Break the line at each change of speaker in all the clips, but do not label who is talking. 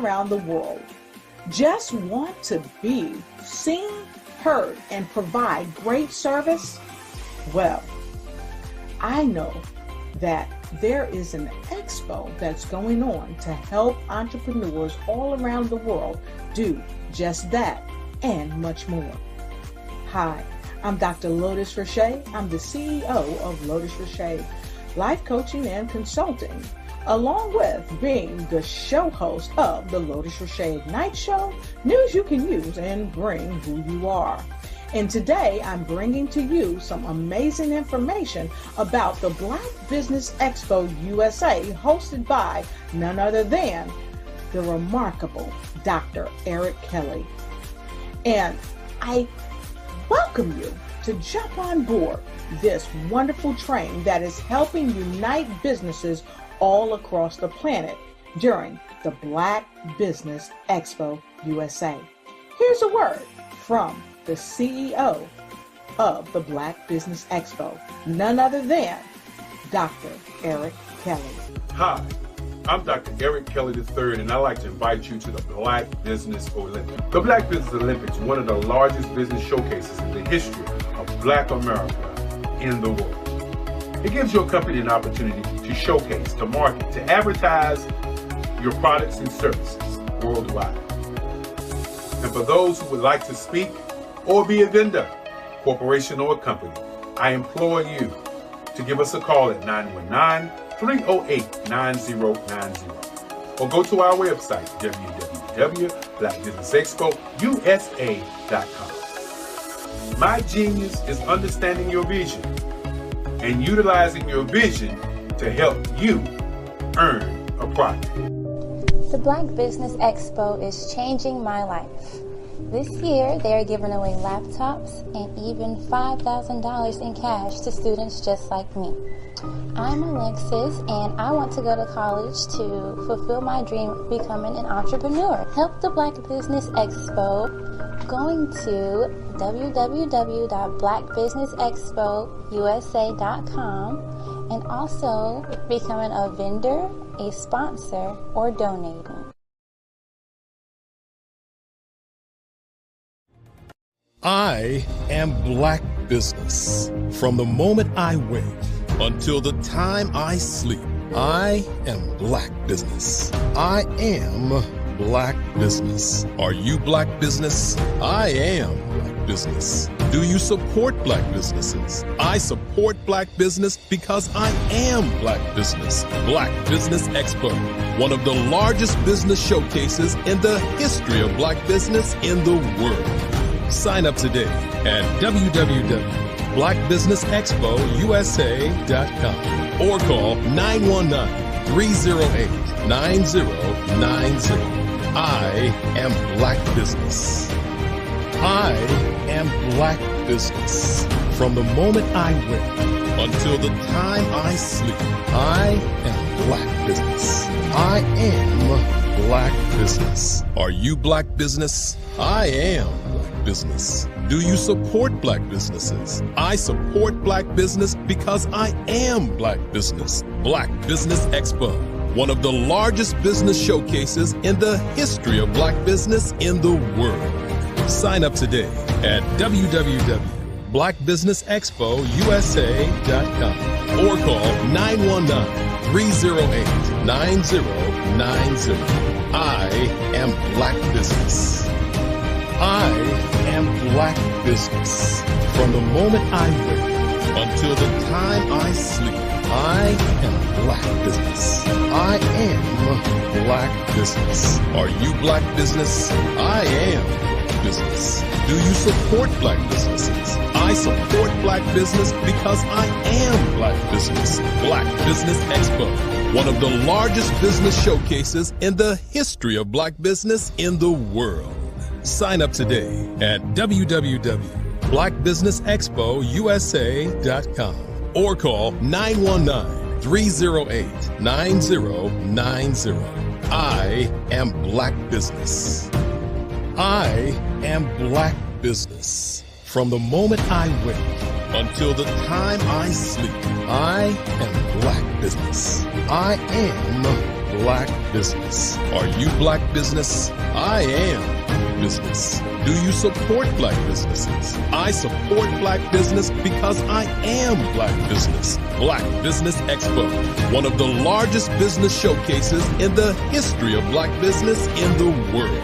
around the world just want to be seen, heard, and provide great service? Well, I know that there is an expo that's going on to help entrepreneurs all around the world do just that and much more. Hi, I'm Dr. Lotus Roche. I'm the CEO of Lotus Roche Life Coaching and Consulting, along with being the show host of the Lotus Roche Ignite Show, news you can use and bring who you are. And today I'm bringing to you some amazing information about the Black Business Expo USA, hosted by none other than the remarkable Dr. Eric Kelly. And I welcome you to jump on board this wonderful train that is helping unite businesses all across the planet during the Black Business Expo USA. Here's a word from the CEO of the Black Business Expo, none other than Dr. Eric Kelly.
Hi, I'm Dr. Eric Kelly III, and I'd like to invite you to the Black Business Olympics. The Black Business Olympics is one of the largest business showcases in the history of Black America in the world. It gives your company an opportunity to showcase, to market, to advertise your products and services worldwide. And for those who would like to speak or be a vendor, corporation, or company, I implore you to give us a call at 919-308-9090 or go to our website, www.blackbusinessexpousa.com. My genius is understanding your vision and utilizing your vision to help you earn a profit.
The Black Business Expo is changing my life. This year, they are giving away laptops and even $5,000 in cash to students just like me. I'm Alexis, and I want to go to college to fulfill my dream of becoming an entrepreneur. Help the Black Business Expo going to www.blackbusinessexpousa.com and also becoming a vendor, a sponsor, or donating.
I am Black Business. From the moment I wake until the time I sleep, I am Black Business. I am Black Business. Are you Black Business? I am Black Business. Do you support Black businesses? I support Black business because I am Black Business. Black Business Expo, one of the largest business showcases in the history of Black business in the world. Sign up today at www.blackbusinessexpousa.com or call 919-308-9090. I am Black Business. I am Black Business. From the moment I wake until the time I sleep, I am Black Business. I am Black Business. Are you Black Business? I am Black Business. Do you support Black businesses? I support Black business because I am Black Business. Black Business Expo, one of the largest business showcases in the history of Black business in the world. Sign up today at www.blackbusinessexpousa.com or call 919-308-9090. I am Black Business. I am Black Business. From the moment I wake until the time I sleep, I am Black Business. I am Black Business. Are you Black Business? I am Black Business. Do you support Black businesses? I support Black business because I am Black Business. Black Business Expo, one of the largest business showcases in the history of Black business in the world. Sign up today at www.blackbusinessexpousa.com or call 919-308-9090. I am Black Business. I am Black Business. From the moment I wake until the time I sleep, I am Black Business. I am Black Business. Are you Black business? I am business. Do you support Black businesses? I support Black business because I am Black business. Black Business Expo, one of the largest business showcases in the history of Black business in the world.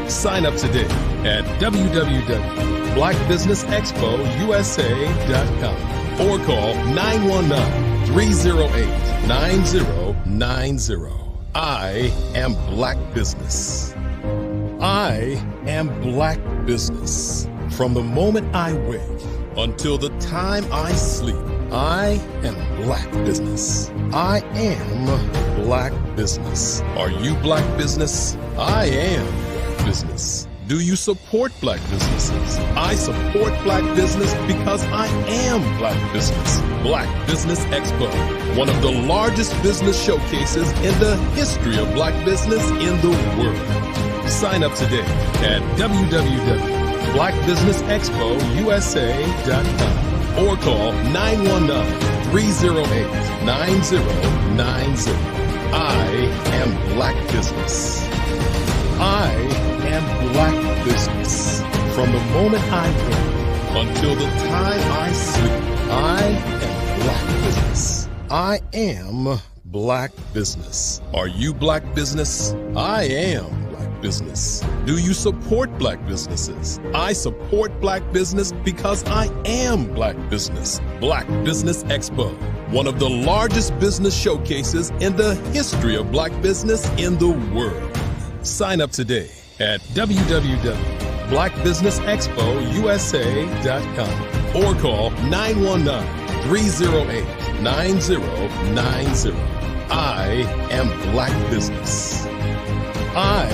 Sign up today at www.blackbusinessexpousa.com or call 919-308-9090. I am Black business. I am Black business. From the moment I wake until the time I sleep, I am Black business. I am Black business. Are you Black business? I am Black business. Do you support Black businesses? I support Black business because I am Black business. Black Business Expo, one of the largest business showcases in the history of Black business in the world. Sign up today at www.blackbusinessexpousa.com or call 919-308-9090. I am Black business. I am Black business. From the moment I wake until the time I sleep, I am Black business. I am Black business. Are you Black business? I am Black business. Do you support Black businesses? I support Black business because I am Black business. Black Business Expo, one of the largest business showcases in the history of Black business in the world. Sign up today at www.blackbusinessexpousa.com or call 919-308-9090. I am Black business. I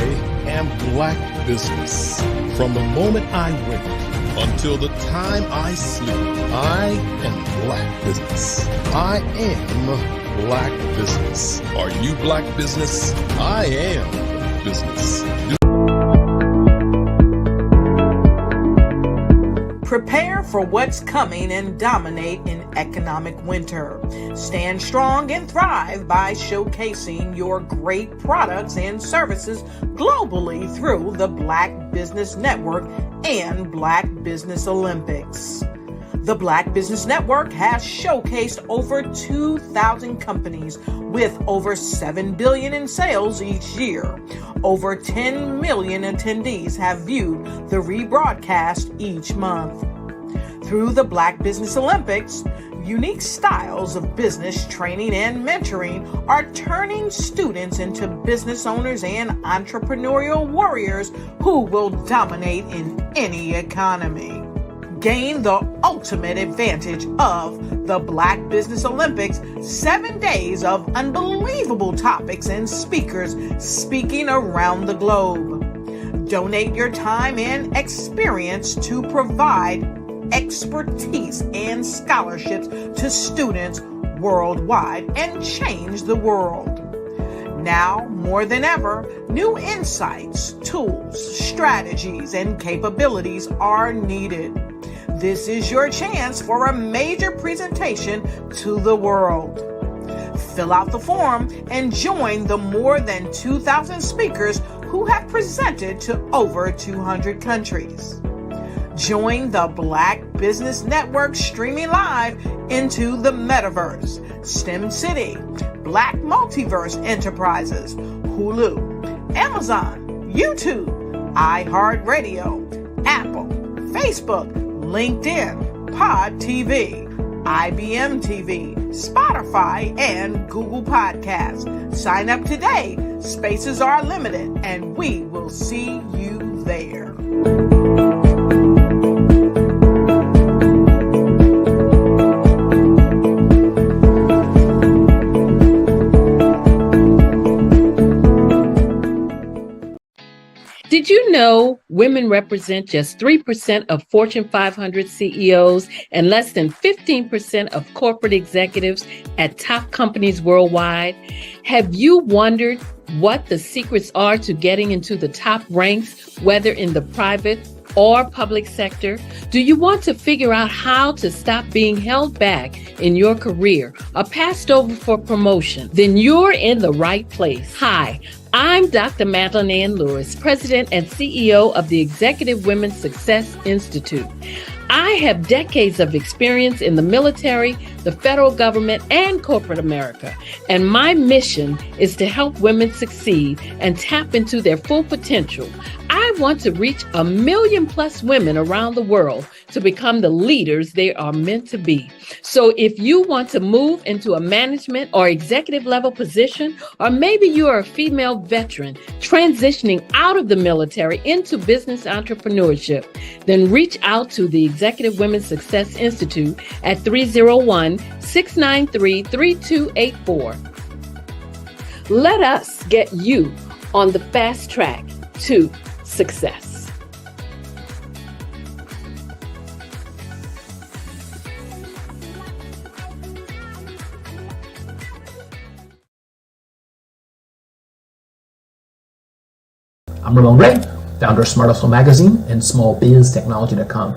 am Black business. From the moment I wake until the time I sleep, I am Black business. I am Black business. Are you Black business? I am Black business.
Prepare for what's coming and dominate in economic winter. Stand strong and thrive by showcasing your great products and services globally through the Black Business Network and Black Business Olympics. The Black Business Network has showcased over 2,000 companies with over $7 billion in sales each year. Over 10 million attendees have viewed the rebroadcast each month. Through the Black Business Olympics, unique styles of business training and mentoring are turning students into business owners and entrepreneurial warriors who will dominate in any economy. Gain the ultimate advantage of the Black Business Olympics, 7 days of unbelievable topics and speakers speaking around the globe. Donate your time and experience to provide expertise and scholarships to students worldwide and change the world. Now, more than ever, new insights, tools, strategies, and capabilities are needed. This is your chance for a major presentation to the world. Fill out the form and join the more than 2,000 speakers who have presented to over 200 countries. Join the Black Business Network streaming live into the Metaverse, STEM City, Black Multiverse Enterprises, Hulu, Amazon, YouTube, iHeartRadio, Apple, Facebook, LinkedIn, Pod TV, IBM TV, Spotify, and Google Podcasts. Sign up today. Spaces are limited, and we will see you there.
Did you know women represent just 3% of Fortune 500 CEOs and less than 15% of corporate executives at top companies worldwide? Have you wondered what the secrets are to getting into the top ranks, whether in the private or public sector? Do you want to figure out how to stop being held back in your career or passed over for promotion? Then you're in the right place. Hi, I'm Dr. Madeline Ann Lewis, President and CEO of the Executive Women's Success Institute. I have decades of experience in the military, the federal government, and corporate America, and my mission is to help women succeed and tap into their full potential. I want to reach 1 million+ women around the world to become the leaders they are meant to be. So if you want to move into a management or executive level position, or maybe you are a female veteran transitioning out of the military into business entrepreneurship, then reach out to the Executive Women's Success Institute at 301-693-3284. Let us get you on the fast track to success.
I'm Ramon Gray, founder of Smart Hustle Magazine and smallbiztechnology.com.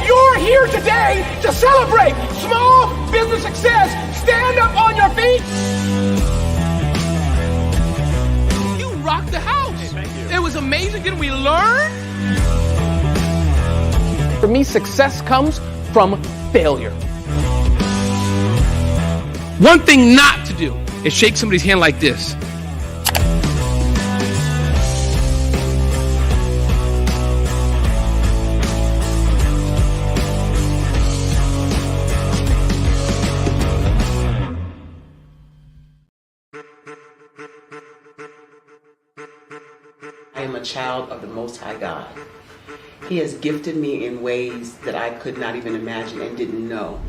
You're here today to celebrate small business success. Stand up on your feet. You rocked the house. It was amazing. Didn't we learn? For me, success comes from failure. One thing not to do is shake somebody's hand like this.
I am a child of the Most High God. He has gifted me in ways that I could not even imagine and didn't know.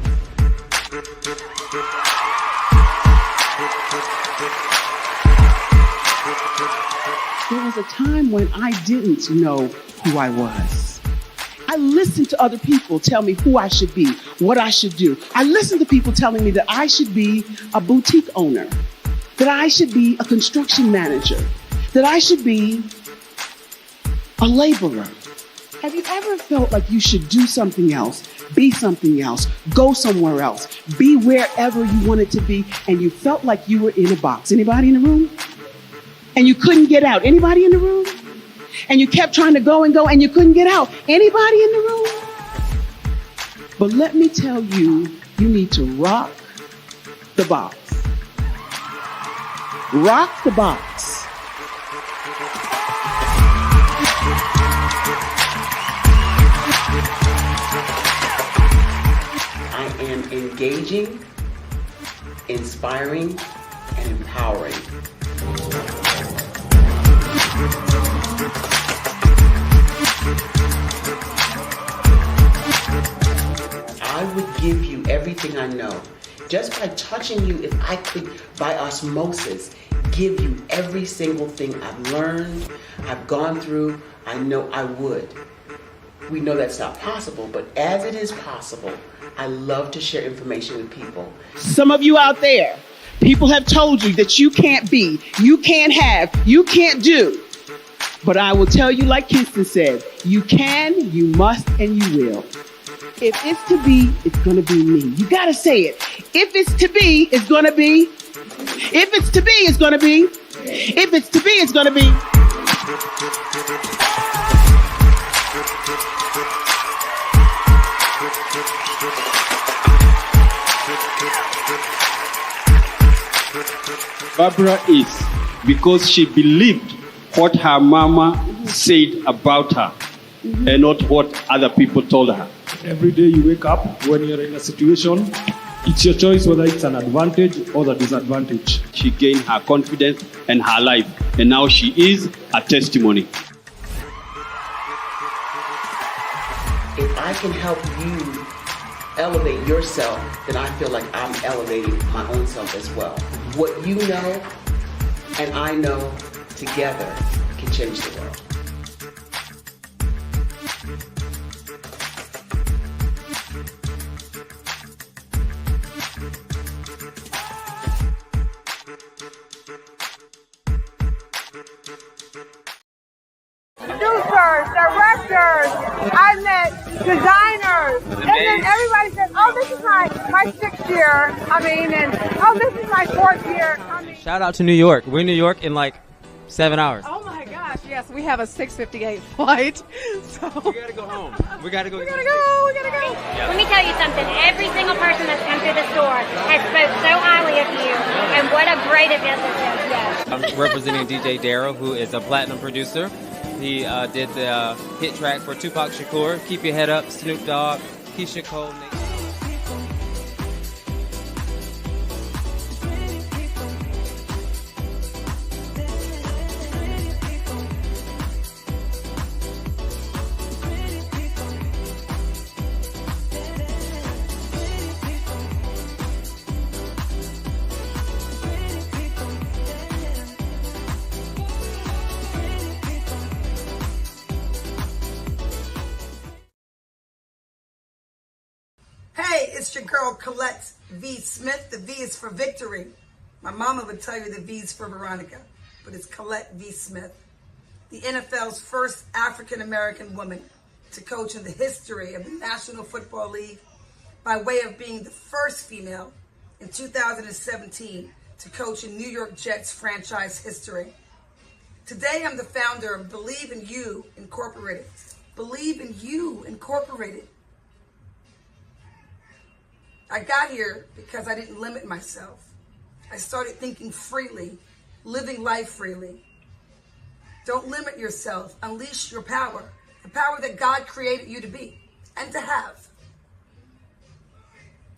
There was a time when I didn't know who I was. I listened to other people tell me who I should be, what I should do. I listened to people telling me that I should be a boutique owner, that I should be a construction manager, that I should be a laborer. Have you ever felt like you should do something else, be something else, go somewhere else, be wherever you wanted to be, and you felt like you were in a box? Anybody in the room? And you couldn't get out? Anybody in the room? And you kept trying to go and go and you couldn't get out? Anybody in the room? But let me tell you, you need to rock the box. Rock the box.
I am engaging, inspiring, and empowering. I would give you everything I know. Just by touching you, if I could, by osmosis, give you every single thing I've learned, I've gone through, I know I would. We know that's not possible, but as it is possible, I love to share information with people.
Some of you out there, people have told you that you can't be, you can't have, you can't do. But I will tell you, like Kinston said, you can, you must, and you will. If it's to be, it's going to be me. You got to say it. If it's to be, it's going to be. If it's to be, it's going to be. If it's to be, it's going to be.
Barbara is because she believed what her mama said about her and not what other people told her.
Every day you wake up, when you're in a situation, it's your choice whether it's an advantage or the disadvantage.
She gained her confidence and her life, and now she is a testimony.
If I can help you elevate yourself, then I feel like I'm elevating my own self as well. What you know and I know together can change the world.
producers, directors. I met designers. And then everybody says, oh, this is my 6th year. Oh, this is my 4th year.
Shout out to New York. We're in New York in like 7 hours.
Oh my gosh, yes, we have a 6:58 flight. So
we gotta go home. We gotta go.
Yep.
Let me tell you something. Every single person that's come through the store has spoke so highly of you, and what a great event this is. Yes.
I'm representing DJ Darryl, who is a platinum producer. He did the hit track for Tupac Shakur, Keep Your Head Up, Snoop Dogg, Keisha Cole.
Hey, it's your girl Colette V. Smith. The V is for victory. My mama would tell you the V is for Veronica, but it's Colette V. Smith, the NFL's first African-American woman to coach in the history of the National Football League by way of being the first female in 2017 to coach in New York Jets franchise history. Today, I'm the founder of Believe in You Incorporated. Believe in You Incorporated. I got here because I didn't limit myself. I started thinking freely, living life freely. Don't limit yourself. Unleash your power, the power that God created you to be and to have.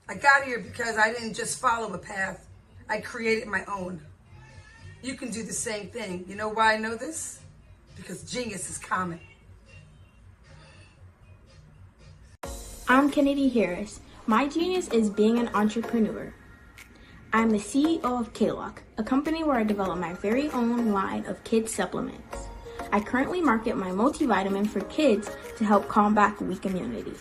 I got here because I didn't just follow a path. I created my own. You can do the same thing. You know why I know this? Because genius is common.
I'm Kennedy Harris. My genius is being an entrepreneur. I'm the CEO of K-Lock, a company where I develop my very own line of kids supplements. I currently market my multivitamin for kids to help combat weak immunity.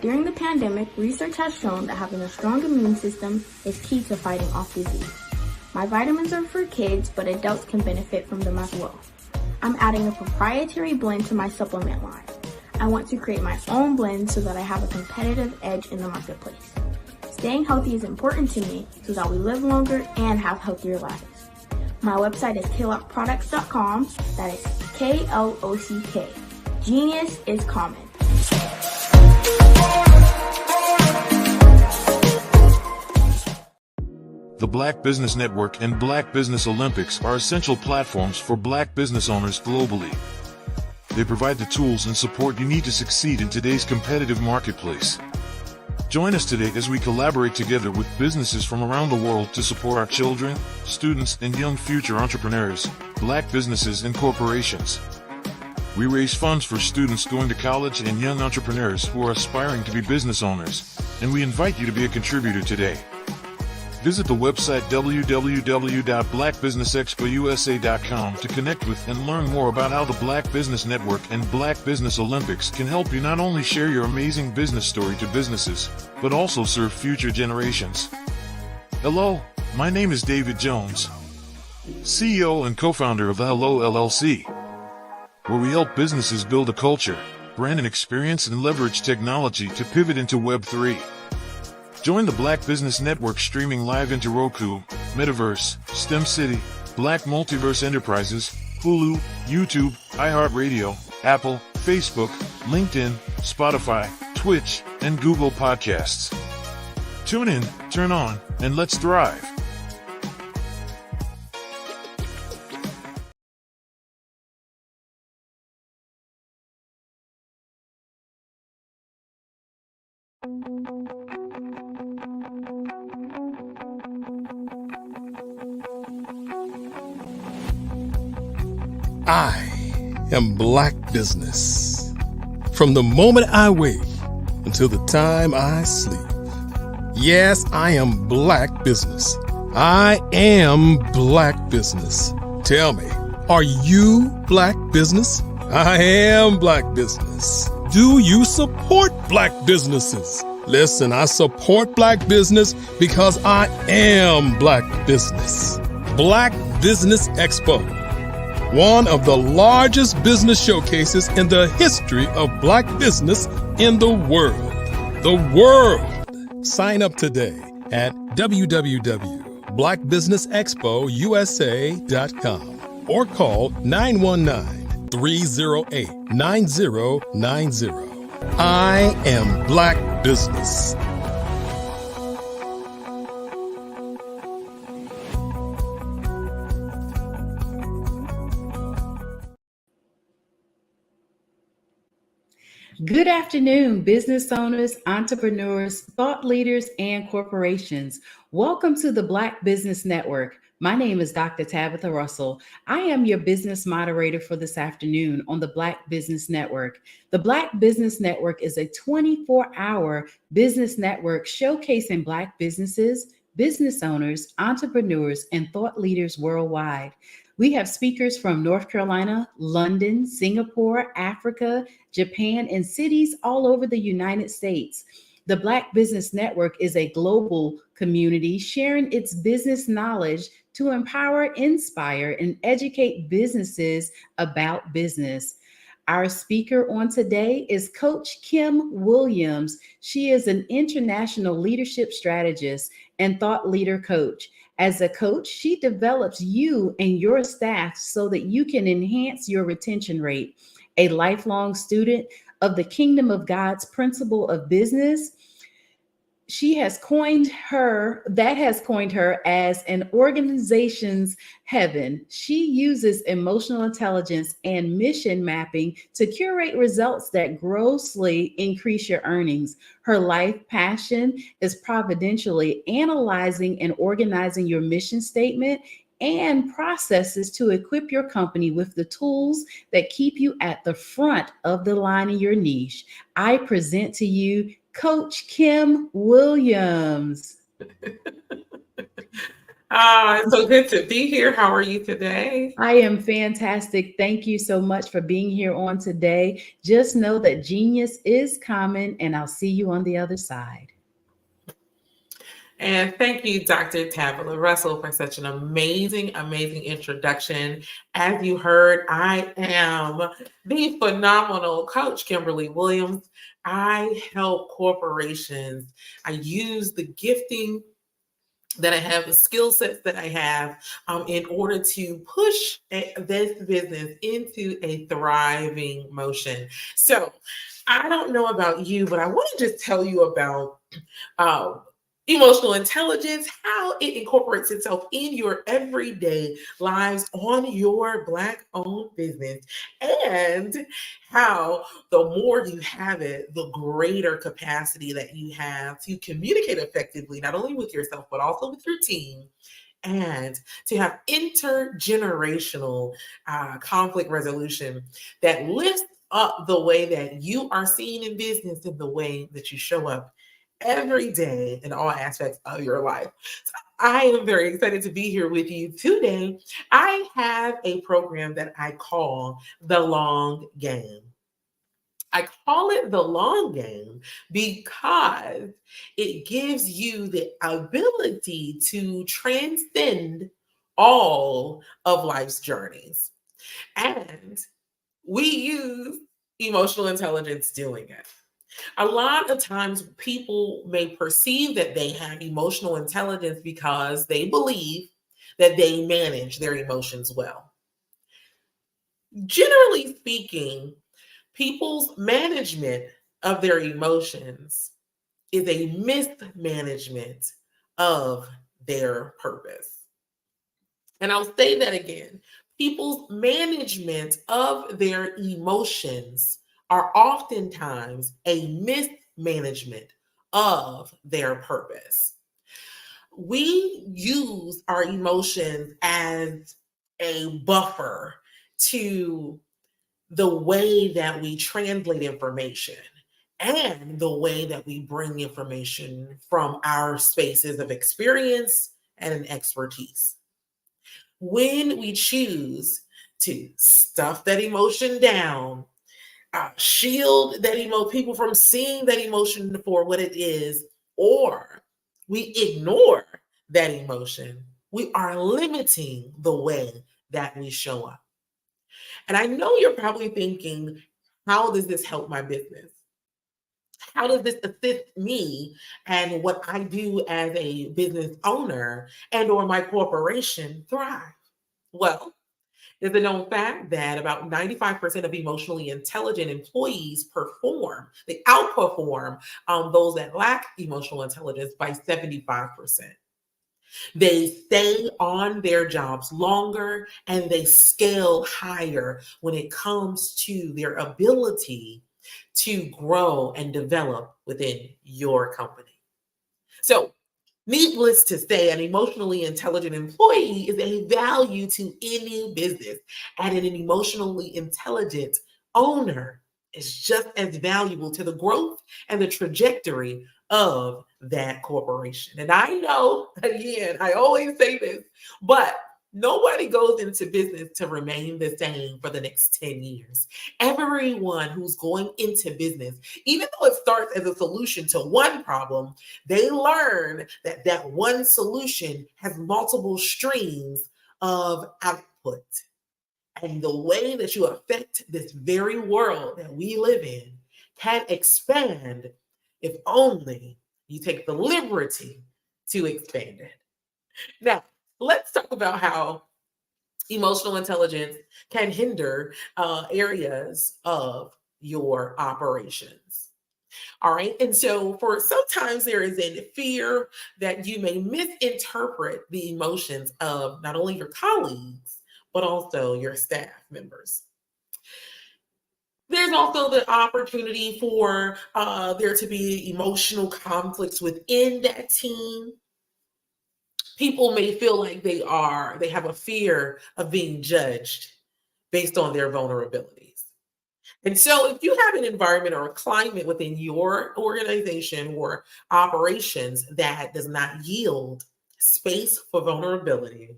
During the pandemic, research has shown that having a strong immune system is key to fighting off disease. My vitamins are for kids, but adults can benefit from them as well. I'm adding a proprietary blend to my supplement line. I want to create my own blend so that I have a competitive edge in the marketplace. Staying healthy is important to me so that we live longer and have healthier lives. My website is klockproducts.com. That is K-L-O-C-K. Genius is common.
The Black Business Network and Black Business Olympics are essential platforms for Black business owners globally. They provide the tools and support you need to succeed in today's competitive marketplace. Join us today as we collaborate together with businesses from around the world to support our children, students, and young future entrepreneurs, Black businesses and corporations. We raise funds for students going to college and young entrepreneurs who are aspiring to be business owners, and we invite you to be a contributor today. Visit the website www.blackbusinessexpousa.com to connect with and learn more about how the Black Business Network and Black Business Olympics can help you not only share your amazing business story to businesses, but also serve future generations. Hello, my name is David Jones, CEO and co-founder of the Hello LLC, where we help businesses build a culture, brand an experience, and leverage technology to pivot into Web3. Join the Black Business Network streaming live into Roku, Metaverse, STEM City, Black Multiverse Enterprises, Hulu, YouTube, iHeartRadio, Apple, Facebook, LinkedIn, Spotify, Twitch, and Google Podcasts. Tune in, turn on, and let's thrive.
I am Black Business. From the moment I wake until the time I sleep. Yes, I am Black Business. I am Black Business. Tell me, are you Black Business? I am Black Business. Do you support Black businesses? Listen, I support Black business because I am Black Business. Black Business Expo. one of the largest business showcases in the history of Black business in the world. The world! Sign up today at www.blackbusinessexpousa.com or call 919-308-9090. I am Black Business.
Good afternoon, business owners, entrepreneurs, thought leaders, and corporations. Welcome to the Black Business Network. My name is Dr. Tabitha Russell. I am your business moderator for this afternoon on the Black Business Network. The Black Business Network is a 24-hour business network showcasing Black businesses, business owners, entrepreneurs, and thought leaders worldwide. We have speakers from North Carolina, London, Singapore, Africa, Japan, and cities all over the United States. The Black Business Network is a global community sharing its business knowledge to empower, inspire, and educate businesses about business. Our speaker on today is Coach Kim Williams. She is an international leadership strategist and thought leader coach. As a coach, she develops you and your staff so that you can enhance your retention rate. A lifelong student of the Kingdom of God's principle of business, that has coined her as an organization's heaven. She uses emotional intelligence and mission mapping to curate results that grossly increase your earnings. Her life passion is providentially analyzing and organizing your mission statement and processes to equip your company with the tools that keep you at the front of the line in your niche. I present to you Coach Kim Williams.
It's so good to be here. How are you today?
I am fantastic. Thank you so much for being here on today. Just know that genius is common, and I'll see you on the other side.
And thank you, Dr. Tabitha Russell, for such an amazing introduction. As you heard, I am the phenomenal Coach Kimberly Williams. I help corporations. I use the gifting that I have, the skill sets that I have in order to push this business into a thriving motion. So I don't know about you, but I want to just tell you about emotional intelligence, how it incorporates itself in your everyday lives on your Black-owned business, and how the more you have it, the greater capacity that you have to communicate effectively, not only with yourself, but also with your team, and to have intergenerational conflict resolution that lifts up the way that you are seen in business and the way that you show up every day in all aspects of your life. So I am very excited to be here with you today. I have a program that I call The Long Game. I call it the long game because it gives you the ability to transcend all of life's journeys. And we use emotional intelligence doing it. A lot of times people may perceive that they have emotional intelligence because they believe that they manage their emotions well. Generally speaking, people's management of their emotions is a mismanagement of their purpose. And I'll say that again. People's management of their emotions are oftentimes a mismanagement of their purpose. We use our emotions as a buffer to the way that we translate information and the way that we bring information from our spaces of experience and expertise. When we choose to stuff that emotion down, shield that people from seeing that emotion for what it is, or we ignore that emotion, we are limiting the way that we show up. And I know you're probably thinking, how does this help my business? How does this assist me and what I do as a business owner and or my corporation thrive? Well, it's a known fact that about 95% of emotionally intelligent employees they outperform those that lack emotional intelligence by 75%. They stay on their jobs longer and they scale higher when it comes to their ability to grow and develop within your company. So, needless to say, an emotionally intelligent employee is a value to any business, and an emotionally intelligent owner is just as valuable to the growth and the trajectory of that corporation. And I know, again, I always say this, but nobody goes into business to remain the same for the next 10 years. Everyone who's going into business, even though it starts as a solution to one problem, they learn that that one solution has multiple streams of output. And the way that you affect this very world that we live in can expand if only you take the liberty to expand it. Now, let's talk about how emotional intelligence can hinder areas of your operations. All right. And so sometimes there is a fear that you may misinterpret the emotions of not only your colleagues, but also your staff members. There's also the opportunity for there to be emotional conflicts within that team. People may feel like they have a fear of being judged based on their vulnerabilities. And so if you have an environment or a climate within your organization or operations that does not yield space for vulnerability,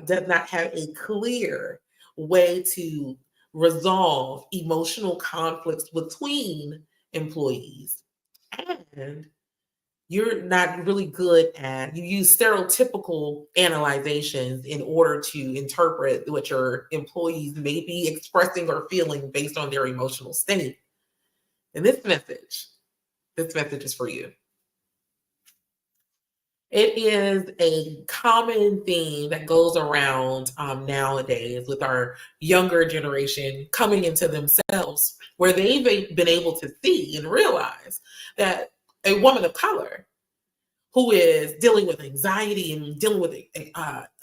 does not have a clear way to resolve emotional conflicts between employees, and you're not really good at, you use stereotypical analyzations in order to interpret what your employees may be expressing or feeling based on their emotional state. And this message is for you. It is a common theme that goes around nowadays with our younger generation coming into themselves, where they've been able to see and realize that a woman of color who is dealing with anxiety and dealing with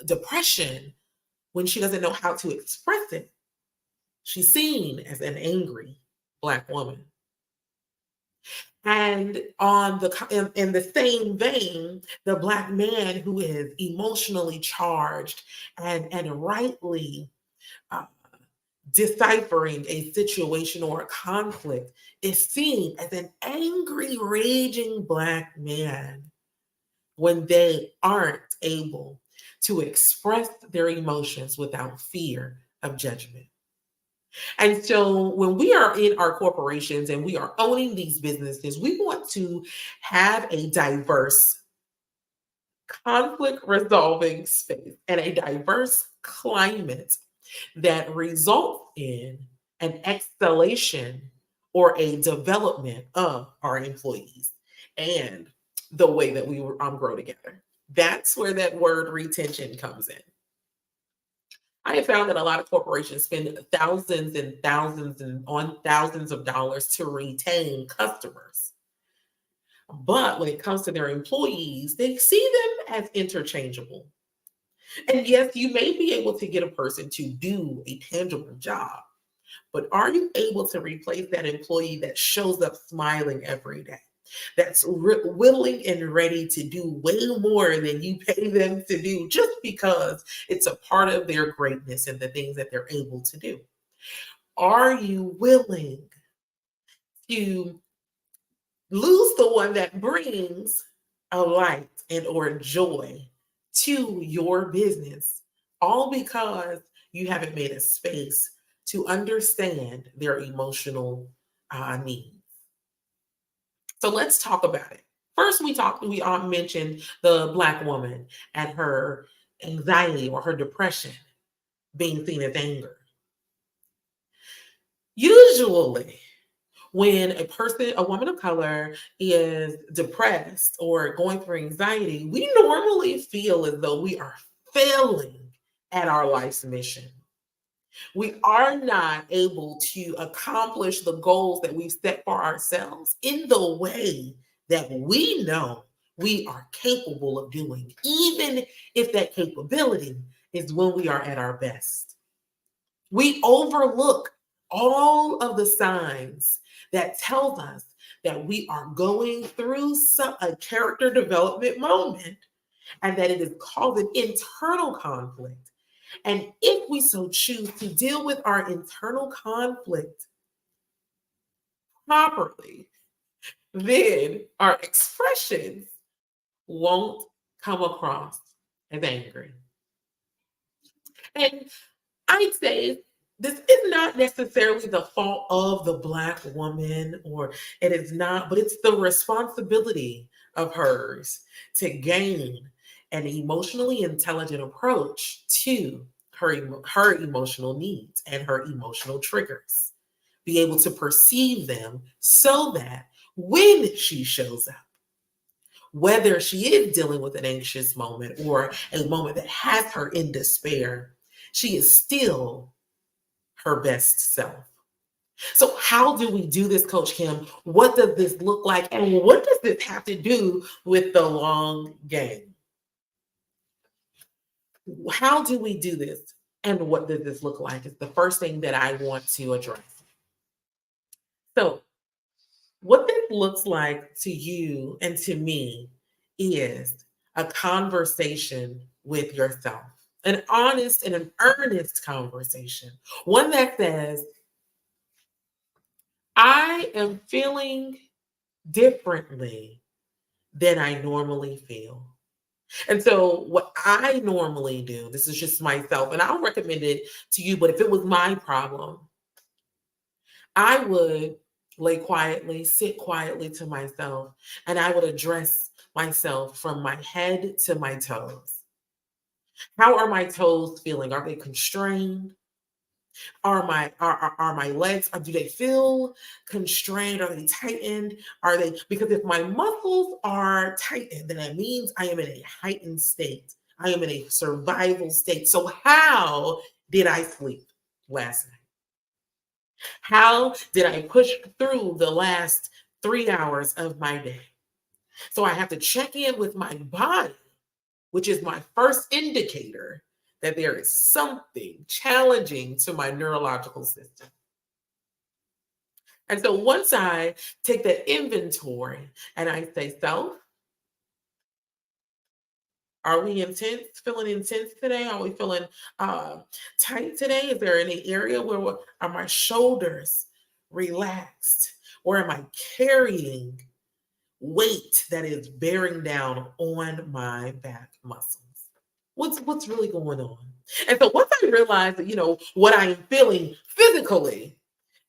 depression, when she doesn't know how to express it, she's seen as an angry Black woman. And in the same vein, the Black man who is emotionally charged and rightly deciphering a situation or a conflict is seen as an angry, raging Black man when they aren't able to express their emotions without fear of judgment. And so when we are in our corporations and we are owning these businesses, we want to have a diverse conflict resolving space and a diverse climate that results in an escalation or a development of our employees and the way that we grow together. That's where that word retention comes in. I have found that a lot of corporations spend thousands and thousands and on thousands of dollars to retain customers. But when it comes to their employees, they see them as interchangeable. And yes, you may be able to get a person to do a tangible job, but are you able to replace that employee that shows up smiling every day, that's willing and ready to do way more than you pay them to do just because it's a part of their greatness and the things that they're able to do? Are you willing to lose the one that brings a light and or joy to your business, all because you haven't made a space to understand their emotional needs? So let's talk about it. First, we mentioned the Black woman and her anxiety or her depression being seen as anger. Usually, when a woman of color is depressed or going through anxiety, we normally feel as though we are failing at our life's mission. We are not able to accomplish the goals that we've set for ourselves in the way that we know we are capable of doing, even if that capability is when we are at our best. We overlook all of the signs that tells us that we are going through a character development moment and that it is causing internal conflict. And if we so choose to deal with our internal conflict properly, then our expressions won't come across as angry. And I'd say this is not necessarily the fault of the Black woman, or it is not, but it's the responsibility of hers to gain an emotionally intelligent approach to her emotional needs and her emotional triggers. Be able to perceive them so that when she shows up, whether she is dealing with an anxious moment or a moment that has her in despair, she is still her best self. So how do we do this, Coach Kim? What does this look like? And what does this have to do with the long game? How do we do this? And what does this look like? It's the first thing that I want to address. So what this looks like to you and to me is a conversation with yourself, an honest and an earnest conversation, one that says, I am feeling differently than I normally feel. And so what I normally do, this is just myself, and I'll recommend it to you, but if it was my problem, I would lay quietly, sit quietly to myself, and I would address myself from my head to my toes. How are my toes feeling? Are they constrained? Are my legs, do they feel constrained? Are they tightened? Because if my muscles are tightened, then that means I am in a heightened state. I am in a survival state. So how did I sleep last night? How did I push through the last 3 hours of my day? So I have to check in with my body, which is my first indicator that there is something challenging to my neurological system. And so once I take that inventory and I say, self, are we feeling intense today? Are we feeling tight today? Is there any area where are my shoulders relaxed? Or am I carrying weight that is bearing down on my back muscles? What's really going on? And so once I realize that, what I am feeling physically,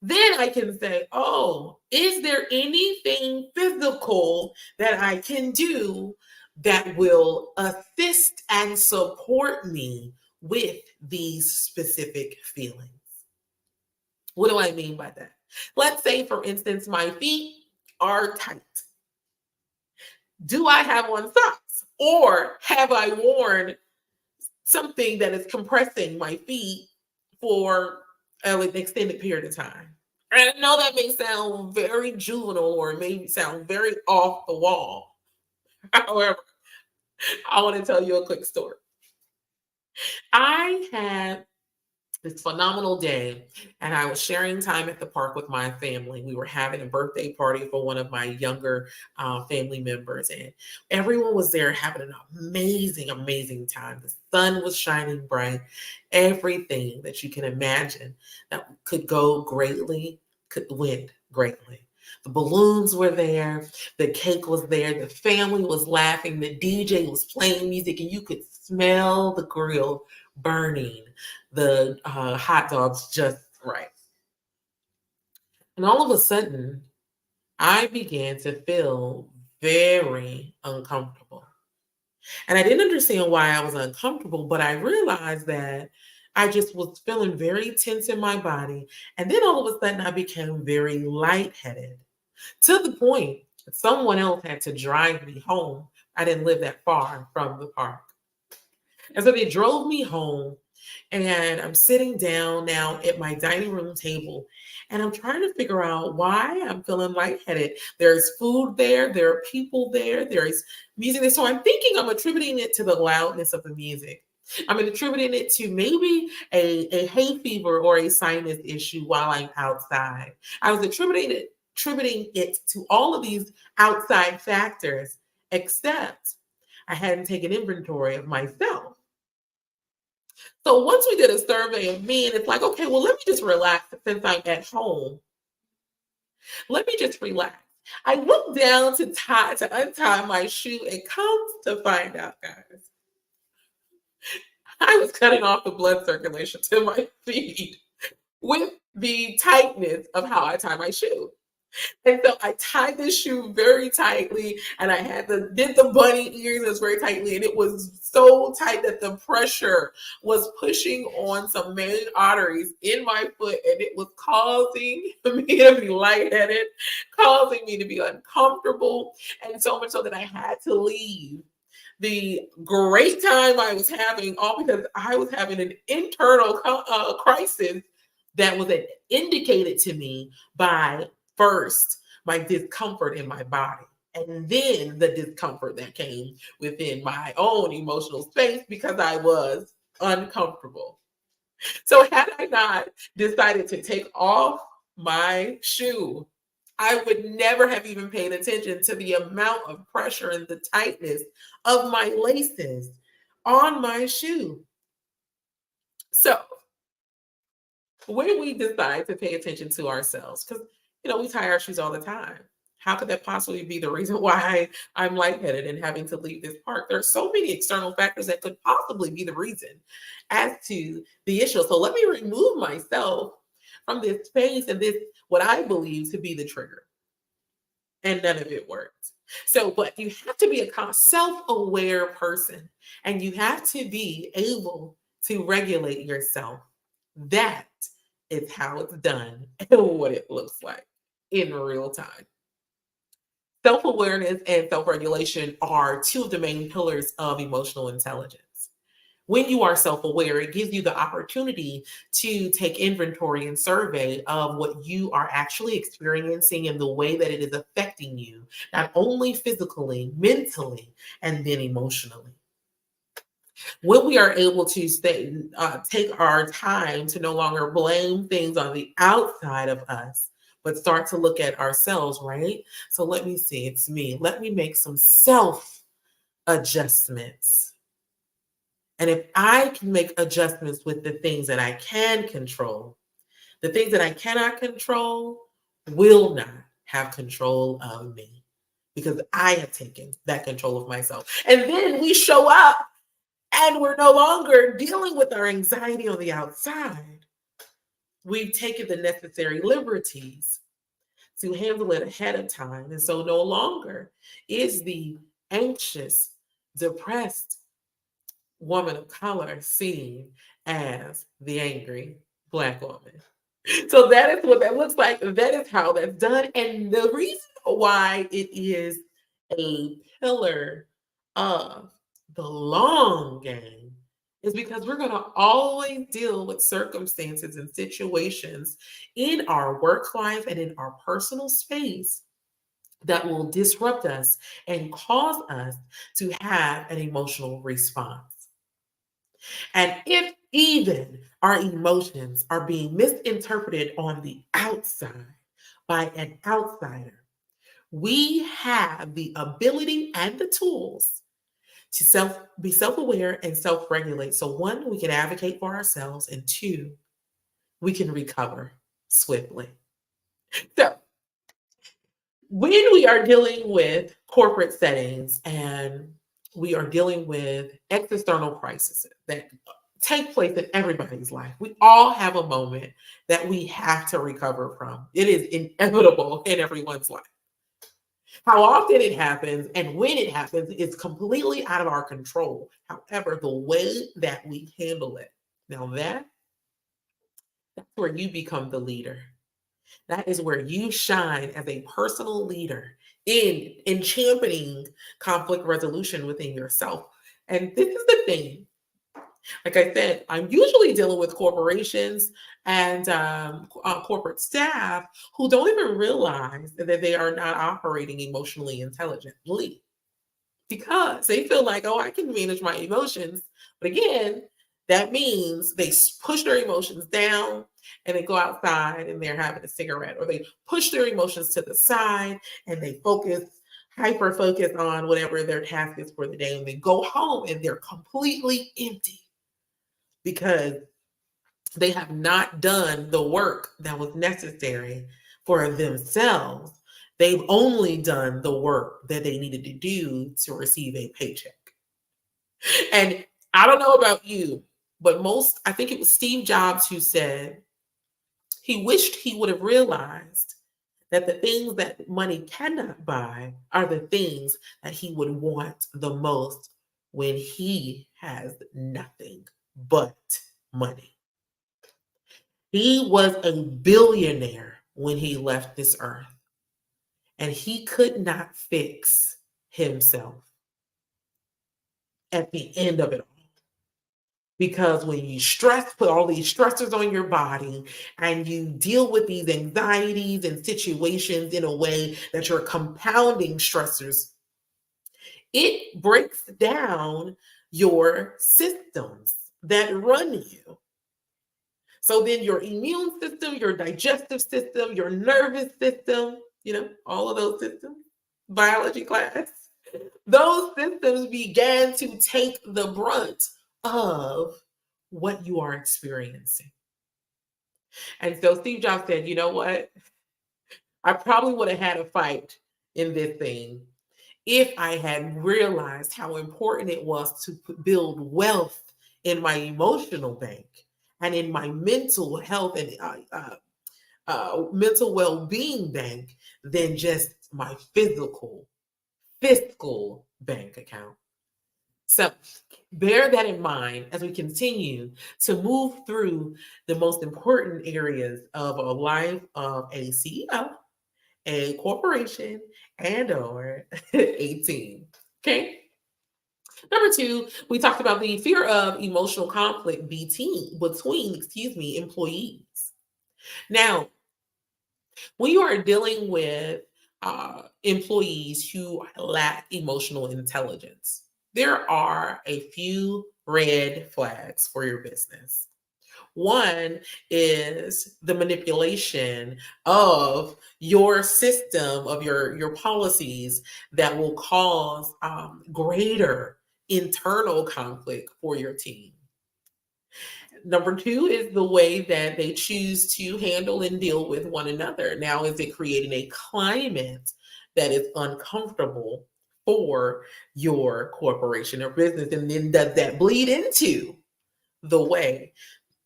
then I can say, oh, is there anything physical that I can do that will assist and support me with these specific feelings? What do I mean by that? Let's say, for instance, my feet are tight. Do I have on socks? Or have I worn something that is compressing my feet for an extended period of time? And I know that may sound very juvenile or maybe sound very off the wall. However, I want to tell you a quick story. I had this phenomenal day, and I was sharing time at the park with my family. We were having a birthday party for one of my younger family members, and everyone was there having an amazing, amazing time. The sun was shining bright. Everything that you can imagine that could go greatly could win greatly. The balloons were there. The cake was there. The family was laughing. The DJ was playing music, and you could smell the grill burning, the hot dogs just right. And all of a sudden, I began to feel very uncomfortable. And I didn't understand why I was uncomfortable, but I realized that I just was feeling very tense in my body. And then all of a sudden I became very lightheaded to the point that someone else had to drive me home. I didn't live that far from the park. And so they drove me home, and I'm sitting down now at my dining room table, and I'm trying to figure out why I'm feeling lightheaded. There's food there, there are people there, there's music there. So I'm thinking I'm attributing it to the loudness of the music. I'm attributing it to maybe a hay fever or a sinus issue while I'm outside. I was attributing it to all of these outside factors, except I hadn't taken inventory of myself. So once we did a survey of me, and it's like, okay, well, let me just relax since I'm at home. Let me just relax. I look down to untie my shoe, and comes to find out, guys, I was cutting off the blood circulation to my feet with the tightness of how I tie my shoe. And so I tied this shoe very tightly, and I did the bunny ears very tightly, and it was so tight that the pressure was pushing on some main arteries in my foot, and it was causing me to be lightheaded, causing me to be uncomfortable, and so much so that I had to leave the great time I was having, all because I was having an internal crisis that was indicated to me by first my discomfort in my body, and then the discomfort that came within my own emotional space because I was uncomfortable. So had I not decided to take off my shoe, I would never have even paid attention to the amount of pressure and the tightness of my laces on my shoe. So when we decide to pay attention to ourselves, because we tie our shoes all the time. How could that possibly be the reason why I'm lightheaded and having to leave this park? There are so many external factors that could possibly be the reason as to the issue. So let me remove myself from this space and this, what I believe to be the trigger. And none of it worked. So, but you have to be a self-aware person, and you have to be able to regulate yourself. That is how it's done and what it looks like in real time. Self-awareness and self-regulation are two of the main pillars of emotional intelligence. When you are self-aware, it gives you the opportunity to take inventory and survey of what you are actually experiencing and the way that it is affecting you, not only physically, mentally, and then emotionally. When we are able to take our time to no longer blame things on the outside of us, but start to look at ourselves, right? So let me see, it's me. Let me make some self-adjustments. And if I can make adjustments with the things that I can control, the things that I cannot control will not have control of me because I have taken that control of myself. And then we show up and we're no longer dealing with our anxiety on the outside. We've taken the necessary liberties to handle it ahead of time. And so no longer is the anxious, depressed woman of color seen as the angry Black woman. So that is what that looks like. That is how that's done. And the reason why it is a pillar of the long game is because we're going to always deal with circumstances and situations in our work life and in our personal space that will disrupt us and cause us to have an emotional response. And if even our emotions are being misinterpreted on the outside by an outsider, we have the ability and the tools to be self-aware and self-regulate. So one, we can advocate for ourselves, and two, we can recover swiftly. So when we are dealing with corporate settings and we are dealing with external crises that take place in everybody's life, we all have a moment that we have to recover from. It is inevitable in everyone's life. How often it happens and when it happens is completely out of our control. However, the way that we handle it Now that's where you become the leader. That is where you shine as a personal leader in championing conflict resolution within yourself. And this is the thing. Like I said, I'm usually dealing with corporations and corporate staff who don't even realize that they are not operating emotionally intelligently because they feel like, oh, I can manage my emotions. But again, that means they push their emotions down and they go outside and they're having a cigarette, or they push their emotions to the side and they hyper focus on whatever their task is for the day. And they go home and they're completely empty because they have not done the work that was necessary for themselves. They've only done the work that they needed to do to receive a paycheck. And I don't know about you, but I think it was Steve Jobs who said he wished he would have realized that the things that money cannot buy are the things that he would want the most when he has nothing but money. He was a billionaire when he left this earth, and he could not fix himself at the end of it all. Because when you put all these stressors on your body and you deal with these anxieties and situations in a way that you're compounding stressors, it breaks down your systems that run you. So then your immune system, your digestive system, your nervous system, all of those systems, biology class, those systems began to take the brunt of what you are experiencing. And so Steve Jobs said, you know what? I probably would have had a fight in this thing if I had realized how important it was to build wealth in my emotional bank and in my mental health and mental well-being bank than just my fiscal bank account. So bear that in mind as we continue to move through the most important areas of a life of a CEO, a corporation, and/or a team. Okay. Number 2, we talked about the fear of emotional conflict between employees. Now, when you are dealing with employees who lack emotional intelligence, there are a few red flags for your business. One is the manipulation of your system, of your policies that will cause greater internal conflict for your team. Number 2 is the way that they choose to handle and deal with one another. Now, is it creating a climate that is uncomfortable for your corporation or business? And then does that bleed into the way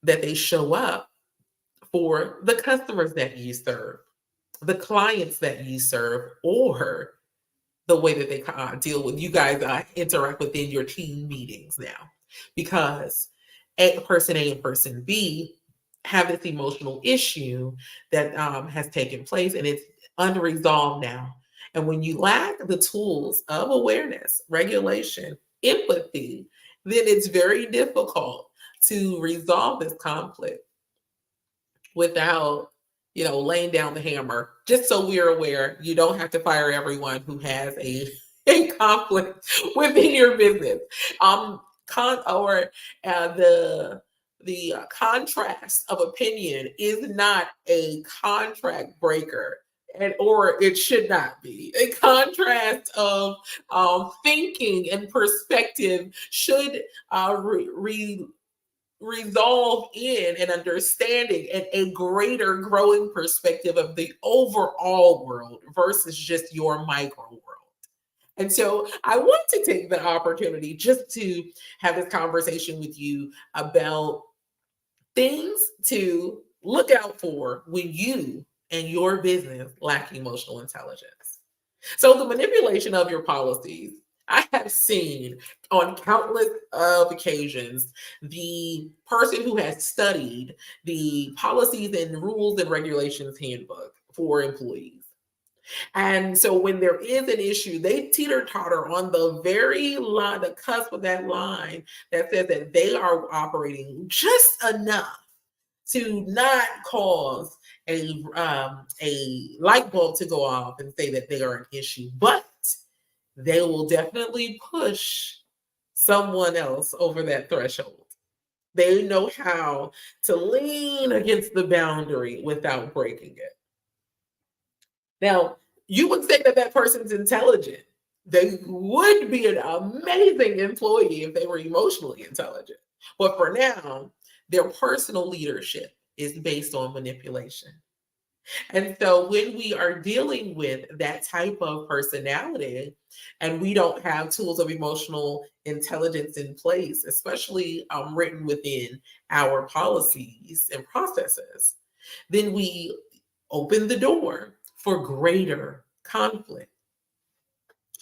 that they show up for the customers that you serve, the clients that you serve, or the way that they deal with you guys interact within your team meetings now? Because person A and person B have this emotional issue that has taken place and it's unresolved now. And when you lack the tools of awareness, regulation, empathy, then it's very difficult to resolve this conflict without, laying down the hammer. Just so we're aware, you don't have to fire everyone who has a conflict within your business. The contrast of opinion is not a contract breaker, or it should not be. A contrast of thinking and perspective should resolve in an understanding and a greater growing perspective of the overall world versus just your micro world. And so I want to take the opportunity just to have this conversation with you about things to look out for when you and your business lack emotional intelligence. So the manipulation of your policies I have seen on countless of occasions the person who has studied the policies and rules and regulations handbook for employees. And so when there is an issue, they teeter-totter on the very line, the cusp of that line that says that they are operating just enough to not cause a light bulb to go off and say that they are an issue, but they will definitely push someone else over that threshold. They know how to lean against the boundary without breaking it. Now, you would say that that person's intelligent. They would be an amazing employee if they were emotionally intelligent. But for now, their personal leadership is based on manipulation. And so when we are dealing with that type of personality and we don't have tools of emotional intelligence in place, especially written within our policies and processes, then we open the door for greater conflict.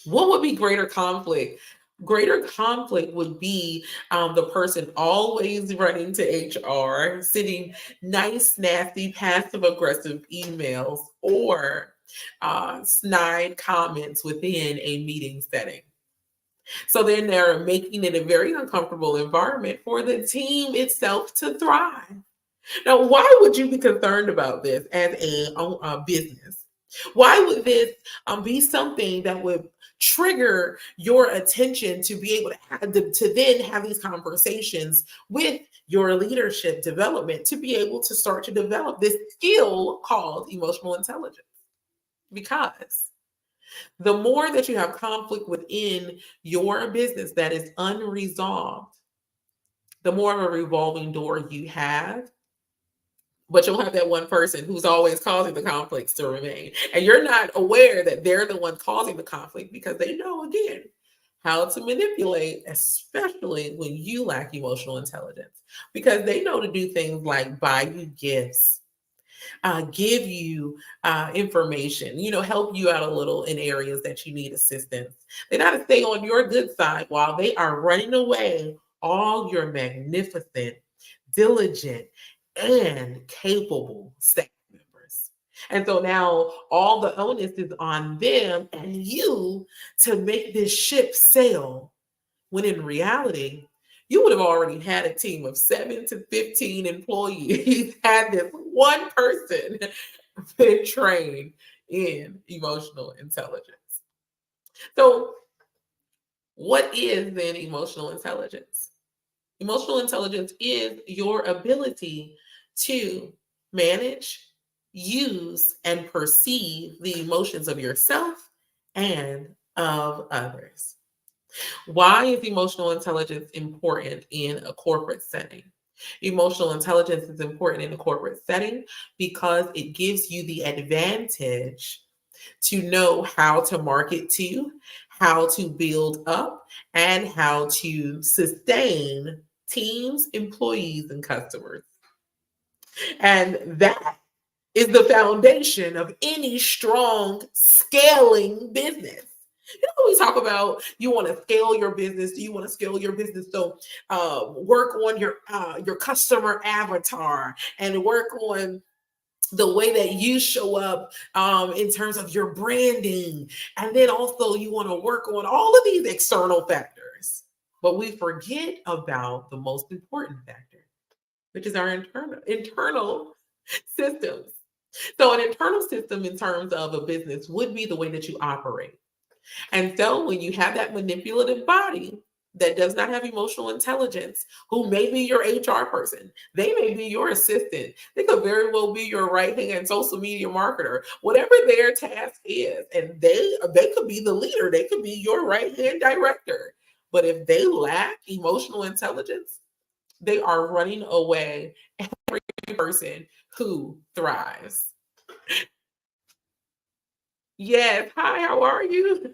What would be greater conflict? Greater conflict would be the person always running to HR, sending nice, nasty, passive aggressive emails or snide comments within a meeting setting. So then they're making it a very uncomfortable environment for the team itself to thrive. Now, why would you be concerned about this as a business? Why would this be something that would trigger your attention to be able to to then have these conversations with your leadership development to be able to start to develop this skill called emotional intelligence? Because the more that you have conflict within your business that is unresolved, the more of a revolving door you have. But you'll have that one person who's always causing the conflicts to remain. And you're not aware that they're the one causing the conflict because they know, again, how to manipulate, especially when you lack emotional intelligence. Because they know to do things like buy you gifts, give you information, help you out a little in areas that you need assistance. They know how to stay on your good side while they are running away all your magnificent, diligent, and capable staff members. And so now all the onus is on them and you to make this ship sail, when in reality, you would have already had a team of 7 to 15 employees had this one person been trained in emotional intelligence. So what is then emotional intelligence? Emotional intelligence is your ability to manage, use, and perceive the emotions of yourself and of others. Why is emotional intelligence important in a corporate setting? Emotional intelligence is important in a corporate setting because it gives you the advantage to know how to market to, how to build up, and how to sustain teams, employees, and customers. And that is the foundation of any strong scaling business. We talk about you want to scale your business. Do you want to scale your business? So work on your customer avatar and work on the way that you show up in terms of your branding. And then also you want to work on all of these external factors. But we forget about the most important factor, which is our internal systems. So an internal system in terms of a business would be the way that you operate. And so when you have that manipulative body that does not have emotional intelligence, who may be your HR person, they may be your assistant, they could very well be your right-hand social media marketer, whatever their task is, and they could be the leader, they could be your right-hand director. But if they lack emotional intelligence, they are running away every person who thrives. Yes. Hi, how are you?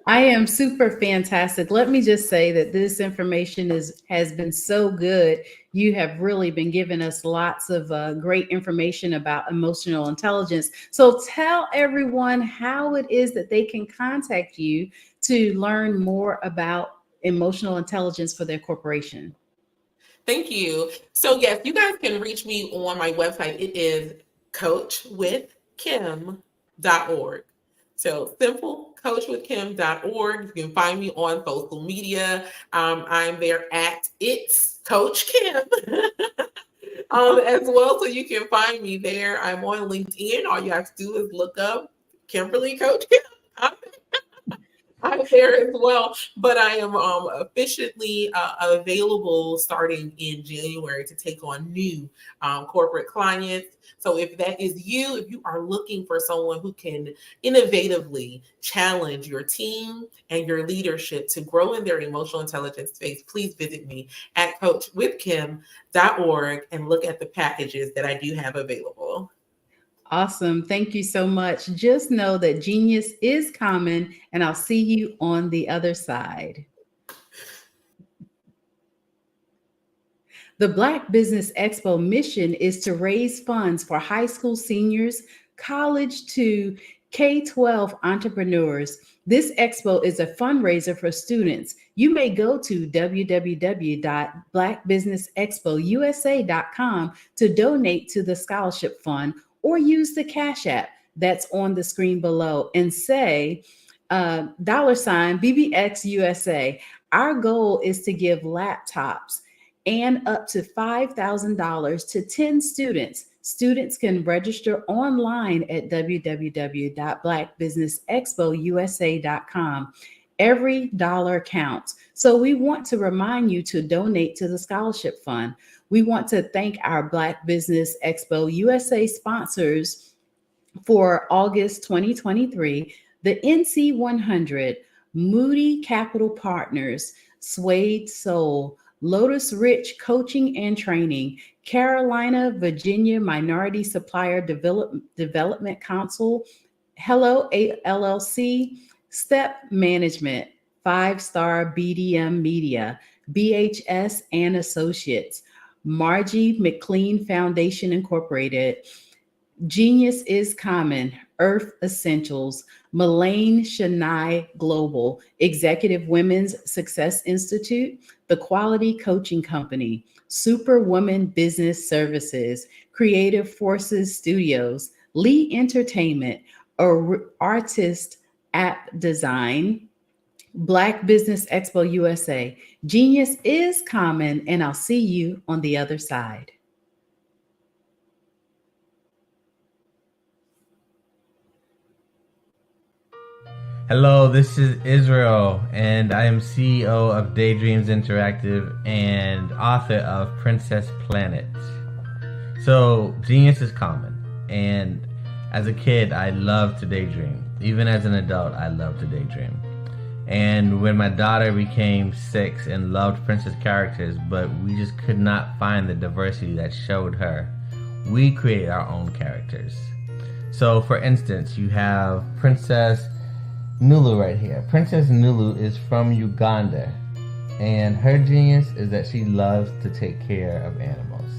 I am super fantastic. Let me just say that this information has been so good. You have really been giving us lots of great information about emotional intelligence. So tell everyone how it is that they can contact you to learn more about emotional intelligence for their corporation.
Thank you. So yes, you guys can reach me on my website. It is coachwithkim.org. So simple, coachwithkim.org. You can find me on social media. I'm there at It's Coach Kim as well. So you can find me there. I'm on LinkedIn. All you have to do is look up Kimberly Coach Kim. I'm there as well, but I am officially available starting in January to take on new corporate clients. So if that is you, if you are looking for someone who can innovatively challenge your team and your leadership to grow in their emotional intelligence space, please visit me at coachwithkim.org and look at the packages that I do have available.
Awesome. Thank you so much. Just know that genius is common, and I'll see you on the other side. The Black Business Expo mission is to raise funds for high school seniors, college to K-12 entrepreneurs. This expo is a fundraiser for students. You may go to www.blackbusinessexpousa.com to donate to the scholarship fund, or use the Cash App that's on the screen below and say $BBXUSA. Our goal is to give laptops and up to $5,000 to 10 students. Students can register online at www.blackbusinessexpousa.com. Every dollar counts. So we want to remind you to donate to the scholarship fund. We want to thank our Black Business Expo USA sponsors for August 2023, the NC 100, Moody Capital Partners, Suede Soul, Lotus Rich Coaching and Training, Carolina, Virginia Minority Supplier Development Council, Hello LLC, Step Management, 5-Star BDM Media, BHS and Associates, Margie McLean Foundation Incorporated, Genius is Common, Earth Essentials, Mullane Shania Global, Executive Women's Success Institute, The Quality Coaching Company, Superwoman Business Services, Creative Forces Studios, Lee Entertainment, Artist App Design, Black Business Expo USA. Genius is common, and I'll see you on the other side.
Hello, this is Israel, and I am CEO of Daydreams Interactive and author of Princess Planet. So, genius is common, and as a kid, I loved to daydream. Even as an adult, I love to daydream. And when my daughter became 6 and loved princess characters, but we just could not find the diversity that showed her, we created our own characters. So, for instance, you have Princess Nulu right here. Princess Nulu is from Uganda, and her genius is that she loves to take care of animals.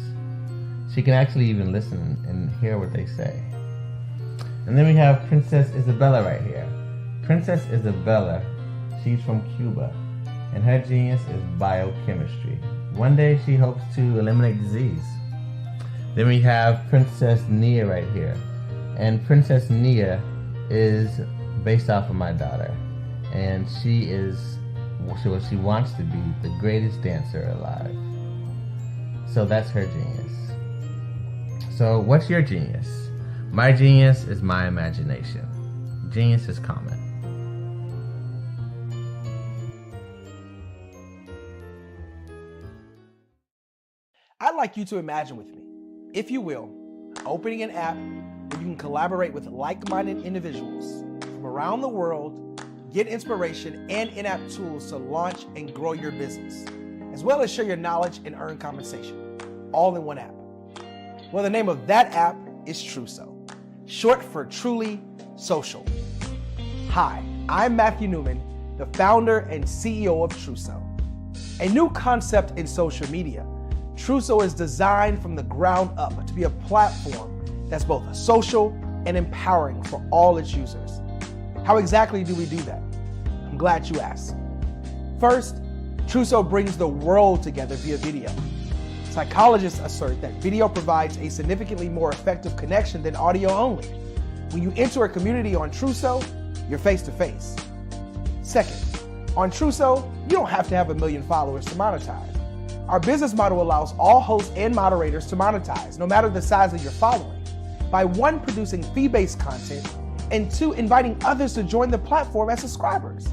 She can actually even listen and hear what they say. And then we have Princess Isabella right here. Princess Isabella, she's from Cuba, and her genius is biochemistry. One day she hopes to eliminate disease. Then we have Princess Nia right here, and Princess Nia is based off of my daughter, and she is what she wants to be, the greatest dancer alive. So that's her genius. So what's your genius? My genius is my imagination. Genius is common.
I'd like you to imagine with me, if you will, opening an app where you can collaborate with like-minded individuals from around the world, get inspiration and in-app tools to launch and grow your business, as well as share your knowledge and earn compensation, all in one app. Well, the name of that app is TrueSo, short for Truly Social. Hi, I'm Matthew Newman, the founder and CEO of Truso. A new concept in social media, Truso is designed from the ground up to be a platform that's both social and empowering for all its users. How exactly do we do that? I'm glad you asked. First, Truso brings the world together via video. Psychologists assert that video provides a significantly more effective connection than audio only. When you enter a community on Truso, you're face-to-face. Second, on Truso, you don't have to have 1 million followers to monetize. Our business model allows all hosts and moderators to monetize, no matter the size of your following, by 1, producing fee-based content, and 2, inviting others to join the platform as subscribers.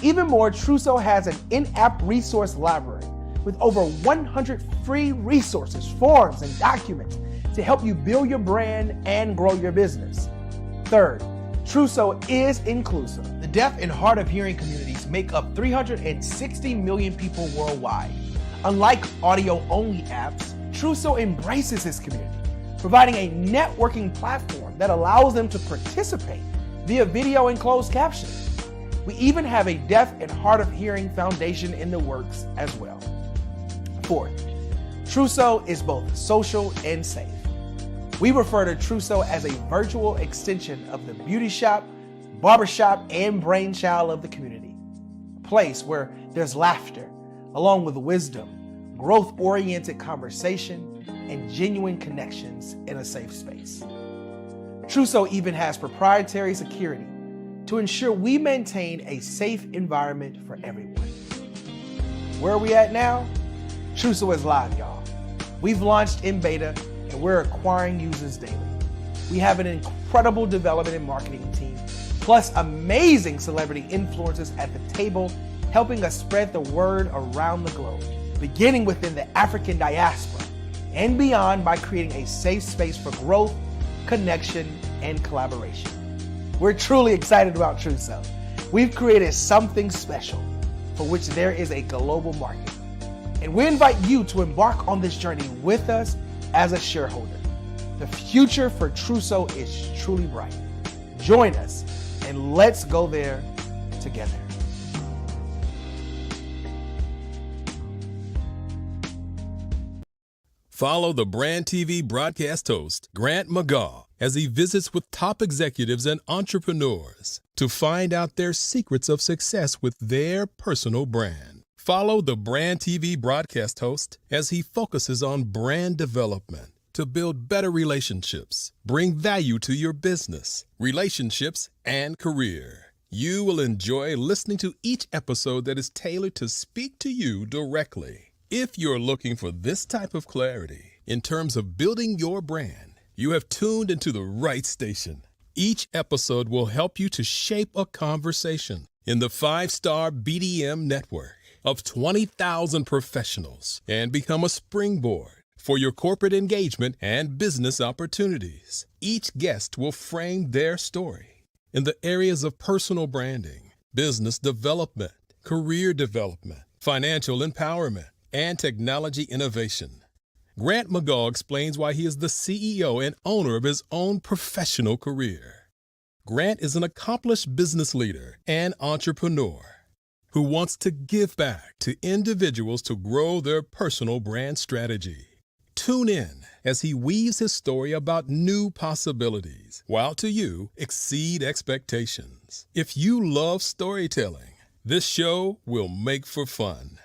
Even more, Truso has an in-app resource library with over 100 free resources, forms, and documents to help you build your brand and grow your business. Third, Truso is inclusive. The deaf and hard of hearing communities make up 360 million people worldwide. Unlike audio-only apps, Truso embraces this community, providing a networking platform that allows them to participate via video and closed captioning. We even have a deaf and hard of hearing foundation in the works as well. Fourth, Truso is both social and safe. We refer to Truso as a virtual extension of the beauty shop, barbershop, and brainchild of the community. A place where there's laughter, along with wisdom, growth-oriented conversation, and genuine connections in a safe space. Truso even has proprietary security to ensure we maintain a safe environment for everyone. Where are we at now? Truso is live, y'all. We've launched in beta and we're acquiring users daily. We have an incredible development and marketing team, plus amazing celebrity influencers at the table, helping us spread the word around the globe, beginning within the African diaspora and beyond by creating a safe space for growth, connection, and collaboration. We're truly excited about Truso. We've created something special for which there is a global market. And we invite you to embark on this journey with us as a shareholder. The future for Truso is truly bright. Join us and let's go there together.
Follow the Brand TV broadcast host, Grant McGaugh, as he visits with top executives and entrepreneurs to find out their secrets of success with their personal brand. Follow the Brand TV broadcast host as he focuses on brand development to build better relationships, bring value to your business, relationships, and career. You will enjoy listening to each episode that is tailored to speak to you directly. If you're looking for this type of clarity in terms of building your brand, you have tuned into the right station. Each episode will help you to shape a conversation in the 5-star BDM network of 20,000 professionals and become a springboard for your corporate engagement and business opportunities. Each guest will frame their story in the areas of personal branding, business development, career development, financial empowerment, and technology innovation. Grant McGaugh explains why he is the CEO and owner of his own professional career. Grant is an accomplished business leader and entrepreneur who wants to give back to individuals to grow their personal brand strategy. Tune in as he weaves his story about new possibilities, while to you exceed expectations. If you love storytelling, this show will make for fun.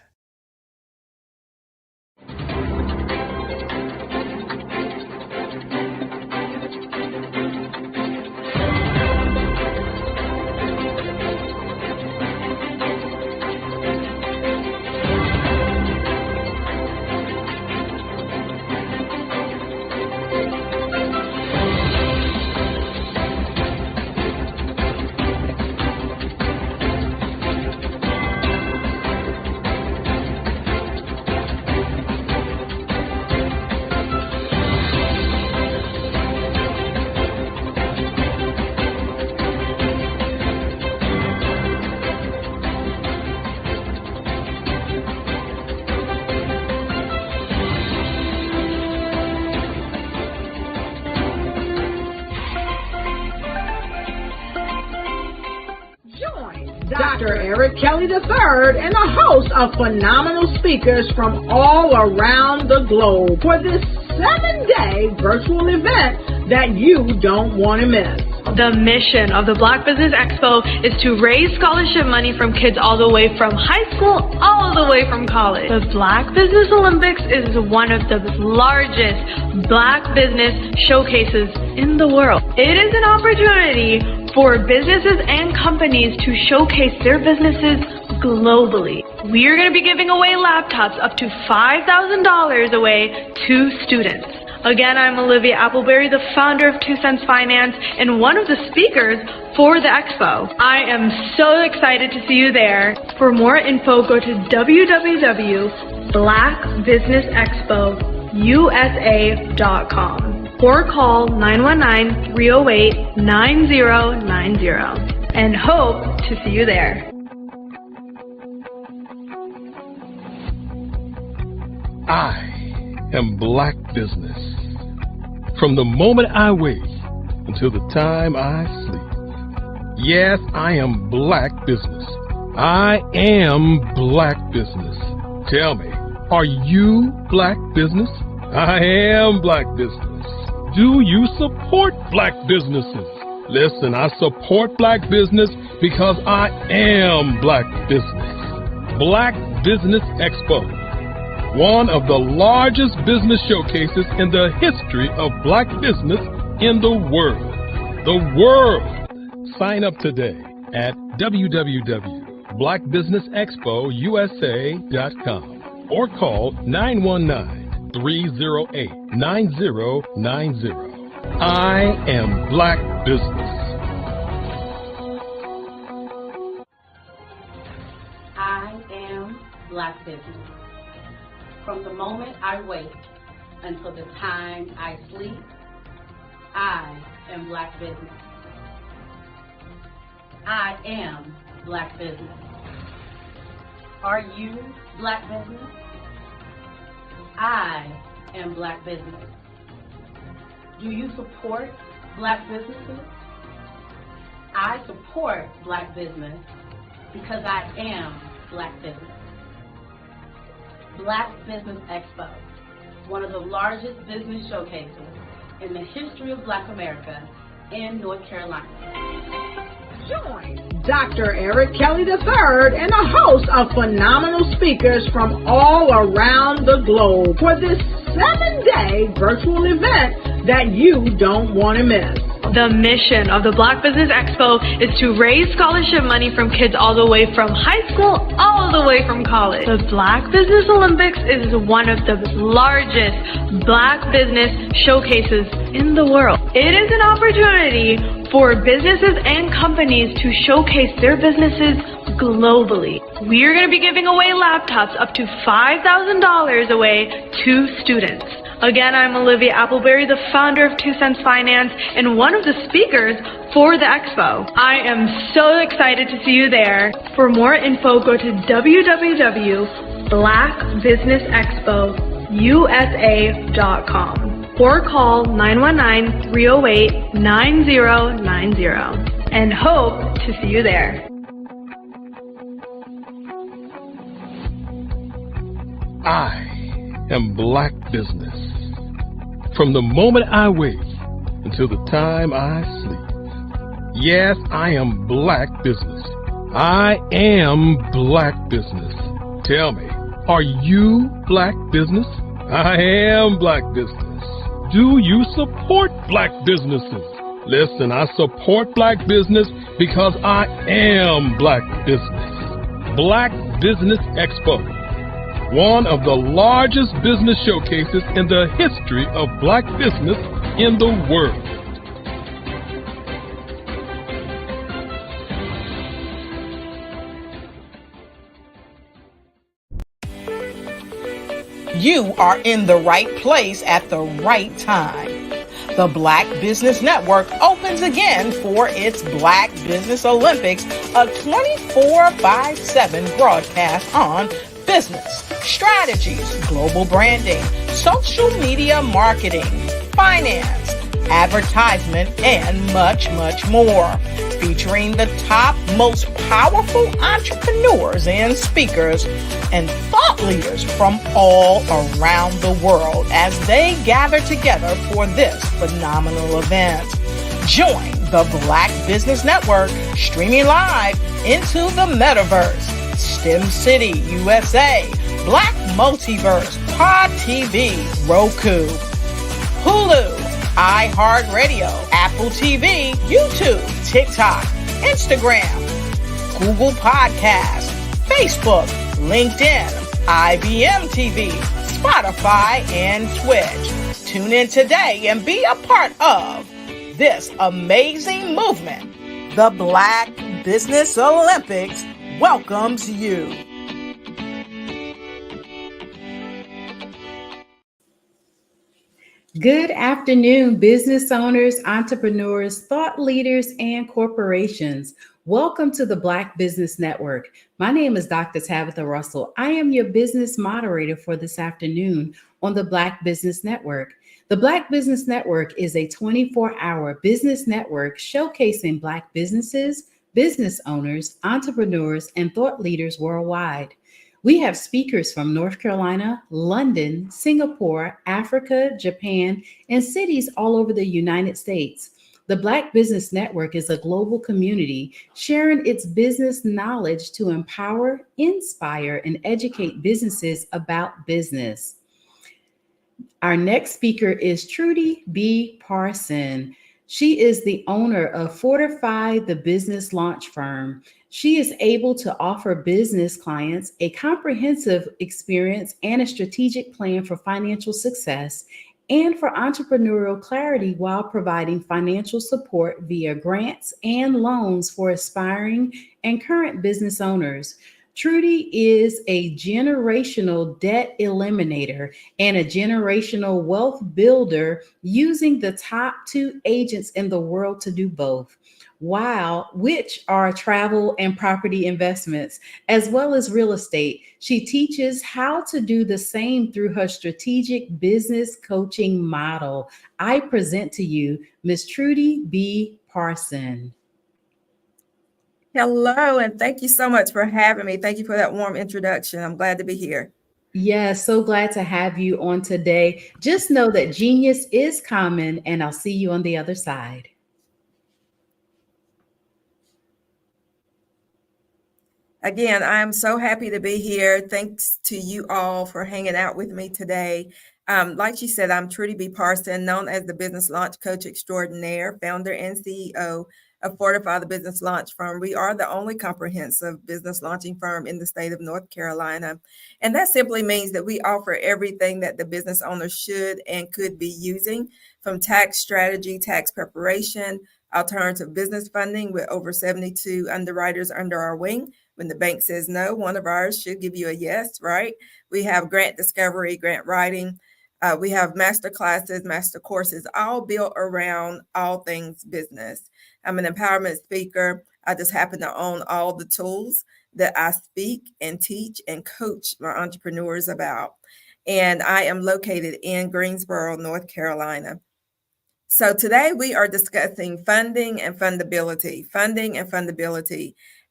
Dr. Eric Kelly III and the host of phenomenal speakers from all around the globe for this 7-day virtual event that you don't want to miss.
The mission of the Black Business Expo is to raise scholarship money from kids all the way from high school all the way from college. The Black Business Olympics is one of the largest Black business showcases in the world. It is an opportunity for businesses and companies to showcase their businesses globally. We are going to be giving away laptops up to $5,000 away to students. Again, I'm Olivia Appleberry, the founder of 2 Cents Finance and one of the speakers for the expo. I am so excited to see you there. For more info, go to www.blackbusinessexpousa.com or call 919-308-9090 and hope to see you there.
I am Black Business. From the moment I wake until the time I sleep. Yes, I am Black Business. I am Black Business. Tell me, are you Black Business? I am Black Business. Do you support Black businesses? Listen, I support Black business because I am Black Business. Black Business Expo, one of the largest business showcases in the history of Black business in the world. The world! Sign up today at www.blackbusinessexpousa.com or call 919-308-9090. I am Black Business.
I am Black Business. From the moment I wake until the time I sleep, I am Black Business. I am Black Business. Are you Black Business? I am Black Business. Do you support Black businesses? I support Black business because I am Black Business. Black Business Expo, one of the largest business showcases in the history of Black America in North Carolina.
Join Dr. Eric Kelly III and the host of phenomenal speakers from all around the globe for this 7-day virtual event that you don't want to miss.
The mission of the Black Business Expo is to raise scholarship money from kids all the way from high school all the way from college. The Black Business Olympics is one of the largest Black business showcases in the world. It is an opportunity for businesses and companies to showcase their businesses globally. We are going to be giving away laptops up to $5,000 away to students. Again, I'm Olivia Appleberry, the founder of 2 Cents Finance and one of the speakers for the expo. I am so excited to see you there. For more info, go to www.blackbusinessexpousa.com or call 919-308-9090 and hope to see you there.
I am Black Business. From the moment I wake until the time I sleep. Yes, I am Black Business. I am Black Business. Tell me, are you Black Business? I am Black Business. Do you support Black businesses? Listen, I support Black business because I am Black Business. Black Business Expo, one of the largest business showcases in the history of Black business in the world.
You are in the right place at the right time. The Black Business Network opens again for its Black Business Olympics, a 24/7 broadcast on business, strategies, global branding, social media marketing, finance, advertisement, and much, much more. featuring the top, most powerful entrepreneurs and speakers and thought leaders from all around the world as they gather together for this phenomenal event. Join the Black Business Network streaming live into the metaverse, STEM City USA, Black Multiverse, Pod TV, Roku, Hulu, iHeartRadio, Apple TV, YouTube, TikTok, Instagram, Google Podcasts, Facebook, LinkedIn, IBM TV, Spotify, and Twitch. Tune in today and be a part of this amazing movement. The Black Business Olympics welcomes you.
Good afternoon, business owners, entrepreneurs, thought leaders, and corporations. Welcome to the Black Business Network. My name is Dr. Tabitha Russell. I am your business moderator for this afternoon on the Black Business Network. The Black Business Network is a 24-hour business network showcasing Black businesses, business owners, entrepreneurs, and thought leaders worldwide. We have speakers from North Carolina, London, Singapore, Africa, Japan, and cities all over the United States. The Black Business Network is a global community sharing its business knowledge to empower, inspire, and educate businesses about business. Our next speaker is Trudy B. Parson. She is the owner of Fortify the Business Launch Firm. She is able to offer business clients a comprehensive experience and a strategic plan for financial success and for entrepreneurial clarity while providing financial support via grants and loans for aspiring and current business owners. Trudy is a generational debt eliminator and a generational wealth builder using the top 2 agents in the world to do both. Which are travel and property investments, as well as real estate. She teaches how to do the same through her strategic business coaching model. I present to you Ms. Trudy B. Parson.
Hello, and thank you so much for having me. Thank you for that warm introduction. I'm glad to be here.
Yes, so glad to have you on today. Just know that genius is common, and I'll see you on the other side.
Again, I'm so happy to be here. Thanks to you all for hanging out with me today. Like she said, I'm Trudy B. Parson, known as the Business Launch Coach Extraordinaire, founder and CEO of Fortify the Business Launch Firm. We are the only comprehensive business launching firm in the state of North Carolina. And that simply means that we offer everything that the business owner should and could be using, from tax strategy, tax preparation, alternative business funding with over 72 underwriters under our wing. When the bank says no, one of ours should give you a yes, right? We have grant discovery, grant writing. We have master classes, master courses, all built around all things business. I'm an empowerment speaker. I just happen to own all the tools that I speak and teach and coach my entrepreneurs about. And I am located in Greensboro, North Carolina. So today we are discussing funding and fundability.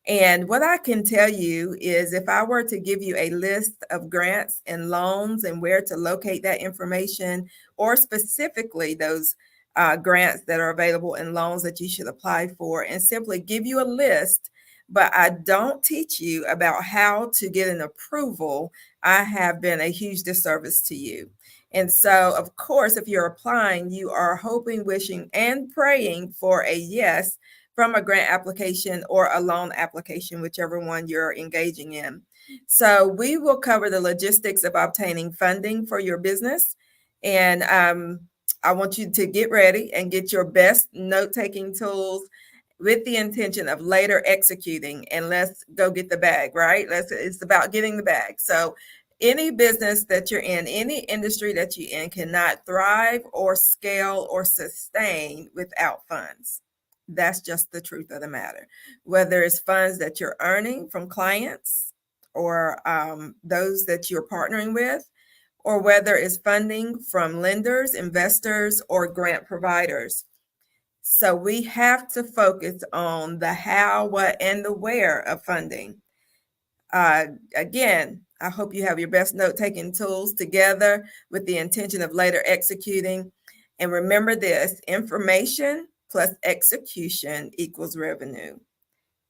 And what I can tell you is, if I were to give you a list of grants and loans and where to locate that information, or specifically those grants that are available and loans that you should apply for, and simply give you a list, but I don't teach you about how to get an approval, I have been a huge disservice to you. And so, of course, if you're applying, you are hoping, wishing, and praying for a yes from a grant application or a loan application, whichever one you're engaging in. So we will cover the logistics of obtaining funding for your business. And I want you to get ready and get your best note-taking tools with the intention of later executing. And let's go get the bag, right? It's about getting the bag. So any business that you're in, any industry that you're in, cannot thrive or scale or sustain without funds. That's just the truth of the matter. Whether it's funds that you're earning from clients or those that you're partnering with, or whether it's funding from lenders, investors, or grant providers. So we have to on the how, what, and the where of funding. Again, I hope you have your best note-taking tools together with the intention of later executing. And remember this, information plus execution equals revenue.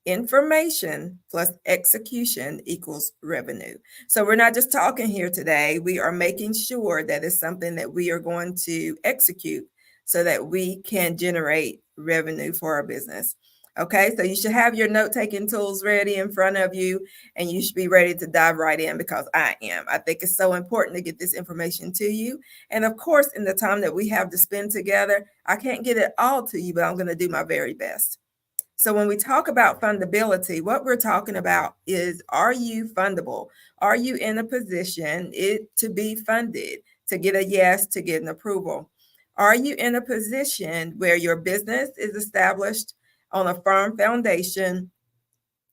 Information plus execution equals revenue. So we're not just talking here today. We are making sure that it's something that we are going to execute so that we can generate revenue for our business. Okay, so you should have your note-taking tools ready in front of you, and you should be ready to dive right in, because I am. I think it's so important to get this information to you. And of course, in the time that we have to spend together, I can't get it all to you, but I'm going to do my very best. So when we talk about fundability, what we're talking about is, are you fundable? Are you in a position to be funded, to get a yes, to get an approval? Are you in a position where your business is established on a firm foundation?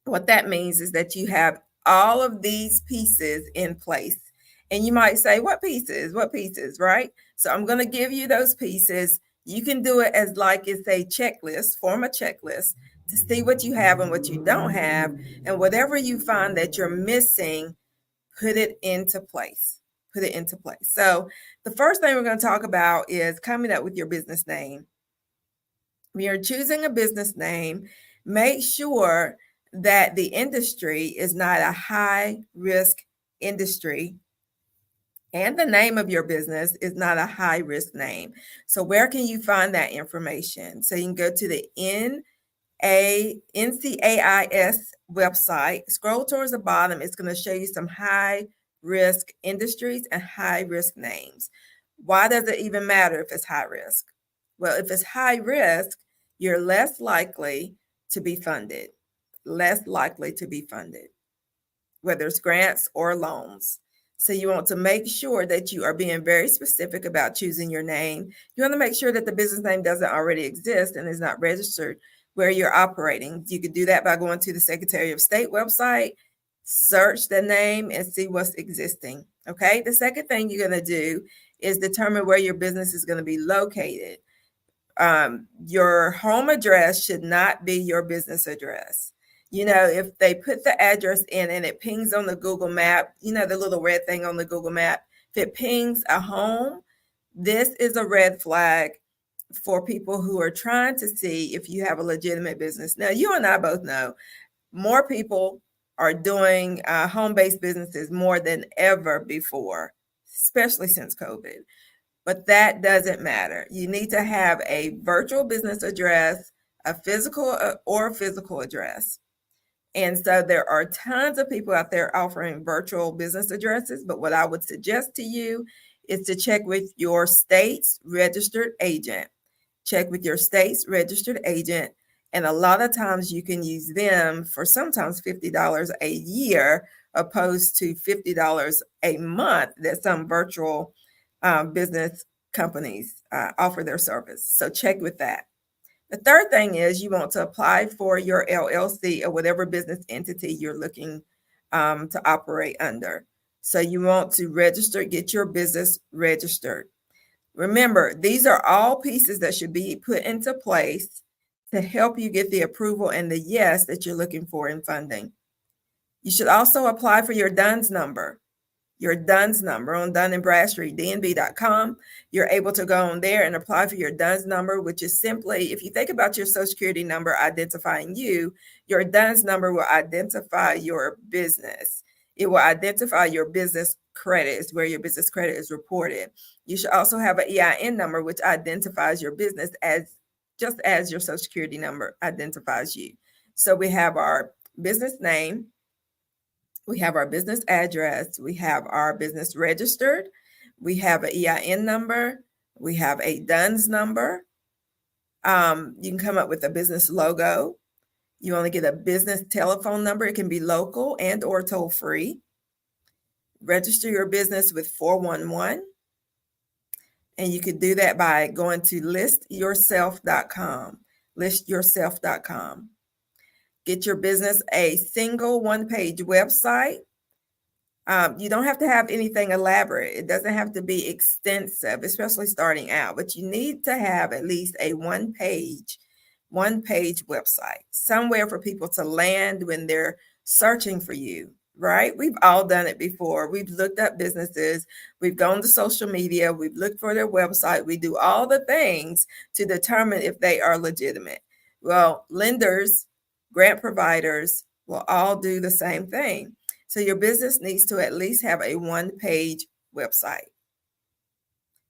What that means is that you have all of these pieces in place. And you might say, what pieces? What pieces, right? So I'm going to give you those pieces. You can do it as like it's a checklist, form a checklist to see what you have and what you don't have. And whatever you find that you're missing, put it into place. Put it into place. So the first thing we're going to talk about is coming up with your business name. When you're choosing a business name, make sure that the industry is not a high risk industry, and the name of your business is not a high risk name. So where can you find that information? So you can go to the NCAIS website, scroll towards the bottom. It's going to show you some high risk industries and high risk names. Why does it even matter if it's high risk? Well, if it's high risk, you're less likely to be funded, whether it's grants or loans. So you want to make sure that you are being very specific about choosing your name. You want to make sure that the business name doesn't already exist and is not registered where you're operating. You could do that by going to the Secretary of State website, search the name, and see what's existing. Okay. The second thing you're going to do is determine where your business is going to be located. Your home address should not be your business address. You know, if they put the address in and it pings on the Google map, you know, the little red thing on the Google map, if it pings a home, this is a red flag for people who are trying to see if you have a legitimate business. Now, you and I both know more people are doing home-based businesses more than ever before, especially since COVID. But that doesn't matter. You need to have a virtual business address, a physical address. And so there are tons of people out there offering virtual business addresses. But what I would suggest to you is to check with your state's registered agent. Check with your state's registered agent. And a lot of times you can use them for sometimes $50 a year, opposed to $50 a month that some virtual business companies offer their service. So check with that. The third thing is you want to apply for your LLC or whatever business entity you're looking to operate under. So you want to get your business registered. Remember, these are all pieces that should be put into place to help you get the approval and the yes that you're looking for in funding. You should also apply for your DUNS number. Your DUNS number on Dun & Bradstreet, dnb.com. You're able to go on there and apply for your DUNS number, which is simply, if you think about your Social Security number identifying you, your DUNS number will identify your business. It will identify your business credits, where your business credit is reported. You should also have an EIN number, which identifies your business just as your Social Security number identifies you. So we have our business name, we have our business address, we have our business registered, we have an EIN number, we have a DUNS number. You can come up with a business logo. You want to get a business telephone number. It can be local and or toll free. Register your business with 411. And you could do that by going to listyourself.com. Listyourself.com. Get your business a single one-page website. You don't have to have anything elaborate. It doesn't have to be extensive, especially starting out, but you need to have at least a one-page website, somewhere for people to land when they're searching for you, right? We've all done it before. We've looked up businesses, we've gone to social media, we've looked for their website, we do all the things to determine if they are legitimate. Well, lenders, grant providers will all do the same thing. So your business needs to at least have a one-page website.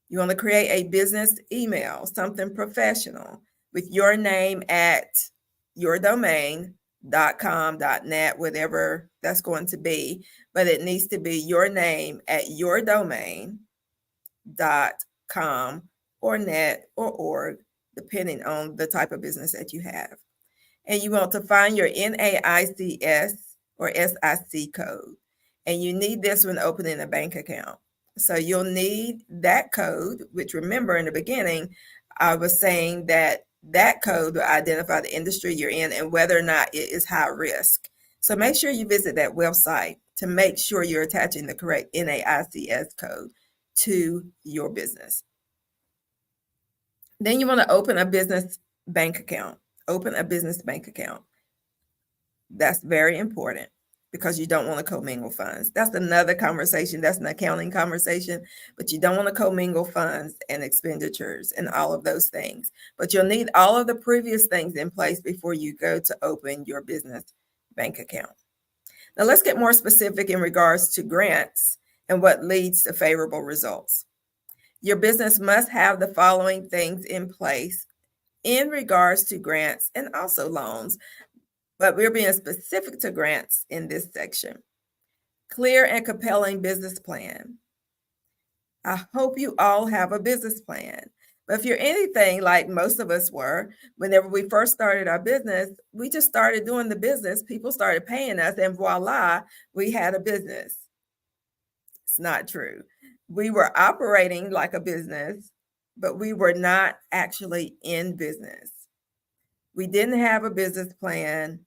You want to create a business email, something professional, with your name at your domain.com, .net, whatever that's going to be. But it needs to be your name at your domain.com or net or org, depending on the type of business that you have. And you want to find your NAICS or SIC code. And you need this when opening a bank account. So you'll need that code, which remember in the beginning, I was saying that code will identify the industry you're in and whether or not it is high risk. So make sure you visit that website to make sure you're attaching the correct NAICS code to your business. Then you want to open a business bank account. Open a business bank account. That's very important because you don't want to commingle funds. That's another conversation. That's an accounting conversation, but you don't want to commingle funds and expenditures and all of those things. But you'll need all of the previous things in place before you go to open your business bank account. Now let's get more specific in regards to grants and what leads to favorable results. Your business must have the following things in place in regards to grants and also loans, but we're being specific to grants in this section. Clear and compelling business plan. I hope you all have a business plan. But if you're anything like most of us were, whenever we first started our business, we just started doing the business. People started paying us, and voila, we had a business. It's not true. We were operating like a business, but we were not actually in business. We didn't have a business plan.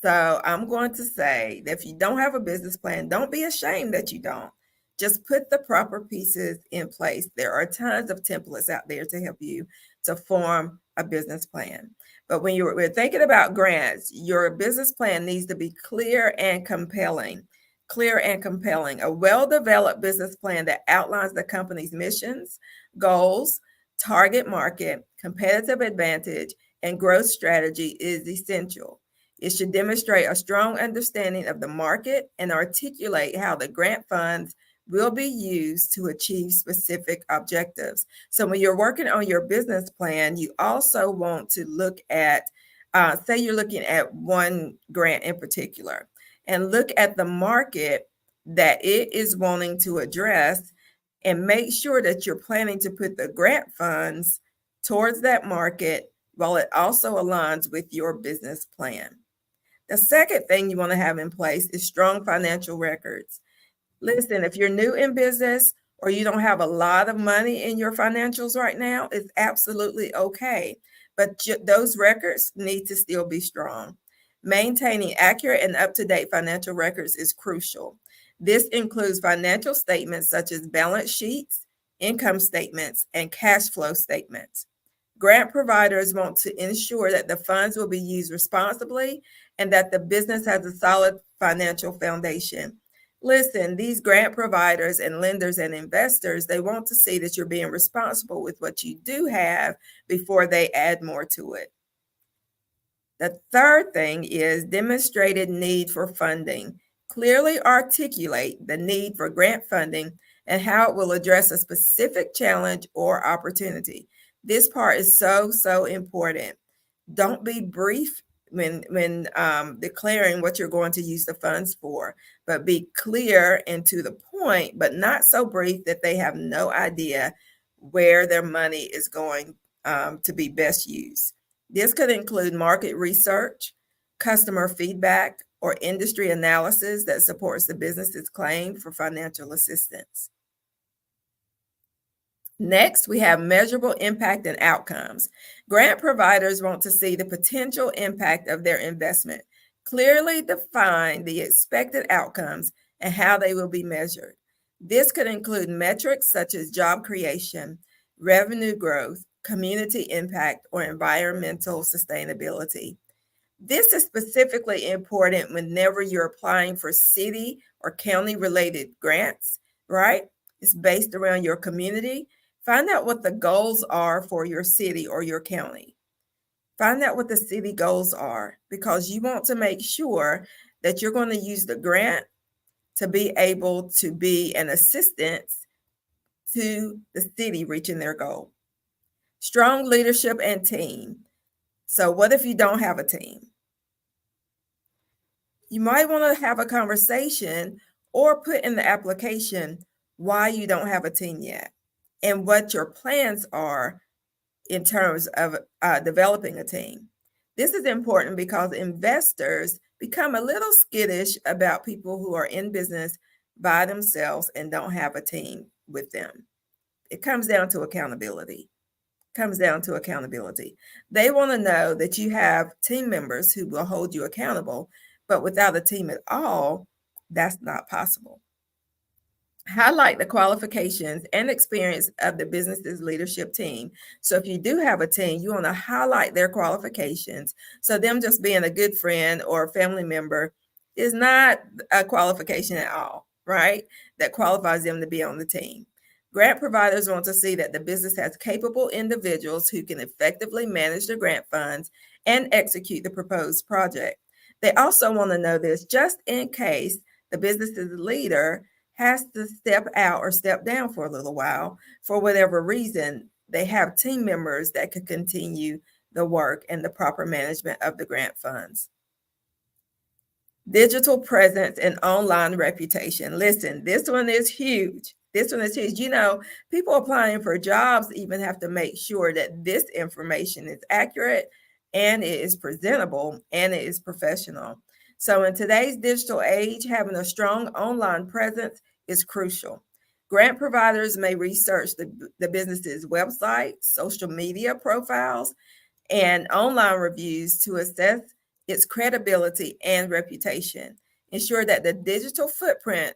So I'm going to say that if you don't have a business plan, don't be ashamed that you don't. Just put the proper pieces in place. There are tons of templates out there to help you to form a business plan. But when we're thinking about grants, your business plan needs to be clear and compelling. Clear and compelling. A well-developed business plan that outlines the company's missions, goals, target market, competitive advantage, and growth strategy is essential. It should demonstrate a strong understanding of the market and articulate how the grant funds will be used to achieve specific objectives. So when you're working on your business plan, you also want to look at, say you're looking at one grant in particular, and look at the market that it is wanting to address and make sure that you're planning to put the grant funds towards that market while it also aligns with your business plan. The second thing you want to have in place is strong financial records. Listen, if you're new in business or you don't have a lot of money in your financials right now, it's absolutely okay. But those records need to still be strong. Maintaining accurate and up-to-date financial records is crucial. This includes financial statements such as balance sheets, income statements, and cash flow statements. Grant providers want to ensure that the funds will be used responsibly and that the business has a solid financial foundation. Listen, these grant providers and lenders and investors, they want to see that you're being responsible with what you do have before they add more to it. The third thing is demonstrated need for funding. Clearly articulate the need for grant funding and how it will address a specific challenge or opportunity. This part is so important. Don't be brief when declaring what you're going to use the funds for, but be clear and to the point, but not so brief that they have no idea where their money is going to be best used. This could include market research, customer feedback, or industry analysis that supports the business's claim for financial assistance. Next, we have measurable impact and outcomes. Grant providers want to see the potential impact of their investment. Clearly define the expected outcomes and how they will be measured. This could include metrics such as job creation, revenue growth, community impact, or environmental sustainability. This is specifically important whenever you're applying for city or county related grants, right? It's based around your community. Find out what the goals are for your city or your county. Find out what the city goals are, because you want to make sure that you're going to use the grant to be able to be an assistance to the city reaching their goal. Strong leadership and team. So what if you don't have a team? You might want to have a conversation or put in the application why you don't have a team yet and what your plans are in terms of developing a team. This is important because investors become a little skittish about people who are in business by themselves and don't have a team with them. It comes down to accountability. They want to know that you have team members who will hold you accountable, but without a team at all, that's not possible. Highlight the qualifications and experience of the business's leadership team. So if you do have a team, you want to highlight their qualifications. So them just being a good friend or a family member is not a qualification at all, right? That qualifies them to be on the team. Grant providers want to see that the business has capable individuals who can effectively manage the grant funds and execute the proposed project. They also want to know this just in case the business's leader has to step out or step down for a little while for whatever reason. They have team members that could continue the work and the proper management of the grant funds. Digital presence and online reputation. Listen, this one is huge. You know, people applying for jobs even have to make sure that this information is accurate and it is presentable and it is professional. So in today's digital age, having a strong online presence is crucial. Grant providers may research the business's website, social media profiles, and online reviews to assess its credibility and reputation. Ensure that the digital footprint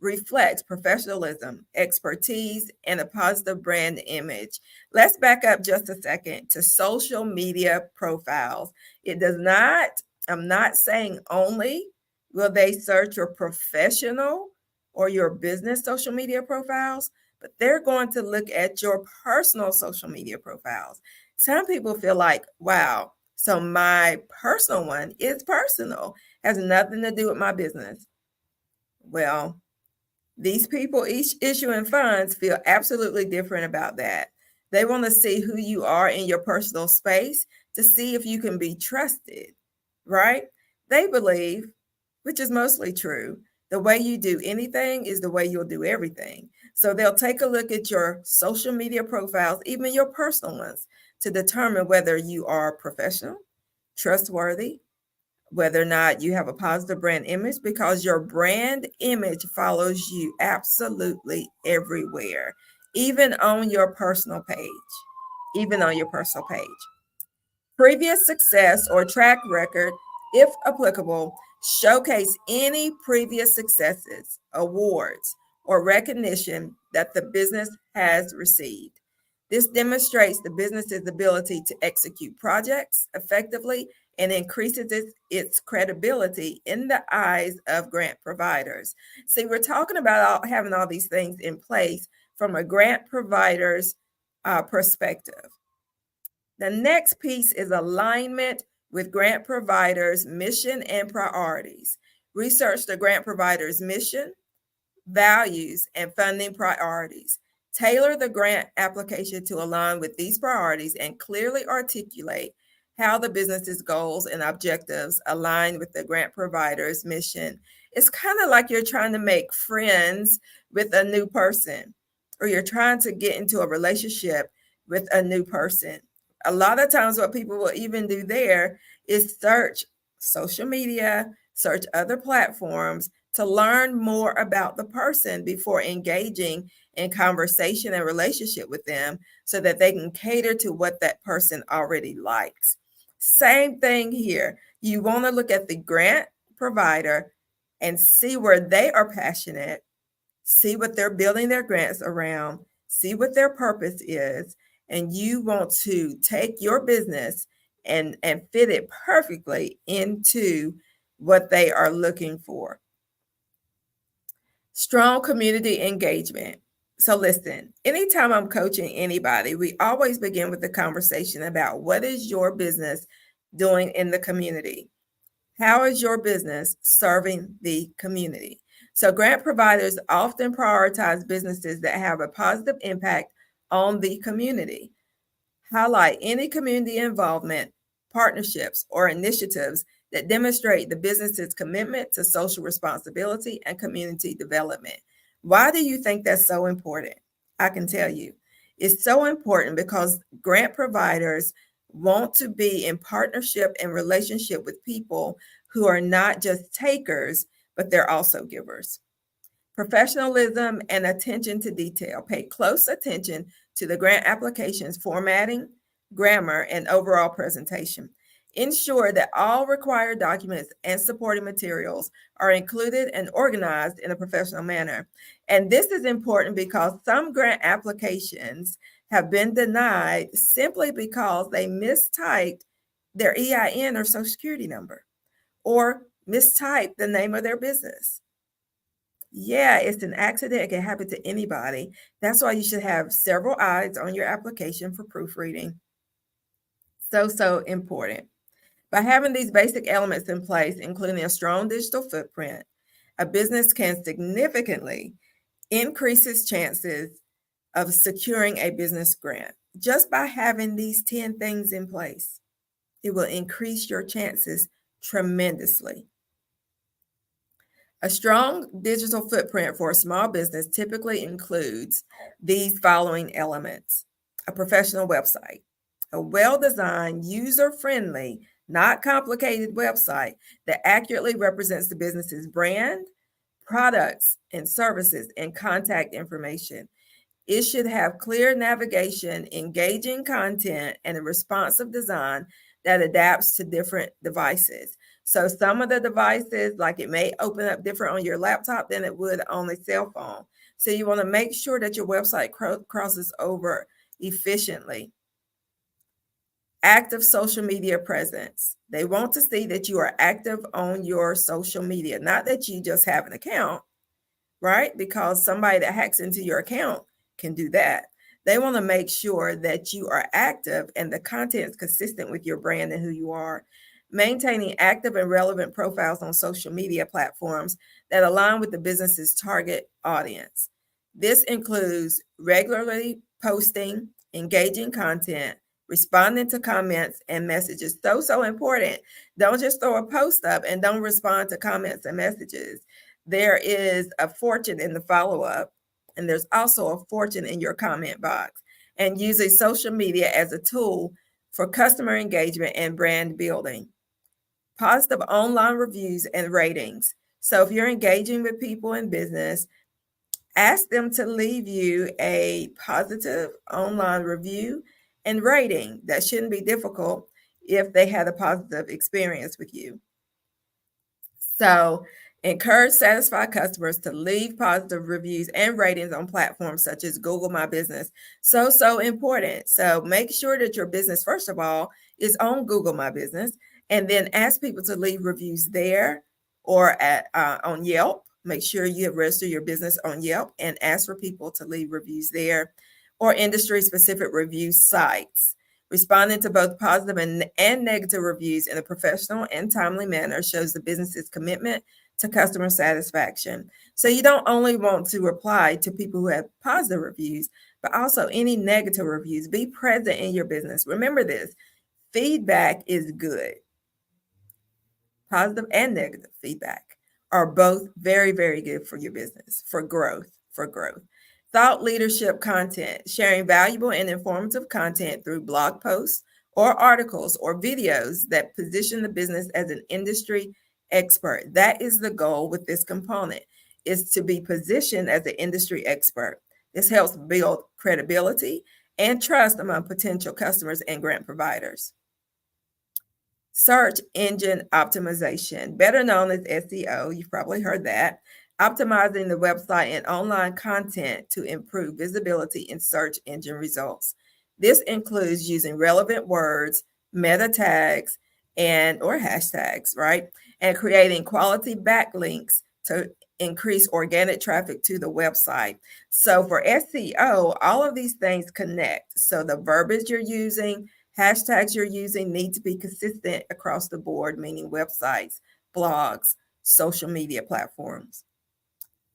reflects professionalism, expertise, and a positive brand image. Let's back up just a second to social media profiles. It does not, I'm not saying only will they search your professional or your business social media profiles, but they're going to look at your personal social media profiles. Some people feel like, wow, so my personal one is personal, has nothing to do with my business. Well, these people issuing funds feel absolutely different about that. They want to see who you are in your personal space to see if you can be trusted, right? They believe, which is mostly true, the way you do anything is the way you'll do everything. So they'll take a look at your social media profiles, even your personal ones, to determine whether you are professional, trustworthy, whether or not you have a positive brand image, because your brand image follows you absolutely everywhere, even on your personal page. Previous success or track record, if applicable, showcase any previous successes, awards, or recognition that the business has received. This demonstrates the business's ability to execute projects effectively and increases its credibility in the eyes of grant providers. See, we're talking about having all these things in place from a grant provider's perspective. The next piece is alignment with grant providers' mission and priorities. Research the grant provider's mission, values, and funding priorities. Tailor the grant application to align with these priorities and clearly articulate how the business's goals and objectives align with the grant provider's mission. It's kind of like you're trying to make friends with a new person, or you're trying to get into a relationship with a new person. A lot of times what people will even do there is search social media, search other platforms to learn more about the person before engaging in conversation and relationship with them, so that they can cater to what that person already likes. Same thing here. You want to look at the grant provider and see where they are passionate, see what they're building their grants around, see what their purpose is, and you want to take your business and fit it perfectly into what they are looking for. Strong community engagement. So listen, anytime I'm coaching anybody, we always begin with the conversation about what is your business doing in the community? How is your business serving the community? So grant providers often prioritize businesses that have a positive impact on the community. Highlight any community involvement, partnerships, or initiatives that demonstrate the business's commitment to social responsibility and community development. Why do you think that's so important? I can tell you. It's so important because grant providers want to be in partnership and relationship with people who are not just takers, but they're also givers. Professionalism and attention to detail. Pay close attention to the grant application's formatting, grammar, and overall presentation. Ensure that all required documents and supporting materials are included and organized in a professional manner. And this is important because some grant applications have been denied simply because they mistyped their EIN or Social Security number or mistyped the name of their business. Yeah, it's an accident. It can happen to anybody. That's why you should have several eyes on your application for proofreading. So important. By having these basic elements in place, including a strong digital footprint, a business can significantly increase its chances of securing a business grant. Just by having these 10 things in place, it will increase your chances tremendously. A strong digital footprint for a small business typically includes these following elements: a professional website, a well-designed, user-friendly, not complicated website that accurately represents the business's brand, products and services, and contact information. It should have clear navigation, engaging content, and a responsive design that adapts to different devices. So some of the devices, like it may open up different on your laptop than it would on a cell phone. So you want to make sure that your website crosses over efficiently. Active social media presence. They want to see that you are active on your social media, not that you just have an account, right? Because somebody that hacks into your account can do that. They want to make sure that you are active and the content is consistent with your brand and who you are. Maintaining active and relevant profiles on social media platforms that align with the business's target audience. This includes regularly posting, engaging content, responding to comments and messages. So important. Don't just throw a post up and don't respond to comments and messages. There is a fortune in the follow-up, and there's also a fortune in your comment box. And using social media as a tool for customer engagement and brand building. Positive online reviews and ratings. So if you're engaging with people in business, ask them to leave you a positive online review and rating. That shouldn't be difficult if they had a positive experience with you. So encourage satisfied customers to leave positive reviews and ratings on platforms such as Google My Business. So important. So make sure that your business, first of all, is on Google My Business, and then ask people to leave reviews there or on Yelp. Make sure you have registered your business on Yelp and ask for people to leave reviews there, or industry-specific review sites. Responding to both positive and negative reviews in a professional and timely manner shows the business's commitment to customer satisfaction. So you don't only want to reply to people who have positive reviews, but also any negative reviews. Be present in your business. Remember this, feedback is good. Positive and negative feedback are both very, very good for your business, for growth. Thought leadership content, sharing valuable and informative content through blog posts or articles or videos that position the business as an industry expert. That is the goal with this component, is to be positioned as an industry expert. This helps build credibility and trust among potential customers and grant providers. Search engine optimization, better known as SEO. You've probably heard that. Optimizing the website and online content to improve visibility in search engine results. This includes using relevant words, meta tags, and or hashtags, right? And creating quality backlinks to increase organic traffic to the website. So for SEO, all of these things connect. So the verbiage you're using, hashtags you're using need to be consistent across the board, meaning websites, blogs, social media platforms.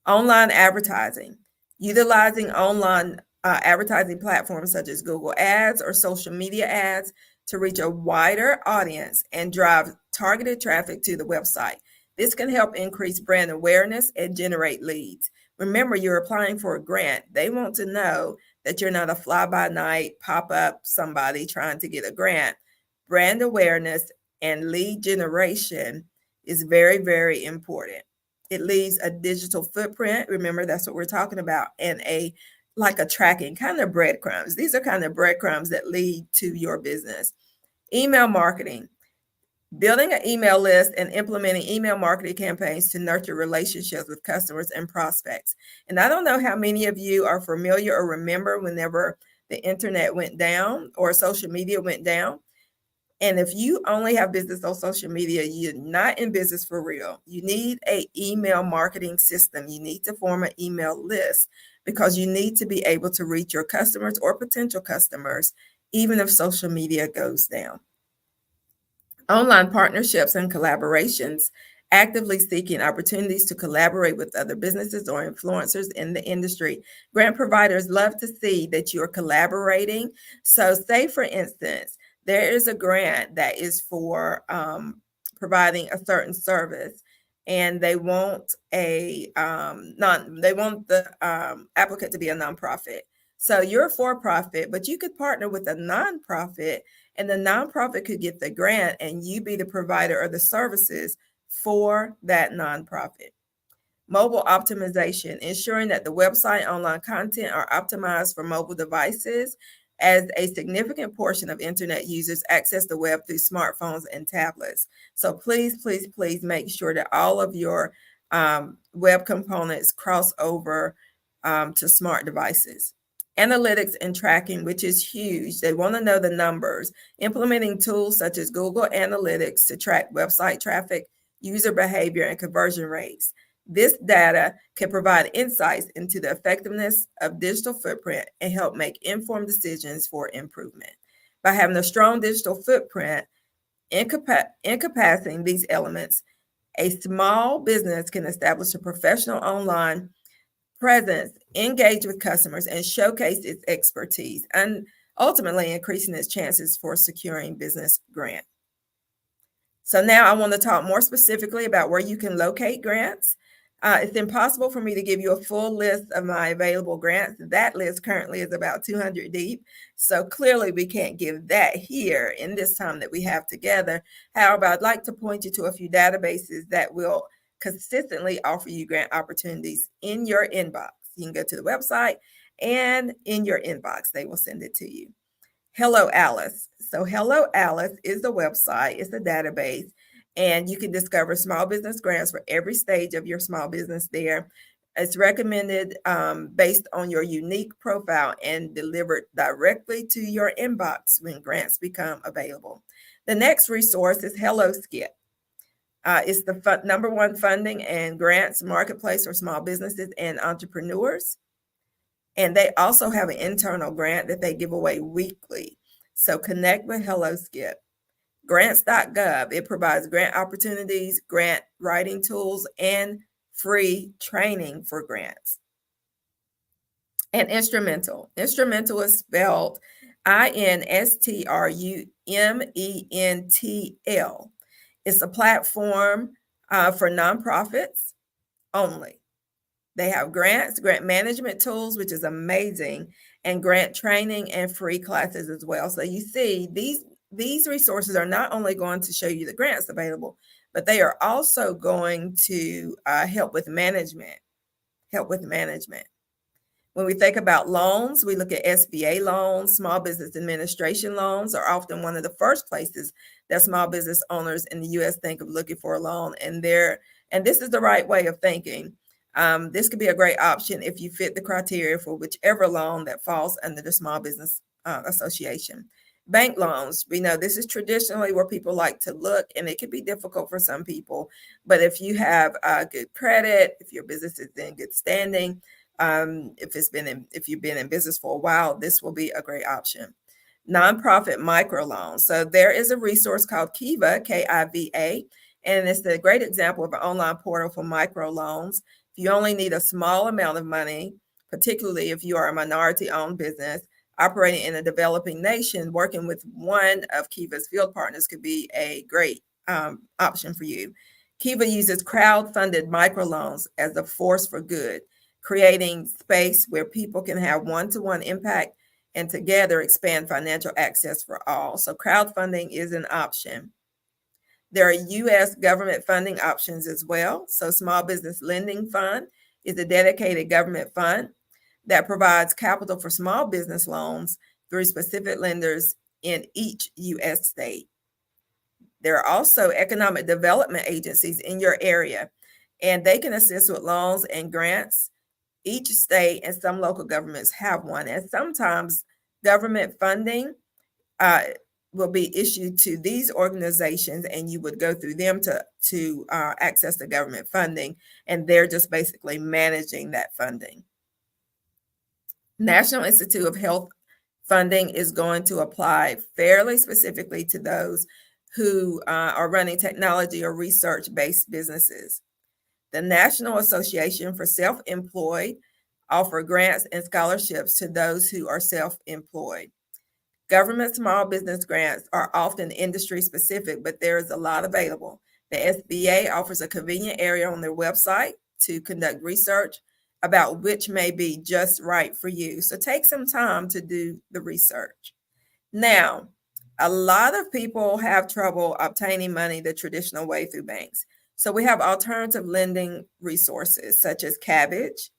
Online advertising, utilizing online advertising platforms such as Google Ads or social media ads to reach a wider audience and drive targeted traffic to the website. This can help increase brand awareness and generate leads. Remember, you're applying for a grant. They want to know that you're not a fly-by-night pop-up somebody trying to get a grant. Brand awareness and lead generation is very, very important. It leaves a digital footprint. Remember, that's what we're talking about, and a tracking, kind of breadcrumbs. These are kind of breadcrumbs that lead to your business. Email marketing. Building an email list and implementing email marketing campaigns to nurture relationships with customers and prospects. And I don't know how many of you are familiar or remember whenever the internet went down or social media went down. And if you only have business on social media, you're not in business for real. You need an email marketing system. You need to form an email list because you need to be able to reach your customers or potential customers, even if social media goes down. Online partnerships and collaborations, actively seeking opportunities to collaborate with other businesses or influencers in the industry. Grant providers love to see that you're collaborating. So say, for instance, there is a grant that is for providing a certain service, and they want the applicant to be a nonprofit. So you're for profit, but you could partner with a nonprofit, and the nonprofit could get the grant and you be the provider of the services for that nonprofit. Mobile optimization, ensuring that the website online content are optimized for mobile devices, as a significant portion of internet users access the web through smartphones and tablets. So please, please, please make sure that all of your web components cross over to smart devices. Analytics and tracking, which is huge. They want to know the numbers. Implementing tools such as Google Analytics to track website traffic, user behavior, and conversion rates. This data can provide insights into the effectiveness of digital footprint and help make informed decisions for improvement. By having a strong digital footprint encompassing these elements, a small business can establish a professional online presence, engage with customers, and showcase its expertise, and ultimately increasing its chances for securing business grant. So now I want to talk more specifically about where you can locate grants. It's impossible for me to give you a full list of my available grants. That list currently is about 200 deep. So clearly we can't give that here in this time that we have together. However, I'd like to point you to a few databases that will consistently offer you grant opportunities in your inbox. You can go to the website, and in your inbox, they will send it to you. Hello Alice. So Hello Alice is the website, it's a database, and you can discover small business grants for every stage of your small business there. It's recommended based on your unique profile and delivered directly to your inbox when grants become available. The next resource is Hello Skip. It's the #1 funding and grants marketplace for small businesses and entrepreneurs. And they also have an internal grant that they give away weekly. So connect with Hello Skip. Grants.gov, it provides grant opportunities, grant writing tools, and free training for grants. And Instrumental. Instrumental is spelled INSTRUMENTL. It's a platform for nonprofits only. They have grants, grant management tools, which is amazing, and grant training and free classes as well. So you see, these resources are not only going to show you the grants available, but they are also going to help with management. When we think about loans, we look at SBA loans. Small business administration loans are often one of the first places that small business owners in the U.S. think of looking for a loan. And this is the right way of thinking. This could be a great option if you fit the criteria for whichever loan that falls under the Small Business Association. Bank loans, we know this is traditionally where people like to look, and it can be difficult for some people. But if you have good credit, if your business is in good standing, if you've been in business for a while, this will be a great option. Nonprofit microloans. So there is a resource called Kiva, Kiva, and it's a great example of an online portal for microloans. If you only need a small amount of money, particularly if you are a minority-owned business operating in a developing nation, working with one of Kiva's field partners could be a great option for you. Kiva uses crowd-funded microloans as a force for good, creating space where people can have one-to-one impact and together expand financial access for all. So crowdfunding is an option. There are U.S. government funding options as well. So Small Business Lending Fund is a dedicated government fund that provides capital for small business loans through specific lenders in each U.S. state. There are also economic development agencies in your area, and they can assist with loans and grants. Each state and some local governments have one, and sometimes government funding will be issued to these organizations, and you would go through them to access the government funding, and they're just basically managing that funding. National Institute of Health funding is going to apply fairly specifically to those who are running technology or research-based businesses. The National Association for Self-Employed offer grants and scholarships to those who are self-employed. Government small business grants are often industry specific, but there is a lot available. The SBA offers a convenient area on their website to conduct research about which may be just right for you. So take some time to do the research. Now, a lot of people have trouble obtaining money the traditional way through banks. So we have alternative lending resources such as Kabbage,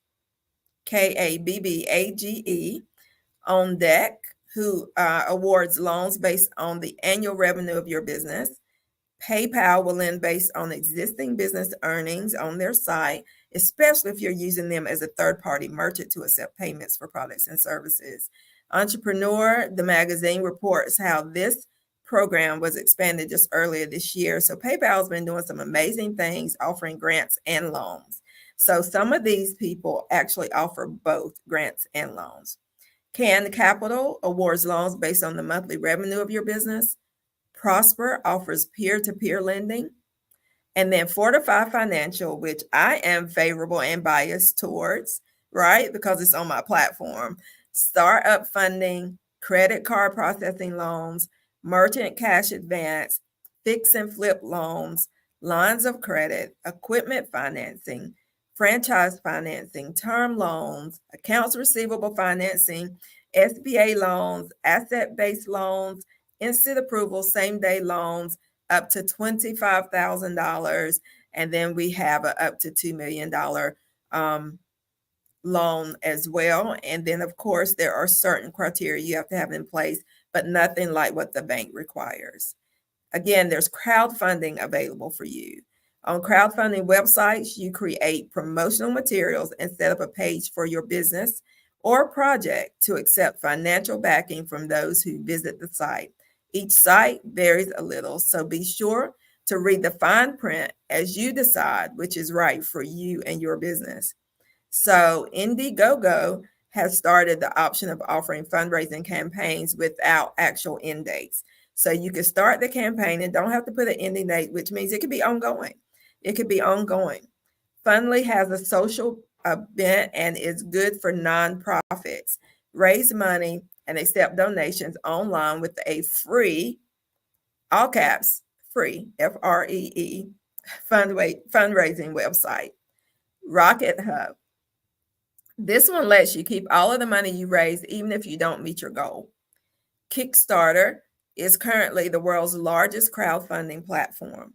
Kabbage, On Deck, who awards loans based on the annual revenue of your business. PayPal will lend based on existing business earnings on their site, especially if you're using them as a third-party merchant to accept payments for products and services. Entrepreneur, the magazine, reports how this program was expanded just earlier this year. So PayPal has been doing some amazing things, offering grants and loans. So some of these people actually offer both grants and loans. Canned Capital awards loans based on the monthly revenue of your business. Prosper offers peer-to-peer lending. And then Fortify Financial, which I am favorable and biased towards, right? Because it's on my platform. Startup funding, credit card processing loans, merchant cash advance, fix and flip loans, lines of credit, equipment financing, franchise financing, term loans, accounts receivable financing, SBA loans, asset-based loans, instant approval, same-day loans, up to $25,000. And then we have a up to $2 million loan as well. And then, of course, there are certain criteria you have to have in place, but nothing like what the bank requires. Again, there's crowdfunding available for you. On crowdfunding websites, you create promotional materials and set up a page for your business or project to accept financial backing from those who visit the site. Each site varies a little, so be sure to read the fine print as you decide which is right for you and your business. So Indiegogo has started the option of offering fundraising campaigns without actual end dates. So you can start the campaign and don't have to put an ending date, which means it could be ongoing. It could be ongoing. Fundly has a social bent and is good for nonprofits. Raise money and accept donations online with a free, all caps, free, Free, fundraising website. Rocket Hub. This one lets you keep all of the money you raise, even if you don't meet your goal. Kickstarter is currently the world's largest crowdfunding platform.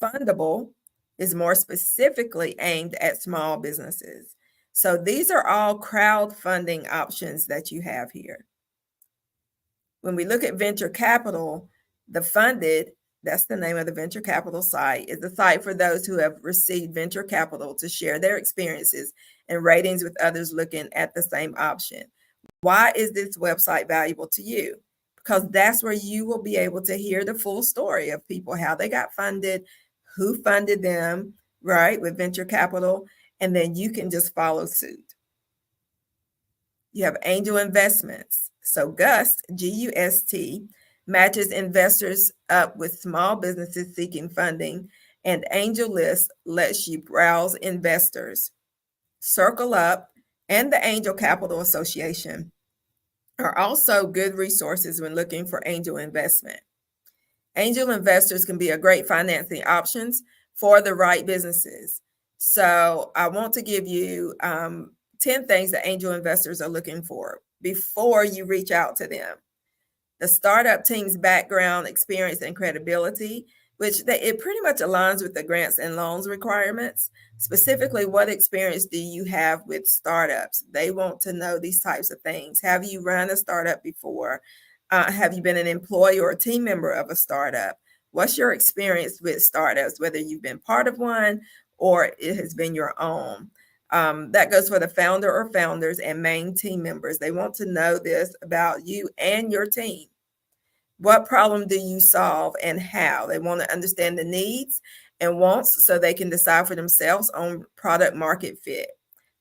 Fundable is more specifically aimed at small businesses. So these are all crowdfunding options that you have here. When we look at venture capital, the funded, that's the name of the venture capital site, is the site for those who have received venture capital to share their experiences and ratings with others looking at the same option. Why is this website valuable to you? Because that's where you will be able to hear the full story of people, how they got funded, who funded them, right, with venture capital, and then you can just follow suit. You have angel investments. So GUST, G-U-S-T, matches investors up with small businesses seeking funding, and Angel List lets you browse investors. Circle Up and the Angel Capital Association are also good resources when looking for angel investment. Angel investors can be a great financing options for the right businesses. So I want to give you 10 things that angel investors are looking for before you reach out to them. The startup team's background, experience, and credibility, which it pretty much aligns with the grants and loans requirements. Specifically, what experience do you have with startups? They want to know these types of things. Have you run a startup before? Have you been an employee or a team member of a startup? What's your experience with startups, whether you've been part of one or it has been your own? That goes for the founder or founders and main team members. They want to know this about you and your team. What problem do you solve and how? They want to understand the needs and wants so they can decide for themselves on product market fit.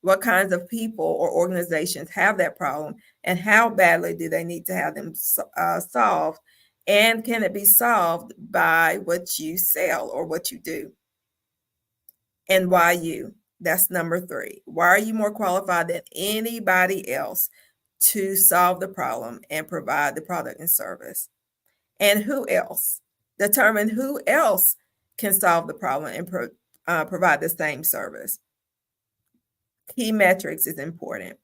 What kinds of people or organizations have that problem and how badly do they need to have them solved? And can it be solved by what you sell or what you do? And why you? That's number 3. Why are you more qualified than anybody else to solve the problem and provide the product and service? And who else? Determine who else can solve the problem and provide the same service. Key metrics is important.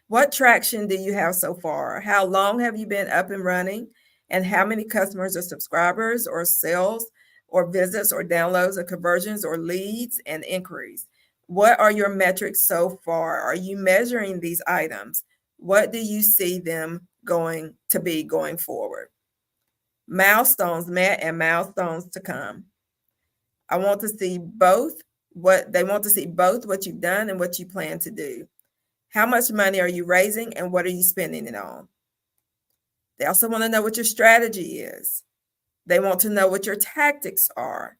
What traction do you have so far? How long have you been up and running? And how many customers or subscribers or sales or visits or downloads or conversions or leads and inquiries? What are your metrics so far? Are you measuring these items? What do you see them going to be going forward? Milestones met and milestones to come. I want to see both what you've done and what you plan to do. How much money are you raising and what are you spending it on? They also want to know what your strategy is. They want to know what your tactics are,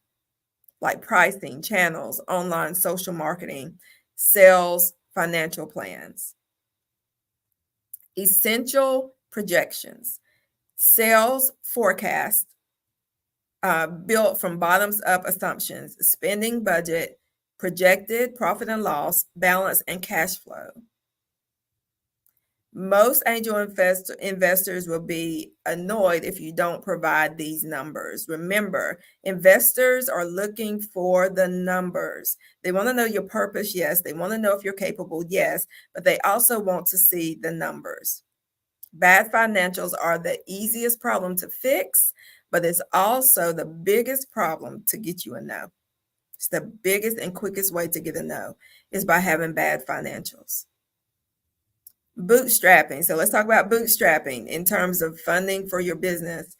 like pricing, channels, online, social marketing, sales, financial plans. Essential projections. Sales forecast built from bottoms up assumptions, spending budget, projected profit and loss, balance, and cash flow. Most angel investors will be annoyed if you don't provide these numbers. Remember, investors are looking for the numbers. They want to know your purpose, yes. They want to know if you're capable, yes. But they also want to see the numbers. Bad financials are the easiest problem to fix, but it's also the biggest problem to get you a no. It's the biggest and quickest way to get a no is by having bad financials. Bootstrapping. So let's talk about bootstrapping in terms of funding for your business.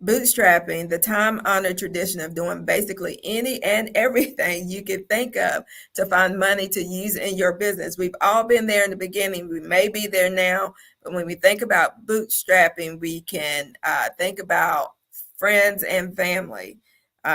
Bootstrapping, the time-honored tradition of doing basically any and everything you can think of to find money to use in your business. We've all been there in the beginning. We may be there now, but when we think about bootstrapping, we can think about friends and family.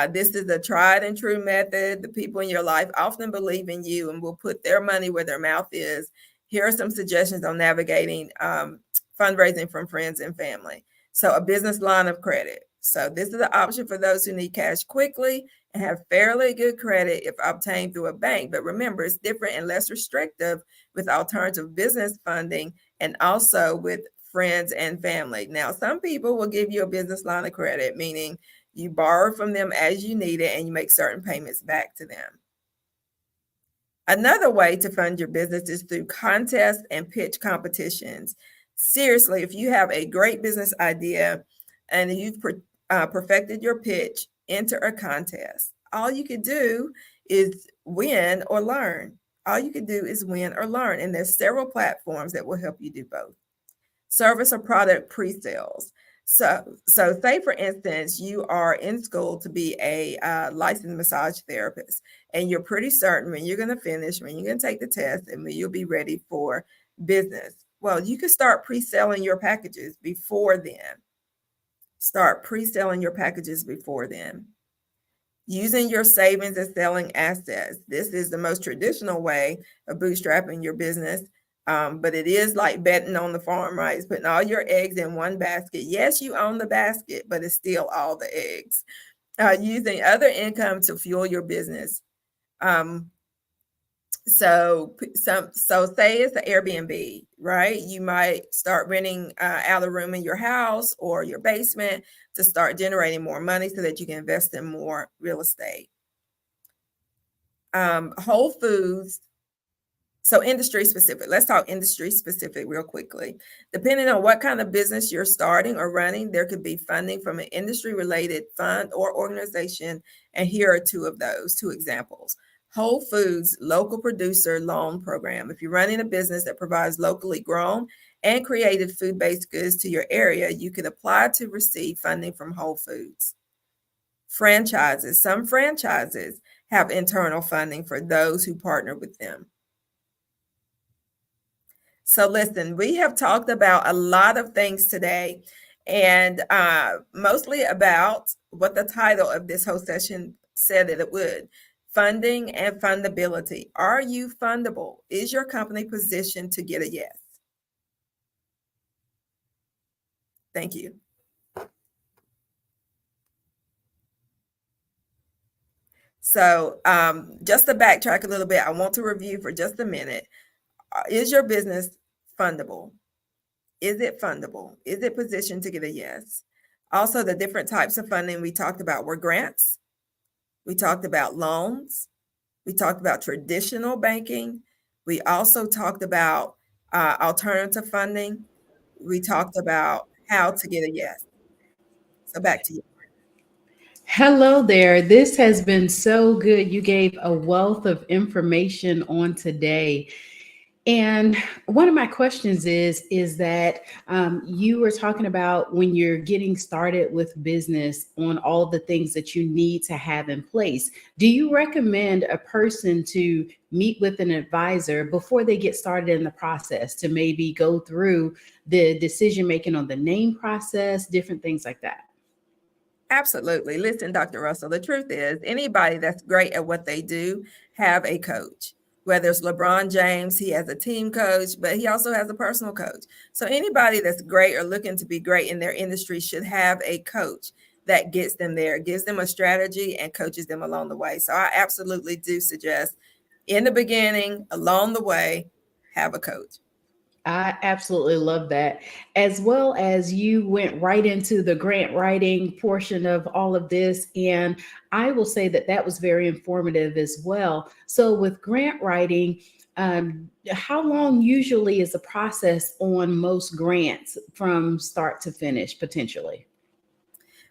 This is a tried and true method. The people in your life often believe in you and will put their money where their mouth is. Here are some suggestions on navigating fundraising from friends and family. So a business line of credit. So this is an option for those who need cash quickly and have fairly good credit if obtained through a bank. But remember, it's different and less restrictive with alternative business funding and also with friends and family. Now, some people will give you a business line of credit, meaning you borrow from them as you need it and you make certain payments back to them. Another way to fund your business is through contests and pitch competitions. Seriously, if you have a great business idea and you've perfected your pitch, enter a contest. All you can do is win or learn. All you can do is win or learn. And there's several platforms that will help you do both. Service or product pre-sales. So say for instance, you are in school to be a licensed massage therapist, and you're pretty certain when you're going to finish, when you're going to take the test, and when you'll be ready for business. Well, you can start pre-selling your packages before then. Start pre-selling your packages before then. Using your savings as selling assets. This is the most traditional way of bootstrapping your business. But it is like betting on the farm, right? It's putting all your eggs in one basket. Yes, you own the basket, but it's still all the eggs. Using other income to fuel your business. So say it's an Airbnb, right? You might start renting out a room in your house or your basement to start generating more money so that you can invest in more real estate. Whole Foods. So industry specific. Let's talk industry specific real quickly. Depending on what kind of business you're starting or running, there could be funding from an industry related fund or organization. And here are two examples. Whole Foods Local Producer Loan Program. If you're running a business that provides locally grown and created food-based goods to your area, you could apply to receive funding from Whole Foods. Franchises. Some franchises have internal funding for those who partner with them. So listen, we have talked about a lot of things today, and mostly about what the title of this whole session said that it would. Funding and fundability. Are you fundable? Is your company positioned to get a yes? Thank you. So just to backtrack a little bit, I want to review for just a minute. Is your business fundable? Is it fundable? Is it positioned to get a yes? Also, the different types of funding we talked about were grants. We talked about loans. We talked about traditional banking. We also talked about alternative funding. We talked about how to get a yes. So back to you.
Hello there. This has been so good. You gave a wealth of information on today. And one of my questions is that you were talking about when you're getting started with business on all the things that you need to have in place. Do you recommend a person to meet with an advisor before they get started in the process to maybe go through the decision making on the name process, different things like that?
Absolutely. Listen, Dr. Russell, the truth is anybody that's great at what they do have a coach. Whether it's LeBron James, he has a team coach, but he also has a personal coach. So anybody that's great or looking to be great in their industry should have a coach that gets them there, gives them a strategy and coaches them along the way. So I absolutely do suggest in the beginning, along the way, have a coach.
I absolutely love that. As well as you went right into the grant writing portion of all of this. And I will say that that was very informative as well. So with grant writing, how long usually is the process on most grants from start to finish potentially?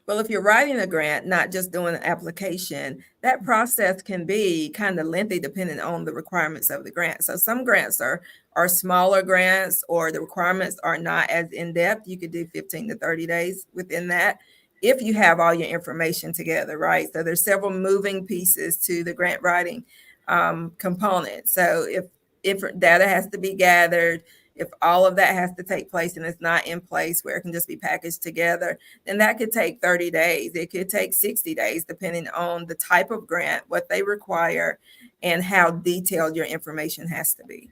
Well, if you're writing a grant, not just doing an application, that process can be kind of lengthy depending on the requirements of the grant. So some grants are smaller grants or the requirements are not as in-depth. You could do 15 to 30 days within that if you have all your information together, right? So there's several moving pieces to the grant writing component. So if data has to be gathered, if all of that has to take place and it's not in place where it can just be packaged together, then that could take 30 days. It could take 60 days, depending on the type of grant, what they require, and how detailed your information has to be.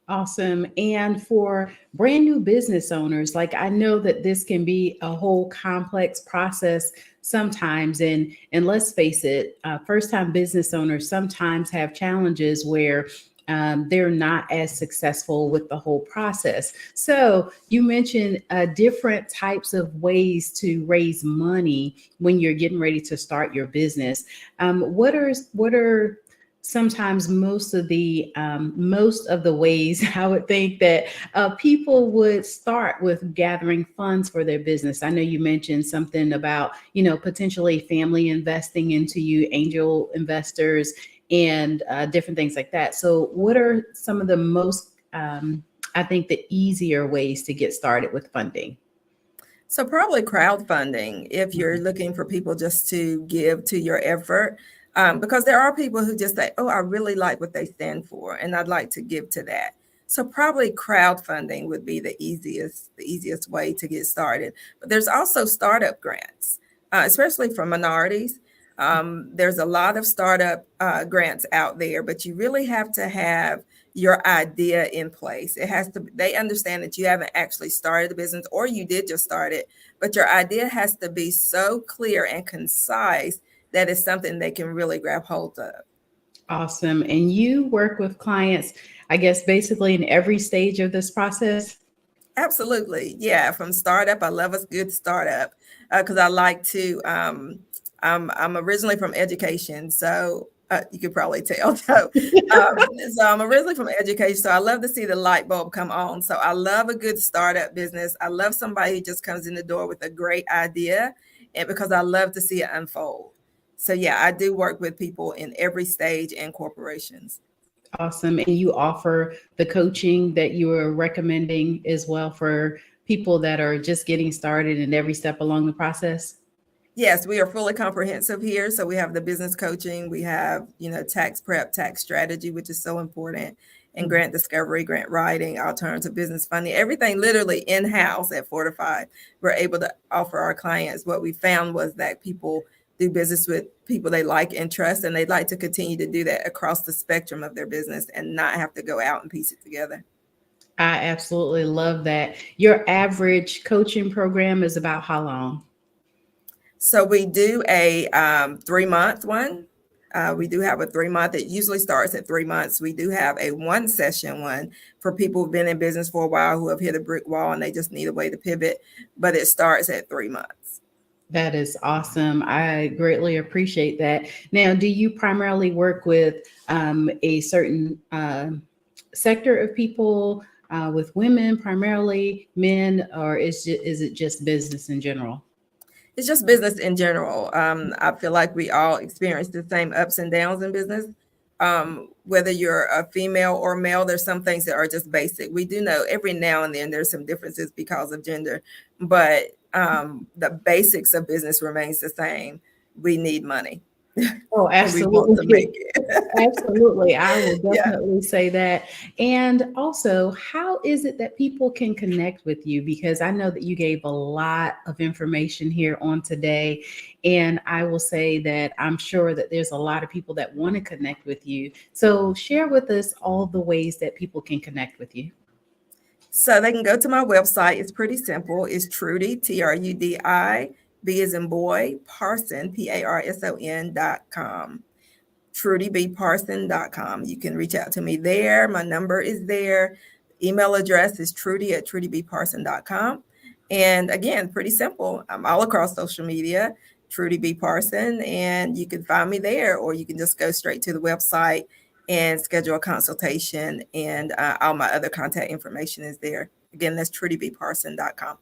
Awesome. And for brand new business owners, like I know that this can be a whole complex process sometimes. And let's face it, first time business owners sometimes have challenges where they're not as successful with the whole process. So you mentioned different types of ways to raise money when you're getting ready to start your business. What are sometimes most of the ways I would think that people would start with gathering funds for their business? I know you mentioned something about, potentially family investing into you, angel investors, and different things like that. So what are some of the most, I think, the easier ways to get started with funding?
So probably crowdfunding if you're looking for people just to give to your effort. Because there are people who just say, oh, I really like what they stand for, and I'd like to give to that. So probably crowdfunding would be the easiest way to get started. But there's also startup grants, especially for minorities. There's a lot of startup grants out there, but you really have to have your idea in place. It has to, they understand that you haven't actually started the business, or you did just start it, but your idea has to be so clear and concise that it's something they can really grab hold of.
Awesome. And you work with clients, I guess, basically in every stage of this process?
Absolutely. Yeah. From startup, I love a good startup because I like to, I'm originally from education. So you could probably tell. So I'm originally from education. So I love to see the light bulb come on. So I love a good startup business. I love somebody who just comes in the door with a great idea, and because I love to see it unfold. So yeah, I do work with people in every stage and corporations.
Awesome. And you offer the coaching that you are recommending as well for people that are just getting started and every step along the process?
Yes, we are fully comprehensive here. So we have the business coaching, we have, tax prep, tax strategy, which is so important, and grant discovery, grant writing, alternative business funding, everything literally in-house at Fortified. We're able to offer our clients. What we found was that people do business with people they like and trust, and they'd like to continue to do that across the spectrum of their business and not have to go out and piece it together.
I absolutely love that. Your average coaching program is about how long?
So we do a 3-month one. We do have a 3-month. It usually starts at 3 months. We do have a 1-session one for people who've been in business for a while, who have hit a brick wall and they just need a way to pivot, but it starts at 3 months.
That is awesome. I greatly appreciate that. Now, do you primarily work with a certain sector of people, with women, primarily men, or is it just business in general?
It's just business in general. I feel like we all experience the same ups and downs in business. Whether you're a female or male, there's some things that are just basic. We do know every now and then there's some differences because of gender, but the basics of business remains the same. We need money.
Oh, absolutely. Absolutely. I will definitely say that. And also, how is it that people can connect with you? Because I know that you gave a lot of information here on today. And I will say that I'm sure that there's a lot of people that want to connect with you. So share with us all the ways that people can connect with you.
So they can go to my website. It's pretty simple. It's Trudy, TRUDI, B as in boy, Parson, PARSON.com. TrudyBParson.com. You can reach out to me there. My number is there. Email address is Trudy@TrudyBParson.com. And again, pretty simple. I'm all across social media, Trudy B. Parson, and you can find me there, or you can just go straight to the website and schedule a consultation, and all my other contact information is there. Again, that's TrudyBParson.com.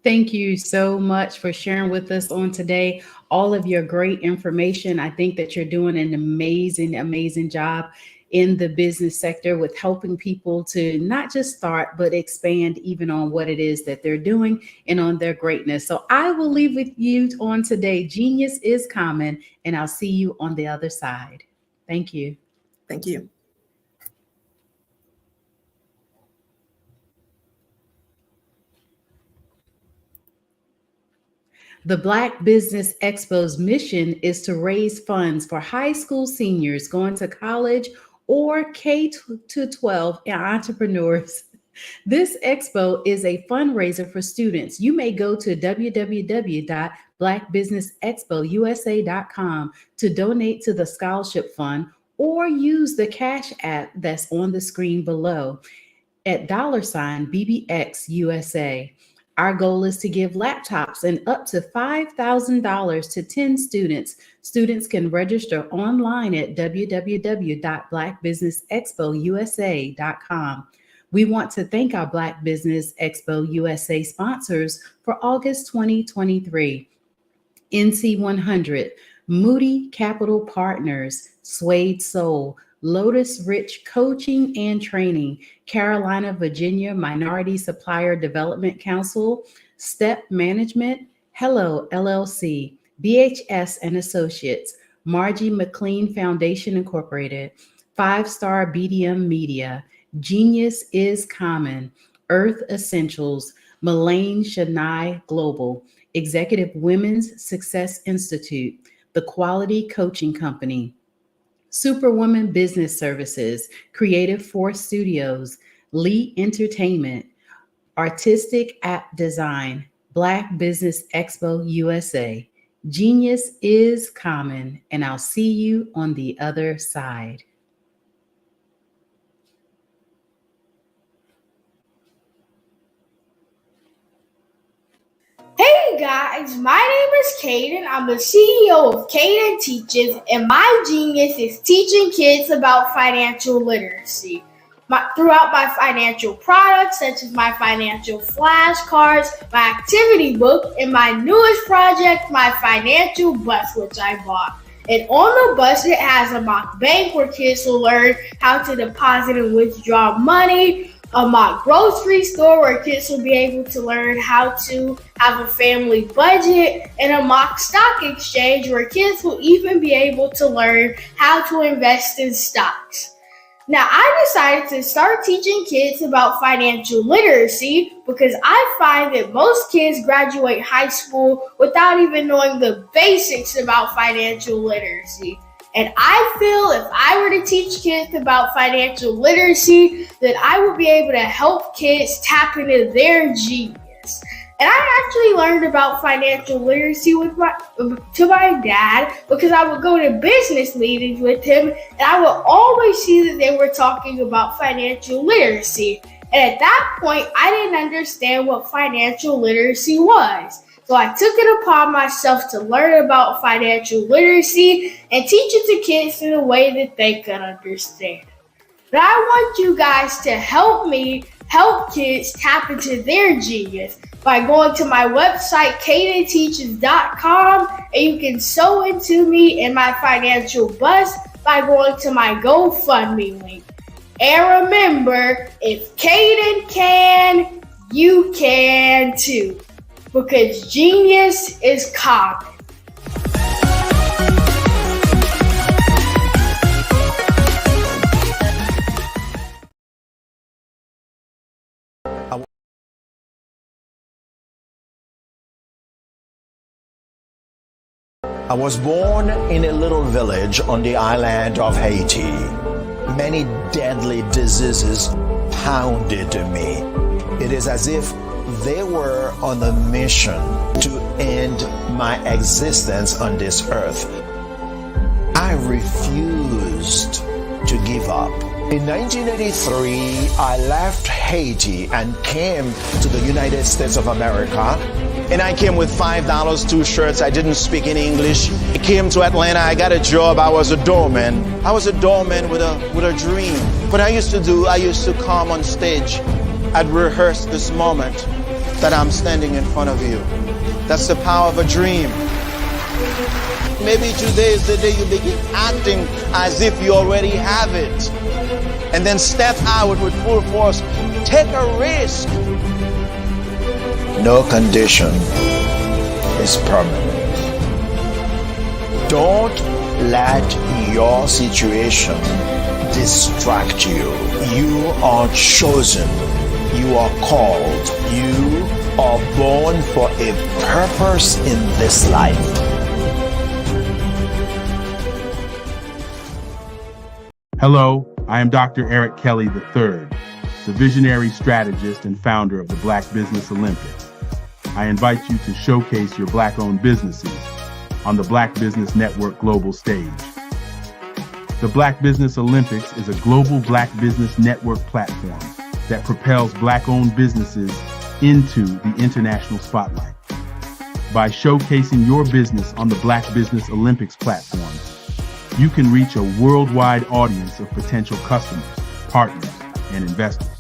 Thank you so much for sharing with us on today all of your great information. I think that you're doing an amazing, amazing job in the business sector with helping people to not just start, but expand even on what it is that they're doing and on their greatness. So I will leave with you on today. Genius is common, and I'll see you on the other side. Thank you.
Thank you.
The Black Business Expo's mission is to raise funds for high school seniors going to college or K-12 entrepreneurs. This expo is a fundraiser for students. You may go to www.blackbusinessexpousa.com to donate to the scholarship fund, or use the Cash App that's on the screen below at $BBXUSA. Our goal is to give laptops and up to $5,000 to 10 students. Students can register online at www.blackbusinessexpousa.com. We want to thank our Black Business Expo USA sponsors for August 2023. NC100, Moody Capital Partners, Suede Soul, Lotus Rich Coaching and Training, Carolina, Virginia Minority Supplier Development Council, Step Management, Hello LLC, BHS and Associates, Margie McLean Foundation Incorporated, 5-Star BDM Media, Genius is Common, Earth Essentials, Mullane Shania Global, Executive Women's Success Institute, The Quality Coaching Company, Superwoman Business Services, Creative Force Studios, Lee Entertainment, Artistic App Design, Black Business Expo USA. Genius is common, and I'll see you on the other side.
Hey guys, my name is Caden. I'm the CEO of Caden Teaches, and my genius is teaching kids about financial literacy. Throughout my financial products, such as my financial flashcards, my activity book, and my newest project, my financial bus, which I bought. And on the bus, it has a mock bank where kids will learn how to deposit and withdraw money, a mock grocery store where kids will be able to learn how to have a family budget, and a mock stock exchange where kids will even be able to learn how to invest in stocks. Now, I decided to start teaching kids about financial literacy because I find that most kids graduate high school without even knowing the basics about financial literacy. And I feel if I were to teach kids about financial literacy, that I would be able to help kids tap into their genius. And I actually learned about financial literacy to my dad because I would go to business meetings with him, and I would always see that they were talking about financial literacy. And at that point, I didn't understand what financial literacy was. So I took it upon myself to learn about financial literacy and teach it to kids in a way that they could understand. But I want you guys to help me help kids tap into their genius by going to my website, cadenteaches.com, and you can sew into me in my financial bus by going to my GoFundMe link. And remember, if Caden can, you can too. Because genius is common.
I was born in a little village on the island of Haiti. Many deadly diseases pounded me. It is as if they were on a mission to end my existence on this earth. I refused to give up. In 1983, I left Haiti and came to the United States of America. And I came with $5, 2 shirts. I didn't speak in English. I came to Atlanta. I got a job. I was a doorman. I was a doorman with a dream. What I used to come on stage. I'd rehearse this moment that I'm standing in front of you. That's the power of a dream. Maybe today is the day you begin acting as if you already have it. And then step out with full force. Take a risk. No condition is permanent. Don't let your situation distract you. You are chosen. You are called. You are born for a purpose in this life.
Hello, I am Dr. Eric Kelly III, the visionary strategist and founder of the Black Business Olympics. I invite you to showcase your Black-owned businesses on the Black Business Network global stage. The Black Business Olympics is a global Black Business Network platform that propels Black-owned businesses into the international spotlight. By showcasing your business on the Black Business Olympics platform, you can reach a worldwide audience of potential customers, partners, and investors.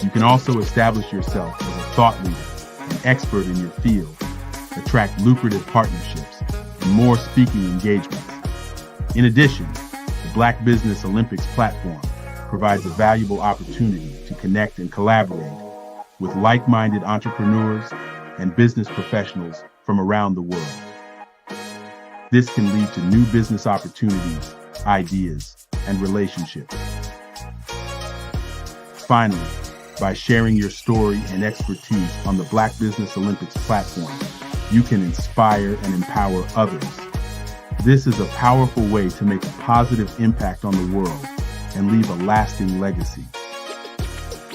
You can also establish yourself as a thought leader, an expert in your field, attract lucrative partnerships, and more speaking engagements. In addition, the Black Business Olympics platform provides a valuable opportunity to connect and collaborate with like-minded entrepreneurs and business professionals from around the world. This can lead to new business opportunities, ideas, and relationships. Finally, by sharing your story and expertise on the Black Business Olympics platform, you can inspire and empower others. This is a powerful way to make a positive impact on the world and leave a lasting legacy.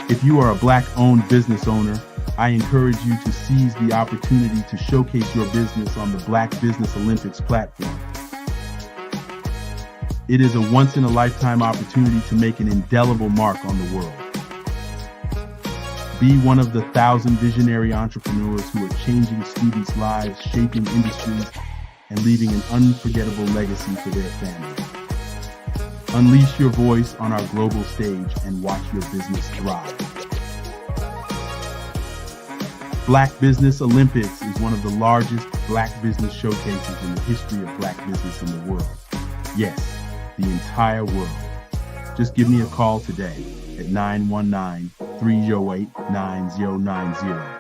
If you are a Black-owned business owner, I encourage you to seize the opportunity to showcase your business on the Black Business Olympics platform. It is a once-in-a-lifetime opportunity to make an indelible mark on the world. Be one of the 1,000 visionary entrepreneurs who are changing students' lives, shaping industries, and leaving an unforgettable legacy for their families. Unleash your voice on our global stage and watch your business thrive. Black Business Olympics is one of the largest Black business showcases in the history of Black business in the world. Yes, the entire world. Just give me a call today at 919-308-9090.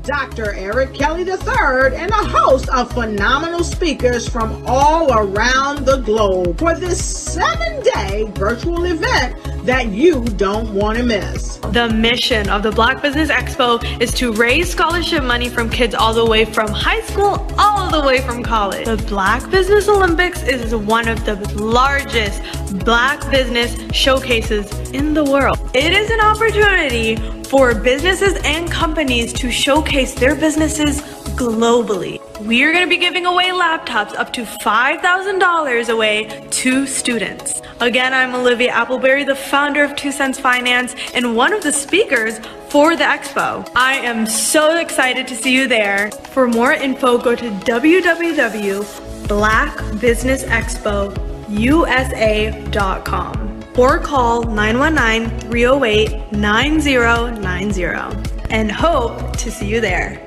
Dr. Eric Kelly III and a host of phenomenal speakers from all around the globe for this 7-day virtual event that you don't want to miss.
The mission of the Black Business Expo is to raise scholarship money from kids all the way from high school all the way from college. The Black Business Olympics is one of the largest Black business showcases in the world. It is an opportunity for businesses and companies to showcase their businesses globally. We are going to be giving away laptops up to $5,000 away to students. Again, I'm Olivia Appleberry, the founder of 2 Cents Finance and one of the speakers for the expo. I am so excited to see you there. For more info, go to www.blackbusinessexpousa.com or call 919-308-9090 and hope to see you there.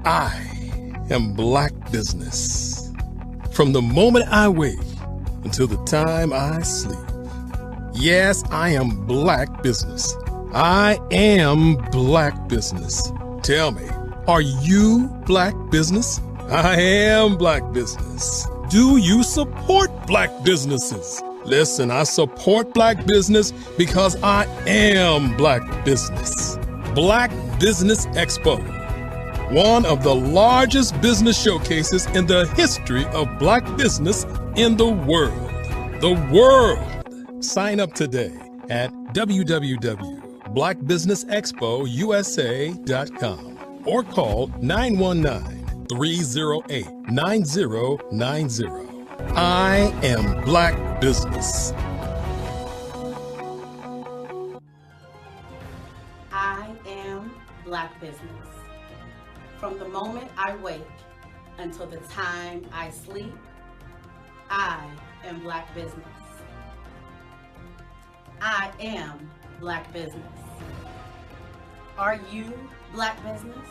I am Black Business. From the moment I wake until the time I sleep. Yes, I am Black Business. I am Black Business. Tell me, are you Black Business? I am Black Business. Do you support Black businesses? Listen, I support Black business because I am Black Business. Black Business Expo, one of the largest business showcases in the history of Black business in the world. The world. Sign up today at www.blackbusinessexpousa.com or call 919-308-9090. I am Black Business.
I am Black Business. From the moment I wake until the time I sleep, I am Black Business. I am Black Business. Are you Black Business?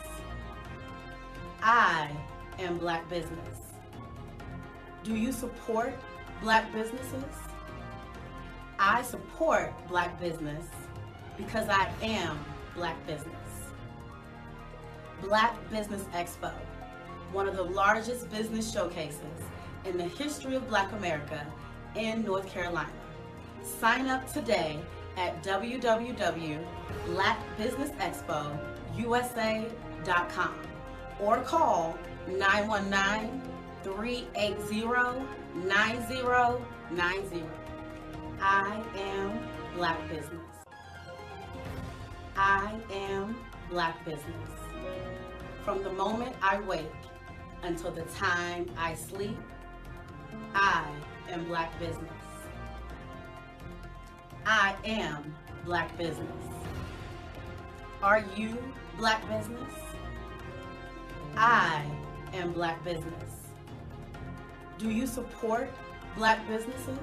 I am Black Business. Do you support Black businesses? I support Black business because I am Black Business. Black Business Expo, one of the largest business showcases in the history of Black America in North Carolina. Sign up today at www.blackbusinessexpousa.com or call 919-380-9090. I am Black Business. I am Black Business. From the moment I wake until the time I sleep, I am Black Business. I am Black Business. Are you Black Business? I am Black Business. Do you support Black businesses?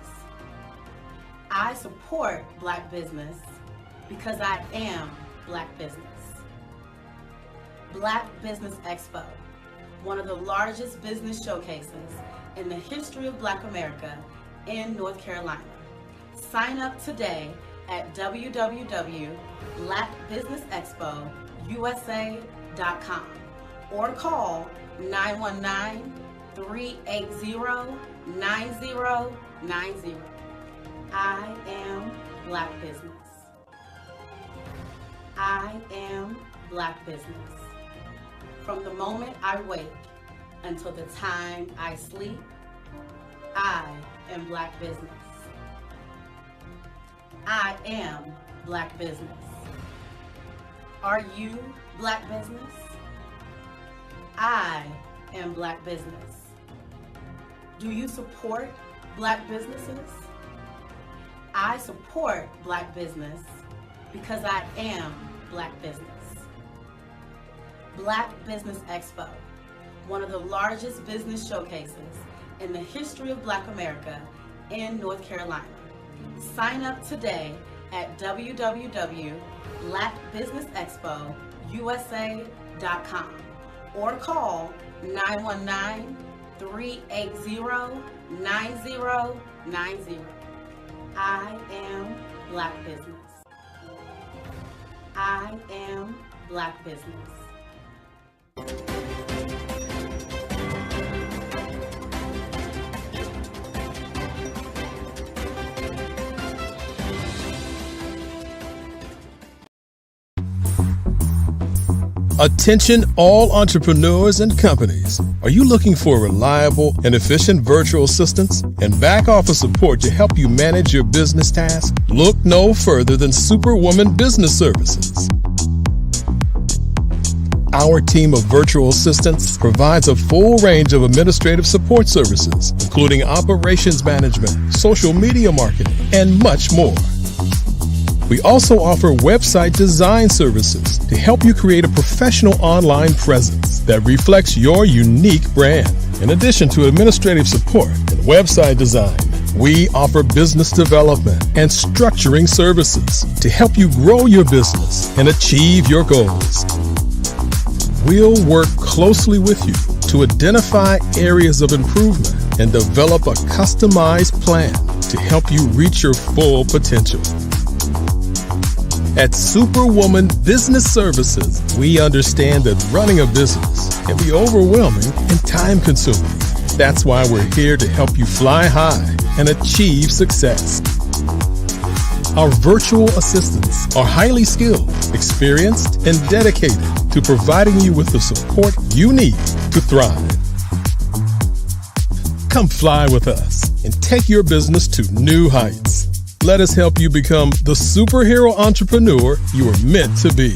I support Black business because I am Black Business. Black Business Expo, one of the largest business showcases in the history of Black America in North Carolina. Sign up today at www.blackbusinessexpousa.com or call 919-380-9090. I am Black Business. I am Black Business. From the moment I wake until the time I sleep, I am Black Business. I am Black Business. Are you Black Business? I am Black Business. Do you support Black businesses? I support Black business because I am Black Business. Black Business Expo, one of the largest business showcases in the history of Black America in North Carolina. Sign up today at www.blackbusinessexpousa.com or call 919-380-9090. I am Black Business. I am Black Business.
Attention all entrepreneurs and companies. Are you looking for reliable and efficient virtual assistants and back office support to help you manage your business tasks? Look no further than Superwoman Business Services. Our team of virtual assistants provides a full range of administrative support services, including operations management, social media marketing, and much more. We also offer website design services to help you create a professional online presence that reflects your unique brand. In addition to administrative support and website design, we offer business development and structuring services to help you grow your business and achieve your goals. We'll work closely with you to identify areas of improvement and develop a customized plan to help you reach your full potential. At Superwoman Business Services, we understand that running a business can be overwhelming and time-consuming. That's why we're here to help you fly high and achieve success. Our virtual assistants are highly skilled, experienced, and dedicated to providing you with the support you need to thrive. Come fly with us and take your business to new heights. Let us help you become the superhero entrepreneur you are meant to be.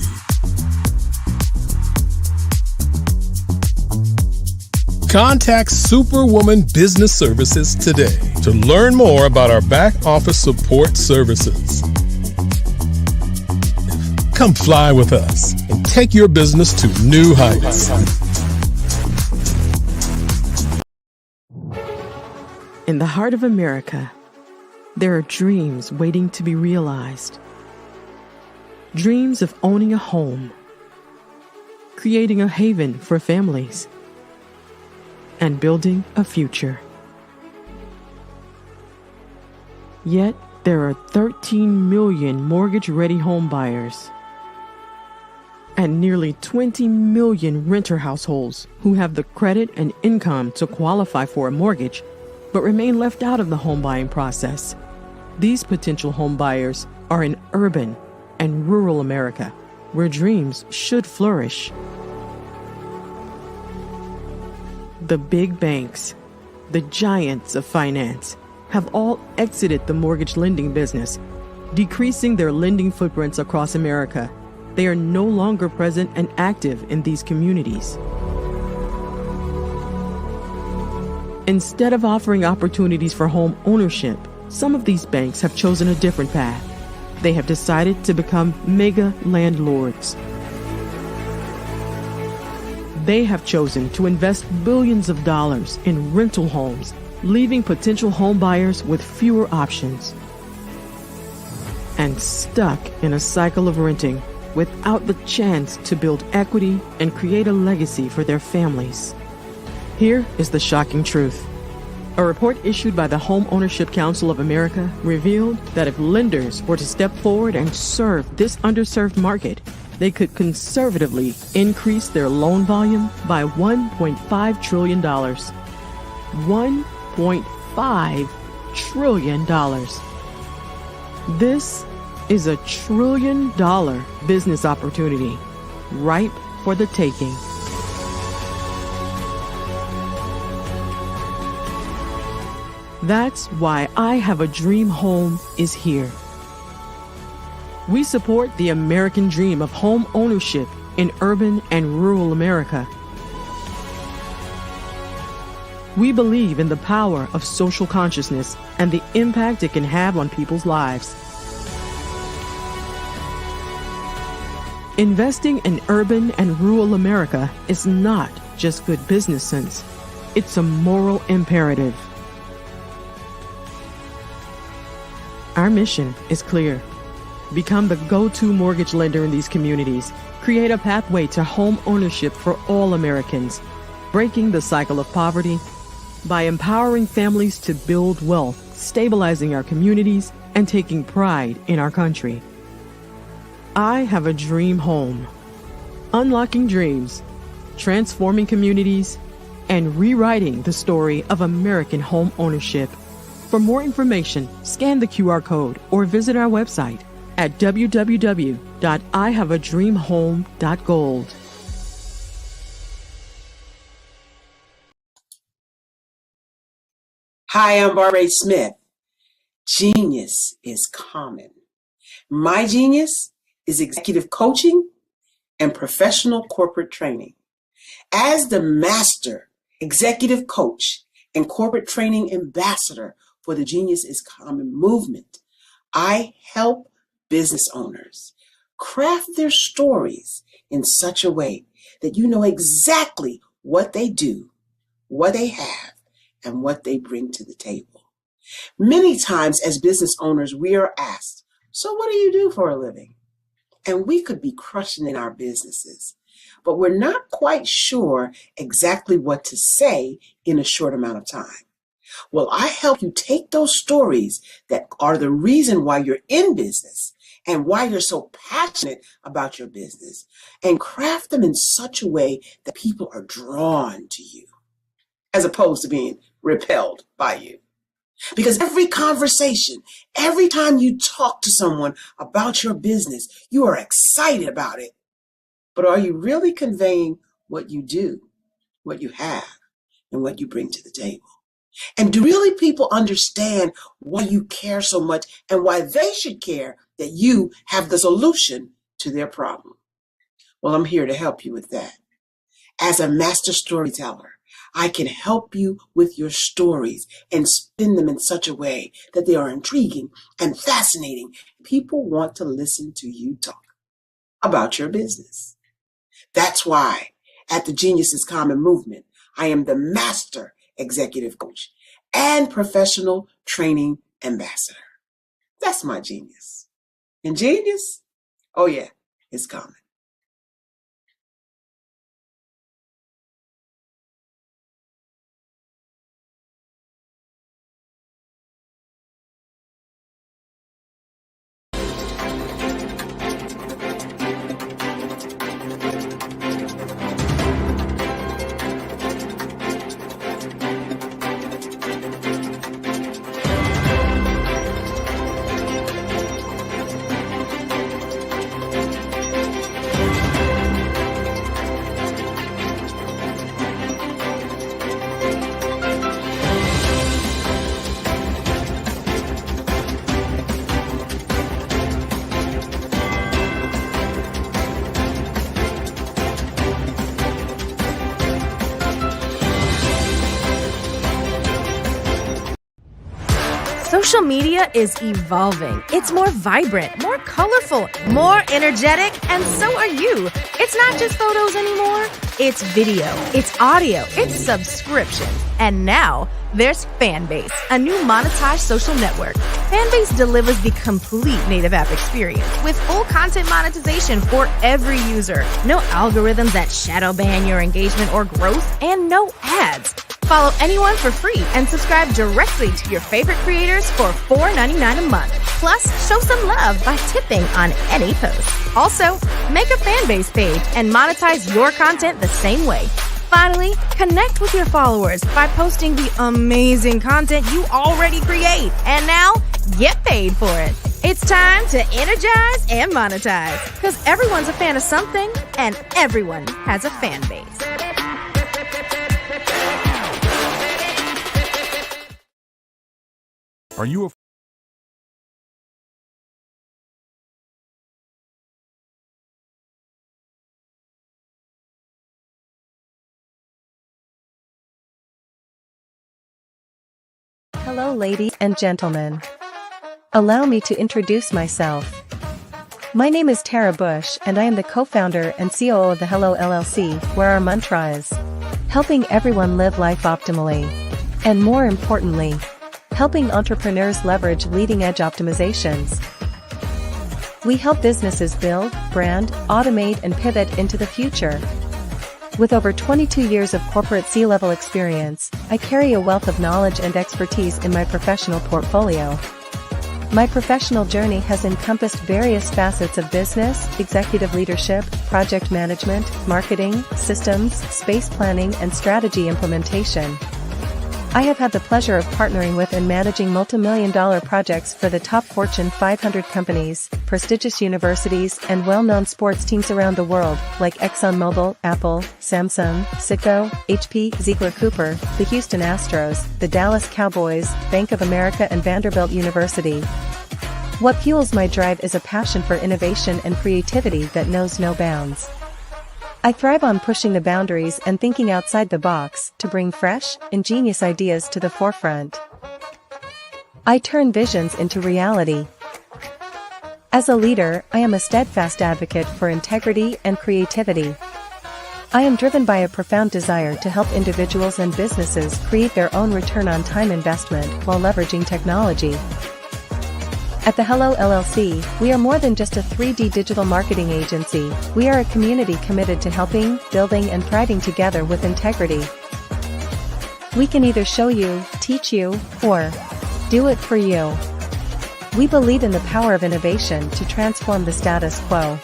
Contact Superwoman Business Services today to learn more about our back office support services. Come fly with us and take your business to new heights.
In the heart of America, there are dreams waiting to be realized. Dreams of owning a home, creating a haven for families, and building a future. Yet, there are 13 million mortgage-ready home buyers and nearly 20 million renter households who have the credit and income to qualify for a mortgage but remain left out of the home buying process. These potential home buyers are in urban and rural America, where dreams should flourish. The big banks, the giants of finance, have all exited the mortgage lending business, decreasing their lending footprints across America. They are no longer present and active in these communities. Instead of offering opportunities for home ownership, some of these banks have chosen a different path. They have decided to become mega landlords. They have chosen to invest billions of dollars in rental homes, leaving potential home buyers with fewer options and stuck in a cycle of renting without the chance to build equity and create a legacy for their families. Here is the shocking truth. A report issued by the Home Ownership Council of America revealed that if lenders were to step forward and serve this underserved market, they could conservatively increase their loan volume by $1.5 trillion. $1.5 trillion. This is $1 trillion business opportunity, ripe for the taking. That's why I Have a Dream Home is here. We support the American dream of home ownership in urban and rural America. We believe in the power of social consciousness and the impact it can have on people's lives. Investing in urban and rural America is not just good business sense. It's a moral imperative. Our mission is clear. Become the go-to mortgage lender in these communities. Create a pathway to home ownership for all Americans, breaking the cycle of poverty by empowering families to build wealth, stabilizing our communities, and taking pride in our country. I Have a Dream Home. Unlocking dreams, transforming communities, and rewriting the story of American home ownership. For more information, scan the QR code or visit our website at www.ihaveadreamhome.gold.
Hi, I'm Barbara Smith. Genius is common. My genius is executive coaching and professional corporate training. As the master executive coach and corporate training ambassador for the Genius is Common movement, I help business owners craft their stories in such a way that you know exactly what they do, what they have, and what they bring to the table. Many times as business owners, we are asked, so what do you do for a living? And we could be crushing in our businesses, but we're not quite sure exactly what to say in a short amount of time. Well, I help you take those stories that are the reason why you're in business and why you're so passionate about your business and craft them in such a way that people are drawn to you as opposed to being repelled by you. Because every conversation, every time you talk to someone about your business, you are excited about it. But are you really conveying what you do, what you have, and what you bring to the table? And do really people understand why you care so much and why they should care that you have the solution to their problem? Well, I'm here to help you with that. As a master storyteller, I can help you with your stories and spin them in such a way that they are intriguing and fascinating. People want to listen to you talk about your business. That's why at the Genius is Common movement, I am the master executive coach and professional training ambassador. That's my genius. And genius? Oh yeah, it's common.
Social media is evolving. It's more vibrant, more colorful, more energetic, and so are you. It's not just photos anymore. It's video, it's audio, it's subscription. And now, there's Fanbase, a new monetized social network. Fanbase delivers the complete native app experience with full content monetization for every user. No algorithms that shadow ban your engagement or growth, and no ads. Follow anyone for free and subscribe directly to your favorite creators for $4.99 a month. Plus, show some love by tipping on any post. Also, make a Fanbase page and monetize your content the same way. Finally, connect with your followers by posting the amazing content you already create. And now, get paid for it. It's time to energize and monetize, because everyone's a fan of something and everyone has a fan base.
Are you a
Hello, ladies and gentlemen. Allow me to introduce myself. My name is Tara Bush, and I am the co-founder and COO of the Hello LLC, where our mantra is helping everyone live life optimally. And more importantly, helping entrepreneurs leverage leading-edge optimizations. We help businesses build, brand, automate, and pivot into the future. With over 22 years of corporate C-level experience, I carry a wealth of knowledge and expertise in my professional portfolio. My professional journey has encompassed various facets of business, executive leadership, project management, marketing, systems, space planning, and strategy implementation. I have had the pleasure of partnering with and managing multi-million-dollar projects for the top Fortune 500 companies, prestigious universities, and well-known sports teams around the world, like ExxonMobil, Apple, Samsung, Citgo, HP, Ziegler Cooper, the Houston Astros, the Dallas Cowboys, Bank of America, and Vanderbilt University. What fuels my drive is a passion for innovation and creativity that knows no bounds. I thrive on pushing the boundaries and thinking outside the box to bring fresh, ingenious ideas to the forefront. I turn visions into reality. As a leader, I am a steadfast advocate for integrity and creativity. I am driven by a profound desire to help individuals and businesses create their own return on time investment while leveraging technology. At the Hello LLC, we are more than just a 3D digital marketing agency. We are a community committed to helping, building, and thriving together with integrity. We can either show you, teach you, or do it for you. We believe in the power of innovation to transform the status quo.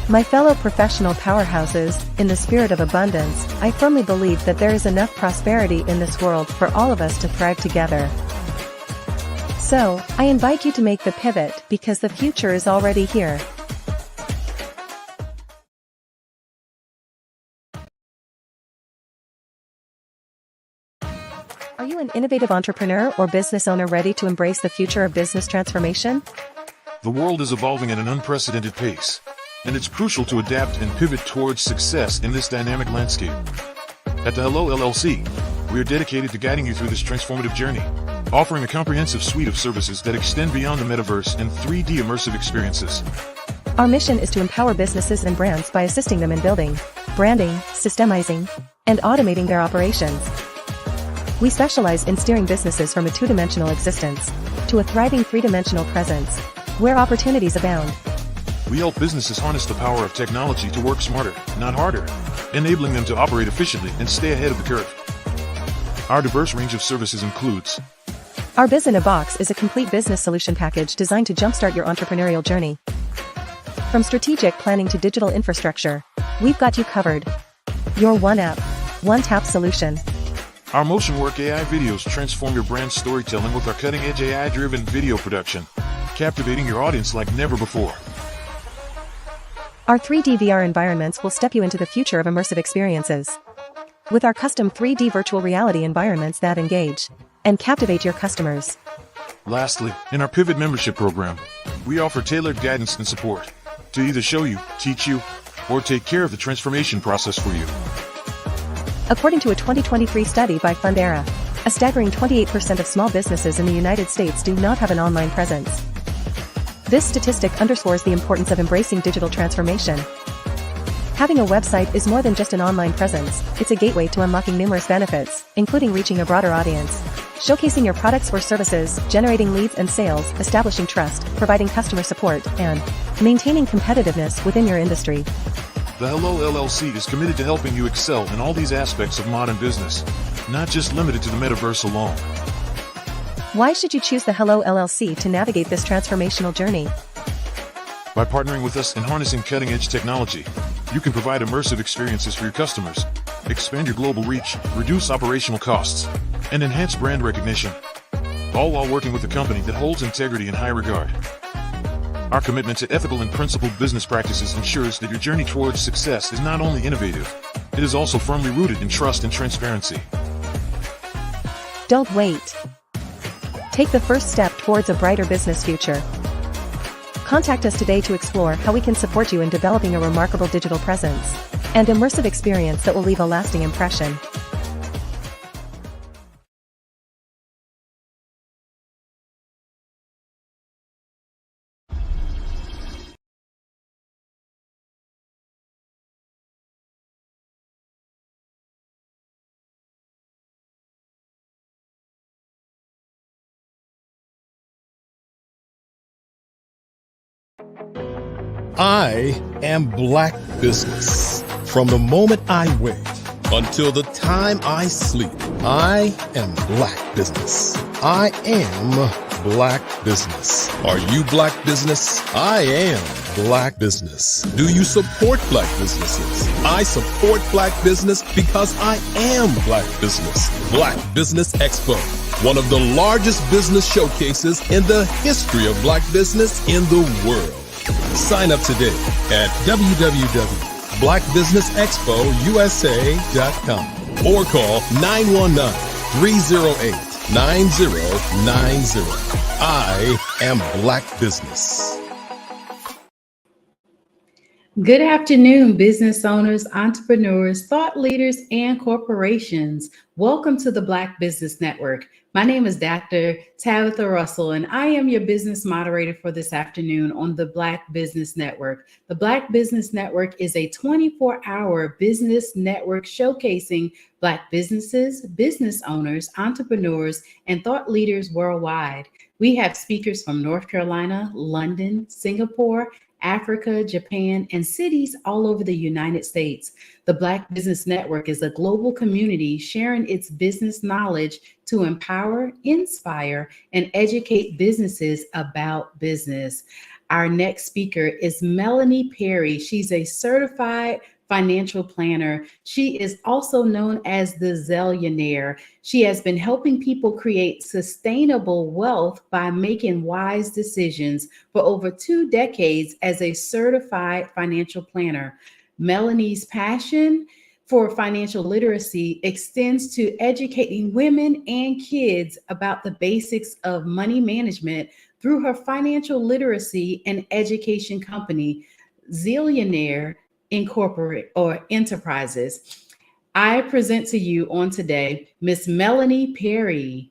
My fellow professional powerhouses, in the spirit of abundance, I firmly believe that there is enough prosperity in this world for all of us to thrive together. So, I invite you to make the pivot because the future is already here. Are you an innovative entrepreneur or business owner ready to embrace the future of business transformation?
The world is evolving at an unprecedented pace, and it's crucial to adapt and pivot towards success in this dynamic landscape. At the Hello LLC, we are dedicated to guiding you through this transformative journey, offering a comprehensive suite of services that extend beyond the metaverse and 3D immersive experiences.
Our mission is to empower businesses and brands by assisting them in building, branding, systemizing, and automating their operations. We specialize in steering businesses from a two-dimensional existence to a thriving three-dimensional presence, where opportunities abound.
We help businesses harness the power of technology to work smarter, not harder, enabling them to operate efficiently and stay ahead of the curve. Our diverse range of services includes:
Our Biz in a Box is a complete business solution package designed to jumpstart your entrepreneurial journey. From strategic planning to digital infrastructure, we've got you covered. Your one app, one tap solution.
Our MotionWork AI videos transform your brand storytelling with our cutting-edge AI-driven video production, captivating your audience like never before.
Our 3D VR environments will step you into the future of immersive experiences. With our custom 3D virtual reality environments that engage and captivate your customers.
Lastly, in our Pivot membership program, we offer tailored guidance and support to either show you, teach you, or take care of the transformation process for you.
According to a 2023 study by Fundera, A staggering 28% of small businesses in the United States do not have an online presence. This statistic underscores the importance of embracing digital transformation. Having a website is more than just an online presence, it's a gateway to unlocking numerous benefits, including reaching a broader audience, showcasing your products or services, generating leads and sales, establishing trust, providing customer support, and maintaining competitiveness within your industry.
The Hello LLC is committed to helping you excel in all these aspects of modern business, not just limited to the metaverse alone.
Why should you choose the Hello LLC to navigate this transformational journey?
By partnering with us and harnessing cutting-edge technology, you can provide immersive experiences for your customers, expand your global reach, reduce operational costs, and enhance brand recognition, all while working with a company that holds integrity in high regard. Our commitment to ethical and principled business practices ensures that your journey towards success is not only innovative, it is also firmly rooted in trust and transparency.
Don't wait. Take the first step towards a brighter business future. Contact us today to explore how we can support you in developing a remarkable digital presence and immersive experience that will leave a lasting impression.
I am Black Business. From the moment I wake until the time I sleep, I am Black Business. I am Black Business. Are you Black Business? I am Black Business. Do you support Black businesses? I support Black business because I am Black Business. Black Business Expo, one of the largest business showcases in the history of Black business in the world. Sign up today at www.blackbusinessexpousa.com or call 919-308-9090. I am Black Business.
Good afternoon, business owners, entrepreneurs, thought leaders, and corporations. Welcome to the Black Business Network. My name is Dr. Tabitha Russell, and I am your business moderator for this afternoon on the Black Business Network. The Black Business Network is a 24-hour business network showcasing Black businesses, business owners, entrepreneurs, and thought leaders worldwide. We have speakers from North Carolina, London, Singapore, Africa, Japan, and cities all over the United States. The Black Business Network is a global community sharing its business knowledge to empower, inspire, and educate businesses about business. Our next speaker is Melanie Perry. She's a certified financial planner. She is also known as the Zillionaire. She has been helping people create sustainable wealth by making wise decisions for over 2 decades as a certified financial planner. Melanie's passion for financial literacy extends to educating women and kids about the basics of money management through her financial literacy and education company, Zillionaire Incorporate or Enterprises. I present to you on today Miss Melanie Perry.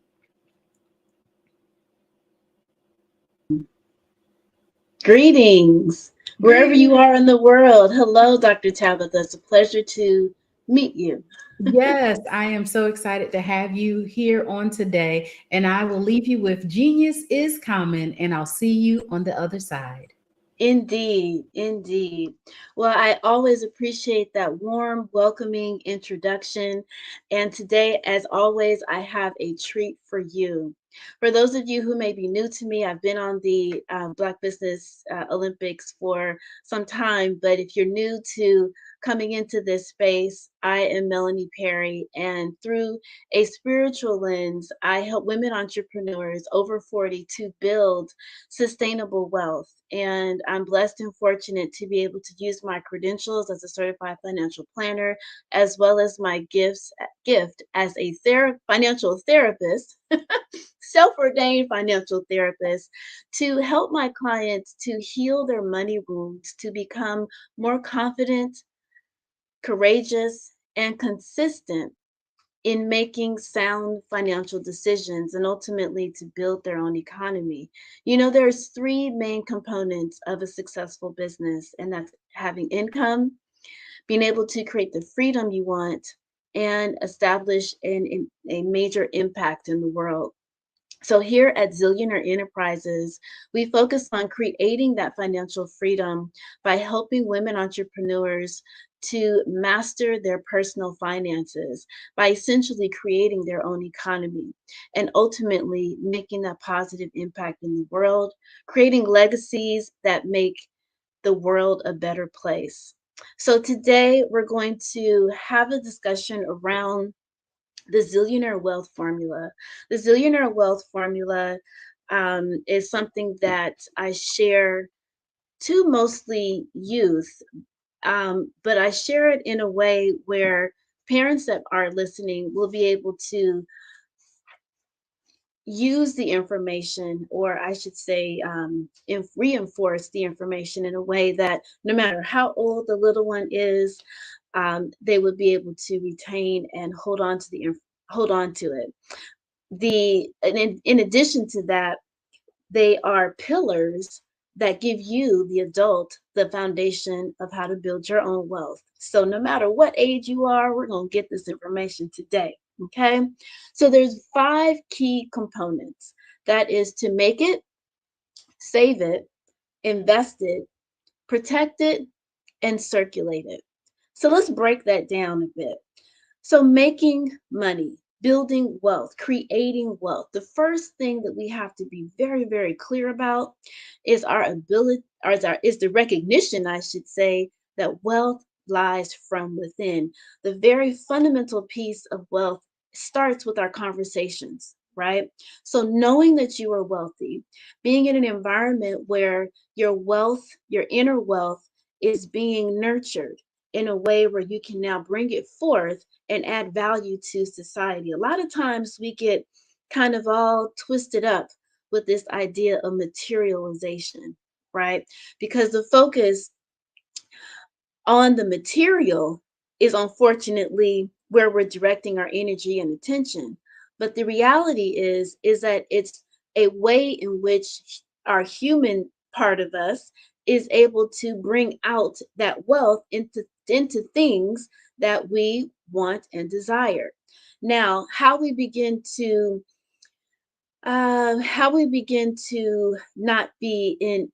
Greetings, wherever you are in the world. Hello, Dr. Tabitha. It's a pleasure to meet you.
Yes, I am so excited to have you here on today. And I will leave you with genius is common, and I'll see you on the other side.
Indeed, indeed. Well, I always appreciate that warm, welcoming introduction. And today, as always, I have a treat for you. For those of you who may be new to me, I've been on the Black Business Olympics for some time, but if you're new to coming into this space, I am Melanie Perry, and through a spiritual lens, I help women entrepreneurs over 40 to build sustainable wealth. And I'm blessed and fortunate to be able to use my credentials as a certified financial planner, as well as my gift as a financial therapist, self-ordained financial therapist, to help my clients to heal their money wounds, to become more confident, courageous, and consistent in making sound financial decisions and ultimately to build their own economy. You know, there's three main components of a successful business, and that's having income, being able to create the freedom you want, and establish a major impact in the world. So here at Zillionaire Enterprises, we focus on creating that financial freedom by helping women entrepreneurs to master their personal finances by essentially creating their own economy and ultimately making that positive impact in the world, creating legacies that make the world a better place. So today we're going to have a discussion around the Zillionaire Wealth Formula. The Zillionaire Wealth Formula is something that I share to mostly youth, but I share it in a way where parents that are listening will be able to use the information, or I should say, reinforce the information in a way that no matter how old the little one is, they would be able to retain and hold on to it. In addition to that, they are pillars that give you, the adult, the foundation of how to build your own wealth. So no matter what age you are, we're going to get this information today. Okay. So there's 5 key components. That is to make it, save it, invest it, protect it, and circulate it. So let's break that down a bit. So making money, building wealth, creating wealth. The first thing that we have to be very, very clear about is our ability, or is the recognition, I should say, that wealth lies from within. The very fundamental piece of wealth starts with our conversations, right? So knowing that you are wealthy, being in an environment where your wealth, your inner wealth, is being nurtured in a way where you can now bring it forth and add value to society. A lot of times we get kind of all twisted up with this idea of materialization, right? Because the focus on the material is unfortunately where we're directing our energy and attention. But the reality is that it's a way in which our human part of us is able to bring out that wealth into things that we want and desire. Now, how we begin to not be in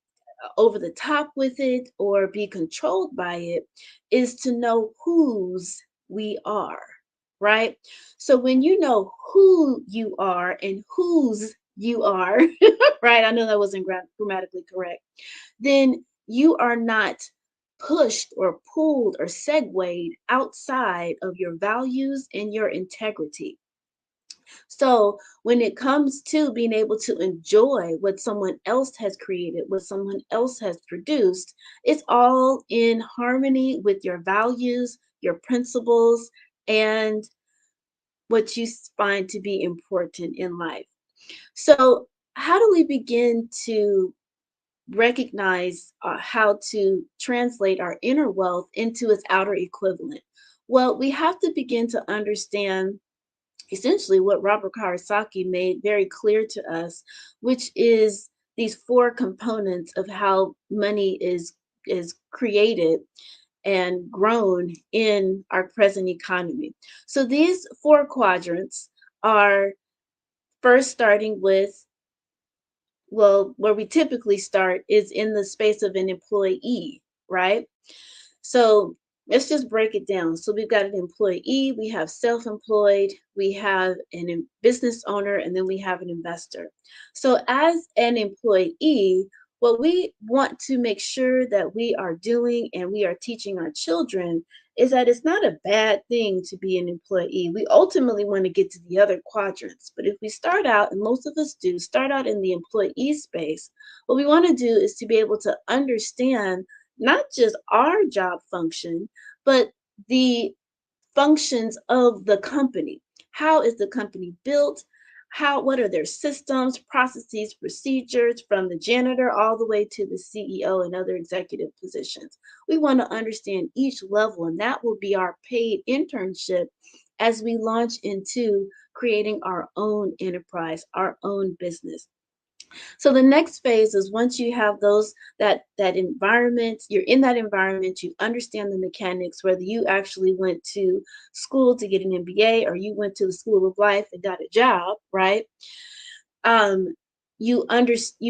over the top with it or be controlled by it is to know whose we are, right? So when you know who you are and whose you are, right? I know that wasn't grammatically correct. Then you are not pushed or pulled or segued outside of your values and your integrity. So when it comes to being able to enjoy what someone else has created, what someone else has produced, it's all in harmony with your values, your principles, and what you find to be important in life. So how do we begin to recognize how to translate our inner wealth into its outer equivalent? Well, we have to begin to understand essentially what Robert Kiyosaki made very clear to us, which is these 4 components of how money is created and grown in our present economy. So these 4 quadrants are first starting with, well, where we typically start is in the space of an employee, right? So let's just break it down. So we've got an employee, we have self-employed, we have a business owner, and then we have an investor. So as an employee, what we want to make sure that we are doing and we are teaching our children is that it's not a bad thing to be an employee. We ultimately want to get to the other quadrants. But if we start out, and most of us do, start out in the employee space, what we want to do is to be able to understand not just our job function, but the functions of the company. How is the company built? What are their systems, processes, procedures, from the janitor all the way to the CEO and other executive positions? We want to understand each level, and that will be our paid internship as we launch into creating our own enterprise, our own business. So the next phase is once you have that environment, you're in that environment, you understand the mechanics, whether you actually went to school to get an MBA or you went to the school of life and got a job, right? You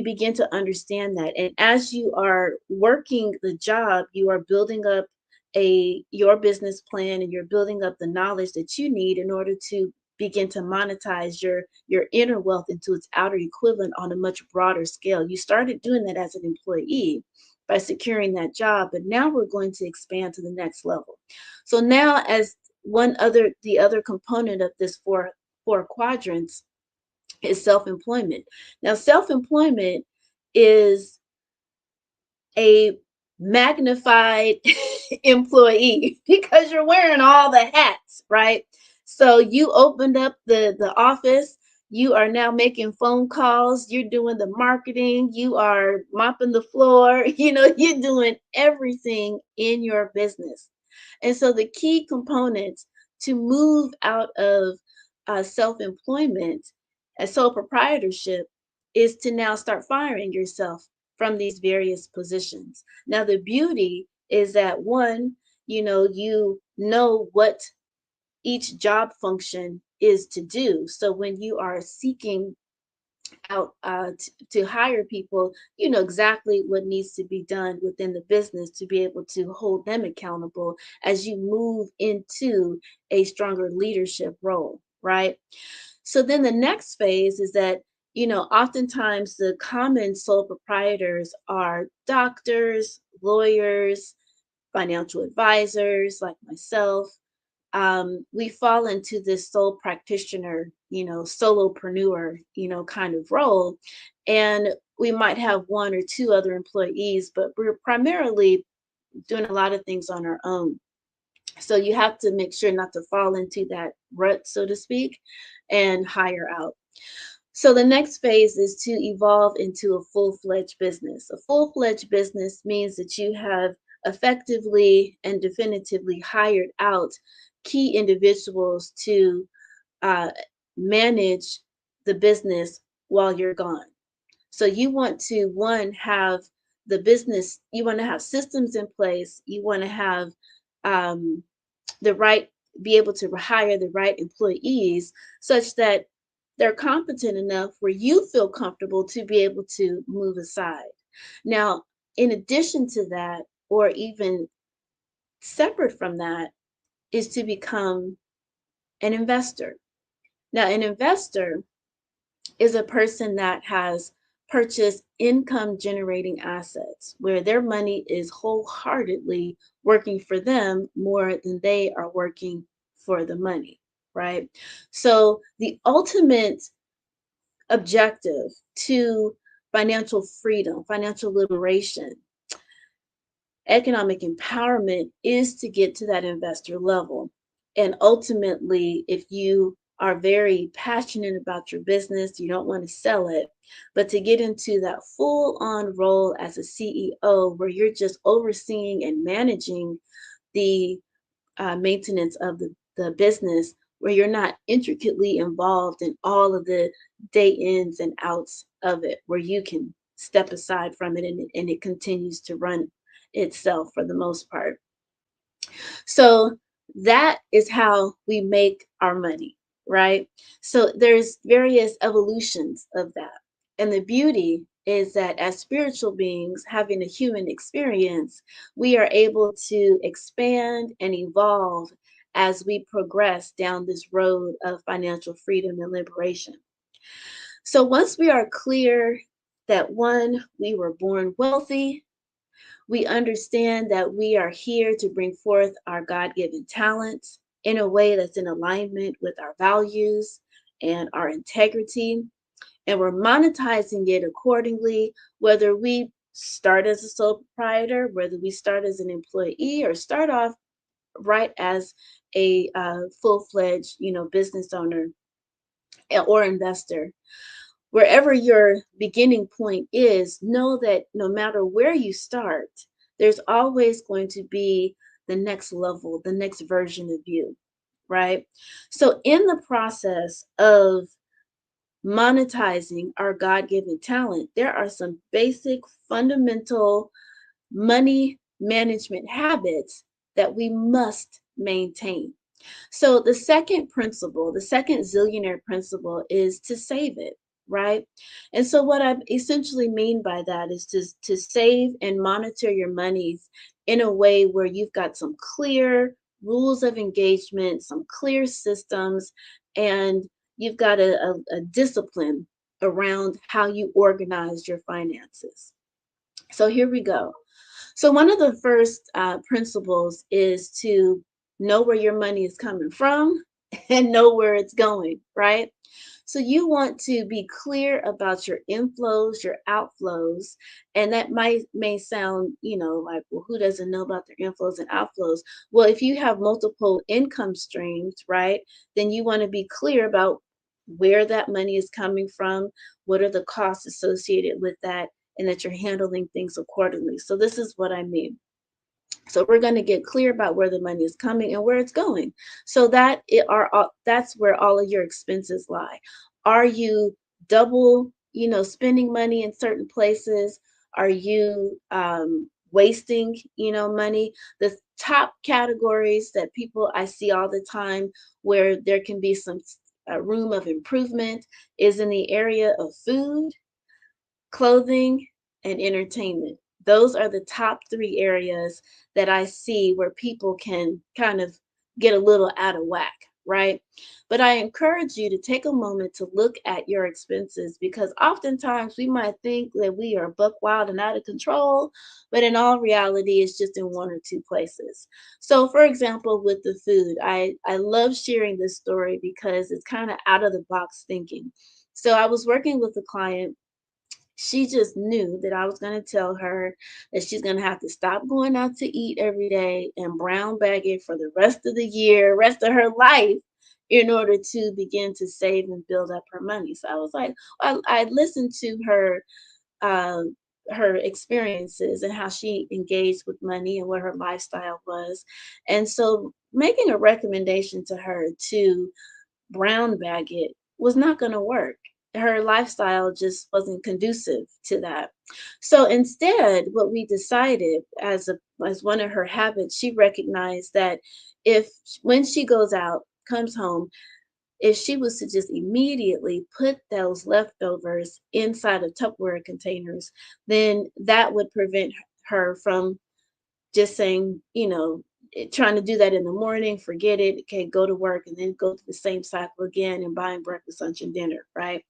begin to understand that, and as you are working the job, you are building up your business plan, and you're building up the knowledge that you need in order to begin to monetize your inner wealth into its outer equivalent on a much broader scale. You started doing that as an employee by securing that job, but now we're going to expand to the next level. So now, as the other component of this four quadrants is self-employment. Now, self-employment is a magnified employee because you're wearing all the hats, right? So you opened up the office, you are now making phone calls, you're doing the marketing, you are mopping the floor, you're doing everything in your business. And so the key components to move out of self-employment as sole proprietorship is to now start firing yourself from these various positions. Now, the beauty is that one, you know what each job function is to do. So when you are seeking out to hire people, you know exactly what needs to be done within the business to be able to hold them accountable as you move into a stronger leadership role, right? So then the next phase is that, oftentimes the common sole proprietors are doctors, lawyers, financial advisors like myself. We fall into this sole practitioner, solopreneur, kind of role. And we might have one or two other employees, but we're primarily doing a lot of things on our own. So you have to make sure not to fall into that rut, so to speak, and hire out. So the next phase is to evolve into a full-fledged business. A full-fledged business means that you have effectively and definitively hired out key individuals to manage the business while you're gone. So you want to, one, have the business, you want to have systems in place, you want to have be able to hire the right employees such that they're competent enough where you feel comfortable to be able to move aside. Now, in addition to that, or even separate from that, is to become an investor. Now, an investor is a person that has purchased income generating assets where their money is wholeheartedly working for them more than they are working for the money, right? So the ultimate objective to financial freedom, financial liberation, economic empowerment is to get to that investor level. And ultimately, if you are very passionate about your business, you don't want to sell it, but to get into that full-on role as a CEO where you're just overseeing and managing the maintenance of the business, where you're not intricately involved in all of the day ins and outs of it, where you can step aside from it and it continues to run itself for the most part. So that is how we make our money, right? So there's various evolutions of that. And the beauty is that as spiritual beings having a human experience, we are able to expand and evolve as we progress down this road of financial freedom and liberation. So once we are clear that one, we were born wealthy, we understand that we are here to bring forth our God-given talents in a way that's in alignment with our values and our integrity. And we're monetizing it accordingly, whether we start as a sole proprietor, whether we start as an employee, or start off right as a full-fledged, business owner or investor. Wherever your beginning point is, know that no matter where you start, there's always going to be the next level, the next version of you, right? So in the process of monetizing our God-given talent, there are some basic fundamental money management habits that we must maintain. So the second principle, the second zillionaire principle, is to save it, right? And so what I essentially mean by that is to save and monitor your monies in a way where you've got some clear rules of engagement, some clear systems, and you've got a discipline around how you organize your finances. So here we go. So one of the first principles is to know where your money is coming from and know where it's going, right? So you want to be clear about your inflows, your outflows, and that may sound, like, well, who doesn't know about their inflows and outflows? Well, if you have multiple income streams, right, then you want to be clear about where that money is coming from, what are the costs associated with that, and that you're handling things accordingly. So this is what I mean. So we're going to get clear about where the money is coming and where it's going. So that's where all of your expenses lie. Are you double, spending money in certain places? Are you wasting, money? The top categories that people I see all the time where there can be some room of improvement is in the area of food, clothing, and entertainment. Those are the top three areas that I see where people can kind of get a little out of whack, right? But I encourage you to take a moment to look at your expenses, because oftentimes we might think that we are buck wild and out of control, but in all reality, it's just in one or two places. So for example, with the food, I love sharing this story because it's kind of out of the box thinking. So I was working with a client. She just knew that I was going to tell her that she's going to have to stop going out to eat every day and brown bag it for the rest of the year, rest of her life, in order to begin to save and build up her money. So I was like, I listened to uh, her experiences and how she engaged with money and what her lifestyle was. And so making a recommendation to her to brown bag it was not going to work. Her lifestyle just wasn't conducive to that. So instead, what we decided as one of her habits, she recognized that if when she goes out, comes home, if she was to just immediately put those leftovers inside of Tupperware containers, then that would prevent her from just saying, trying to do that in the morning, forget it, okay, go to work and then go through the same cycle again and buying breakfast, lunch, and dinner, right?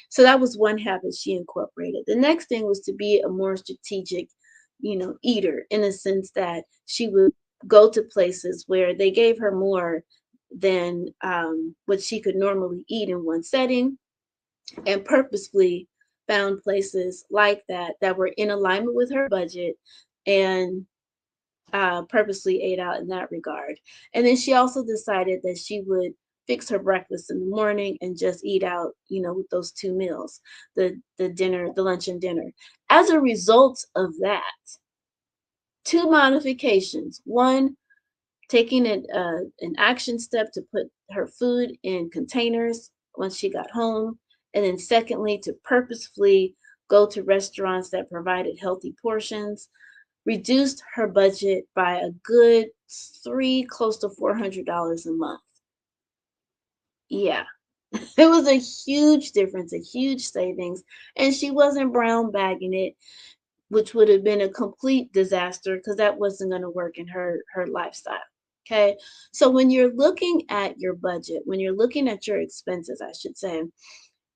So that was one habit she incorporated. The next thing was to be a more strategic, eater, in the sense that she would go to places where they gave her more than what she could normally eat in one setting, and purposefully found places like that were in alignment with her budget, and purposely ate out in that regard. And then she also decided that she would fix her breakfast in the morning and just eat out, with those two meals, the dinner, the lunch and dinner. As a result of that, two modifications. One, taking an action step to put her food in containers once she got home. And then secondly, to purposefully go to restaurants that provided healthy portions, reduced her budget by a good close to $400 a month. Yeah, it was a huge difference, a huge savings, and she wasn't brown bagging it, which would have been a complete disaster because that wasn't going to work in her lifestyle. Okay, so when you're looking at your budget, when you're looking at your expenses, I should say,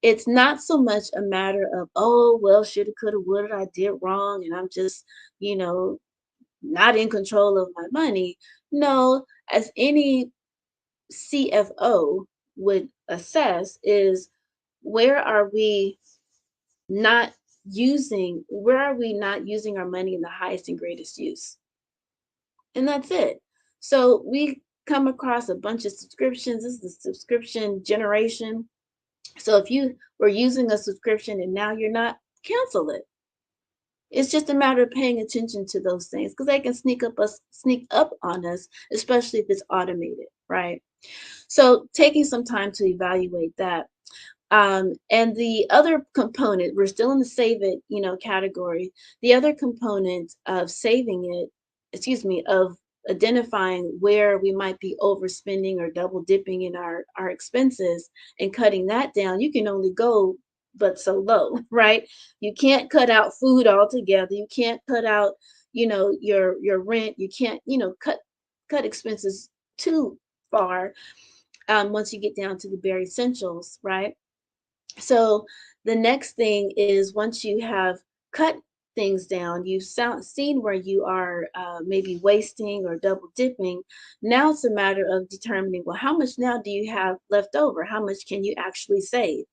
it's not so much a matter of, oh, well, shoulda, coulda, woulda, I did wrong, and I'm just, not in control of my money. No, as any CFO would assess, is where are we not where are we not using our money in the highest and greatest use? And that's it. So we come across a bunch of subscriptions. This is the subscription generation. So if you were using a subscription and now you're not, cancel it. It's just a matter of paying attention to those things, because they can sneak up on us, especially if it's automated, right? So taking some time to evaluate that. And the other component, we're still in the save it, category. The other component of saving it, of identifying where we might be overspending or double dipping in our expenses and cutting that down, you can only go but so low, right? You can't cut out food altogether. You can't cut out, your rent. You can't, cut expenses too far once you get down to the bare essentials, right? So the next thing is once you have cut things down, you've seen where you are maybe wasting or double dipping. Now it's a matter of determining, well, how much now do you have left over? How much can you actually save?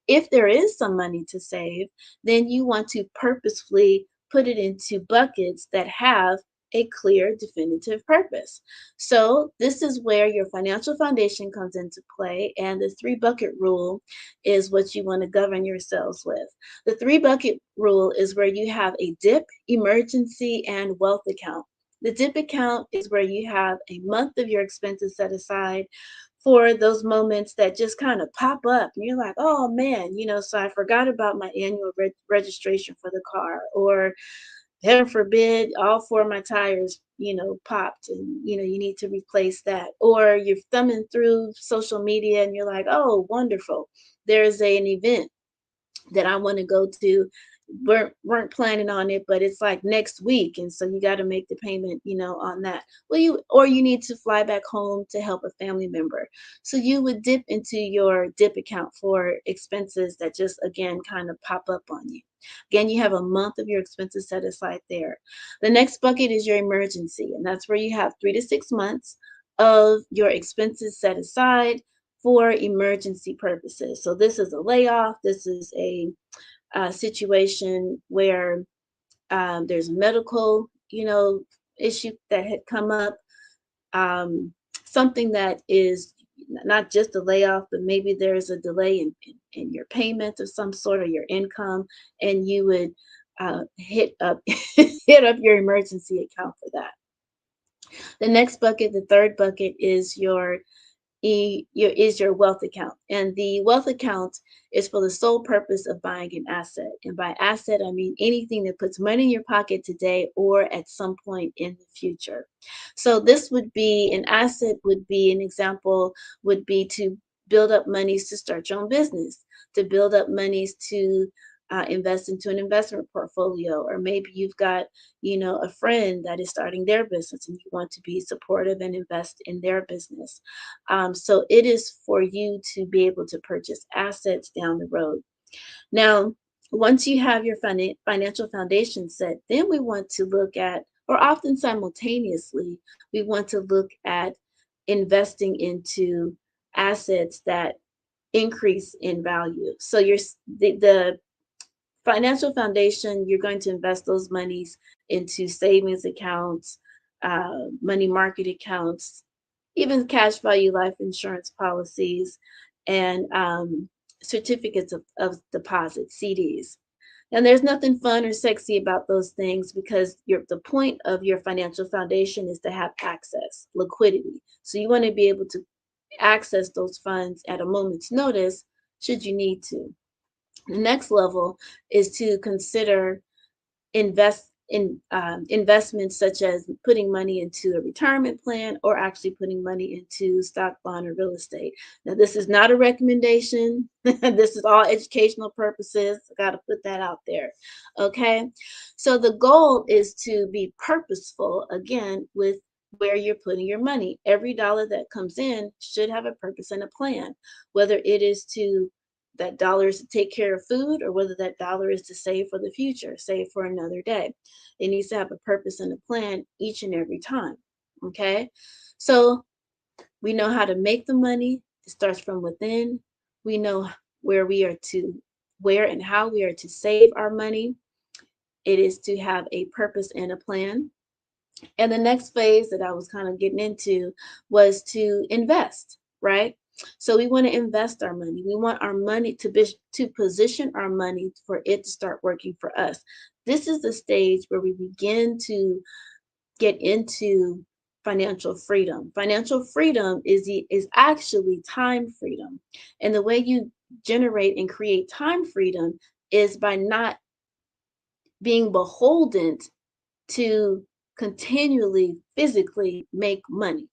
If there is some money to save, then you want to purposefully put it into buckets that have a clear, definitive purpose. So this is where your financial foundation comes into play, and the 3 bucket rule is what you want to govern yourselves with. The 3 bucket rule is where you have a dip, emergency, and wealth account. The dip account is where you have a month of your expenses set aside for those moments that just kind of pop up and you're like, oh man, so I forgot about my annual registration for the car, or heaven forbid, all 4 of my tires, popped and, you need to replace that. Or you're thumbing through social media and you're like, oh, wonderful. There's an event that I want to go to. Weren't planning on it, but it's like next week. And so you got to make the payment, on that. Well, you need to fly back home to help a family member. So you would dip into your dip account for expenses that just, again, kind of pop up on you. Again, you have a month of your expenses set aside there. The next bucket is your emergency, and that's where you have 3 to 6 months of your expenses set aside for emergency purposes. So this is a layoff. This is a situation where there's a medical, issue that had come up, something that is not just a layoff, but maybe there's a delay in your payments of some sort or your income, and you would hit up hit up your emergency account for that. The next bucket, the 3rd bucket, is your wealth account. And the wealth account is for the sole purpose of buying an asset. And by asset, I mean anything that puts money in your pocket today or at some point in the future. So this would be an asset, would be an example, would be to build up monies to start your own business, to build up monies to invest into an investment portfolio, or maybe you've got, a friend that is starting their business and you want to be supportive and invest in their business. So it is for you to be able to purchase assets down the road. Now, once you have your financial foundation set, then we want to look at, or often simultaneously, we want to look at investing into assets that increase in value. So the financial foundation, you're going to invest those monies into savings accounts, money market accounts, even cash value life insurance policies, and certificates of deposit, CDs. And there's nothing fun or sexy about those things, because the point of your financial foundation is to have access, liquidity. So you want to be able to access those funds at a moment's notice should you need to. The next level is to consider investments such as putting money into a retirement plan, or actually putting money into stock, bond, or real estate. Now, this is not a recommendation. This is all educational purposes. I got to put that out there. Okay. So the goal is to be purposeful, again, with where you're putting your money. Every dollar that comes in should have a purpose and a plan, whether it is that dollar is to take care of food, or whether that dollar is to save for the future, save for another day. It needs to have a purpose and a plan each and every time. Okay. So we know how to make the money. It starts from within. We know where and how we are to save our money. It is to have a purpose and a plan. And the next phase that I was kind of getting into was to invest, right? So we want to invest our money. We want our money to position our money for it to start working for us. This is the stage where we begin to get into financial freedom. Financial freedom is actually time freedom. And the way you generate and create time freedom is by not being beholden to continually physically make money,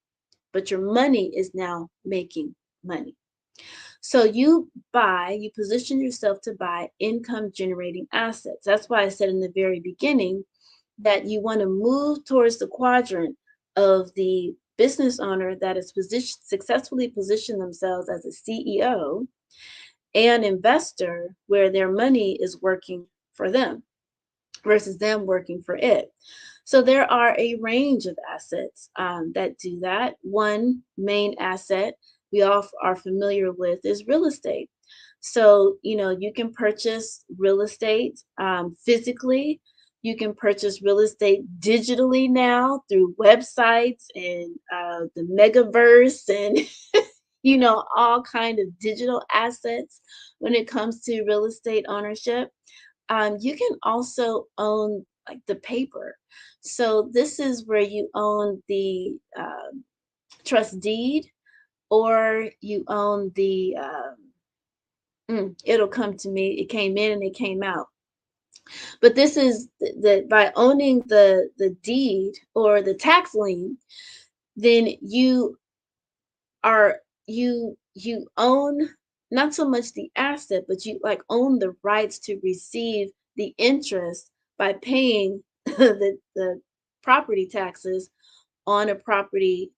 but your money is now making money. So you position yourself to buy income generating assets. That's why I said in the very beginning that you want to move towards the quadrant of the business owner that has successfully positioned themselves as a CEO and investor, where their money is working for them versus them working for it. So there are a range of assets that do that. One main asset we all are familiar with is real estate. So, you can purchase real estate physically. You can purchase real estate digitally now through websites and the megaverse and all kind of digital assets when it comes to real estate ownership. You can also own like the paper. So this is where you own the trust deed, or you own the it'll come to me. It came in and it came out. But this is by owning the deed or the tax lien, then you own not so much the asset, but you like own the rights to receive the interest by paying the property taxes on a property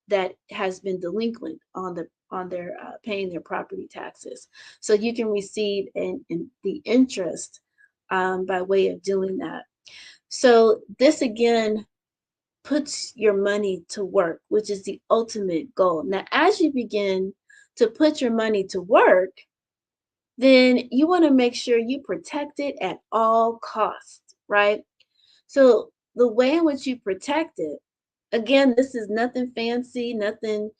that has been delinquent on their paying their property taxes. So you can receive the interest by way of doing that. So this again puts your money to work, which is the ultimate goal. Now, as you begin to put your money to work, then you want to make sure you protect it at all costs, right? So the way in which you protect it, again, this is nothing fancy, nothing,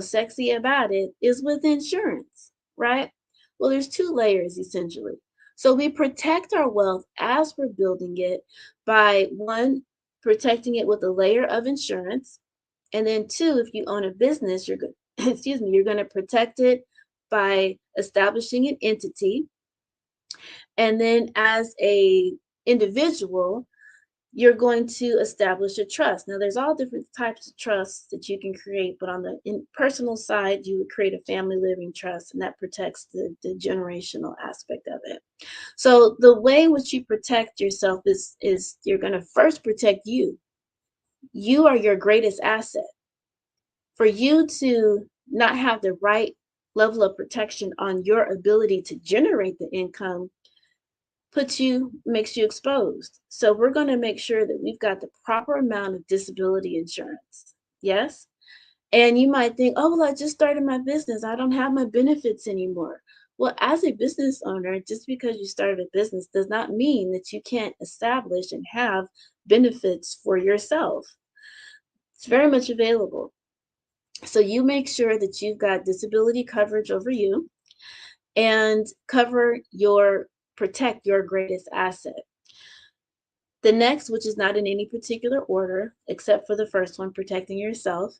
sexy about it, is with insurance, right? Well, there's two layers essentially. So we protect our wealth as we're building it by one, protecting it with a layer of insurance. And then two, if you own a business, you're going you're going to protect it by establishing an entity. And then as a individual, you're going to establish a trust. Now, there's all different types of trusts that you can create, but on the personal side, you would create a family living trust, and that protects the generational aspect of it. So the way in which you protect yourself is you're going to first protect you. You are your greatest asset. For you to not have the right level of protection on your ability to generate the income makes you exposed. So we're going to make sure that we've got the proper amount of disability insurance. Yes. And you might think, oh, well, I just started my business. I don't have my benefits anymore. Well, as a business owner, just because you started a business does not mean that you can't establish and have benefits for yourself. It's very much available. So you make sure that you've got disability coverage over you and protect your greatest asset. The next, which is not in any particular order, except for the first one, protecting yourself,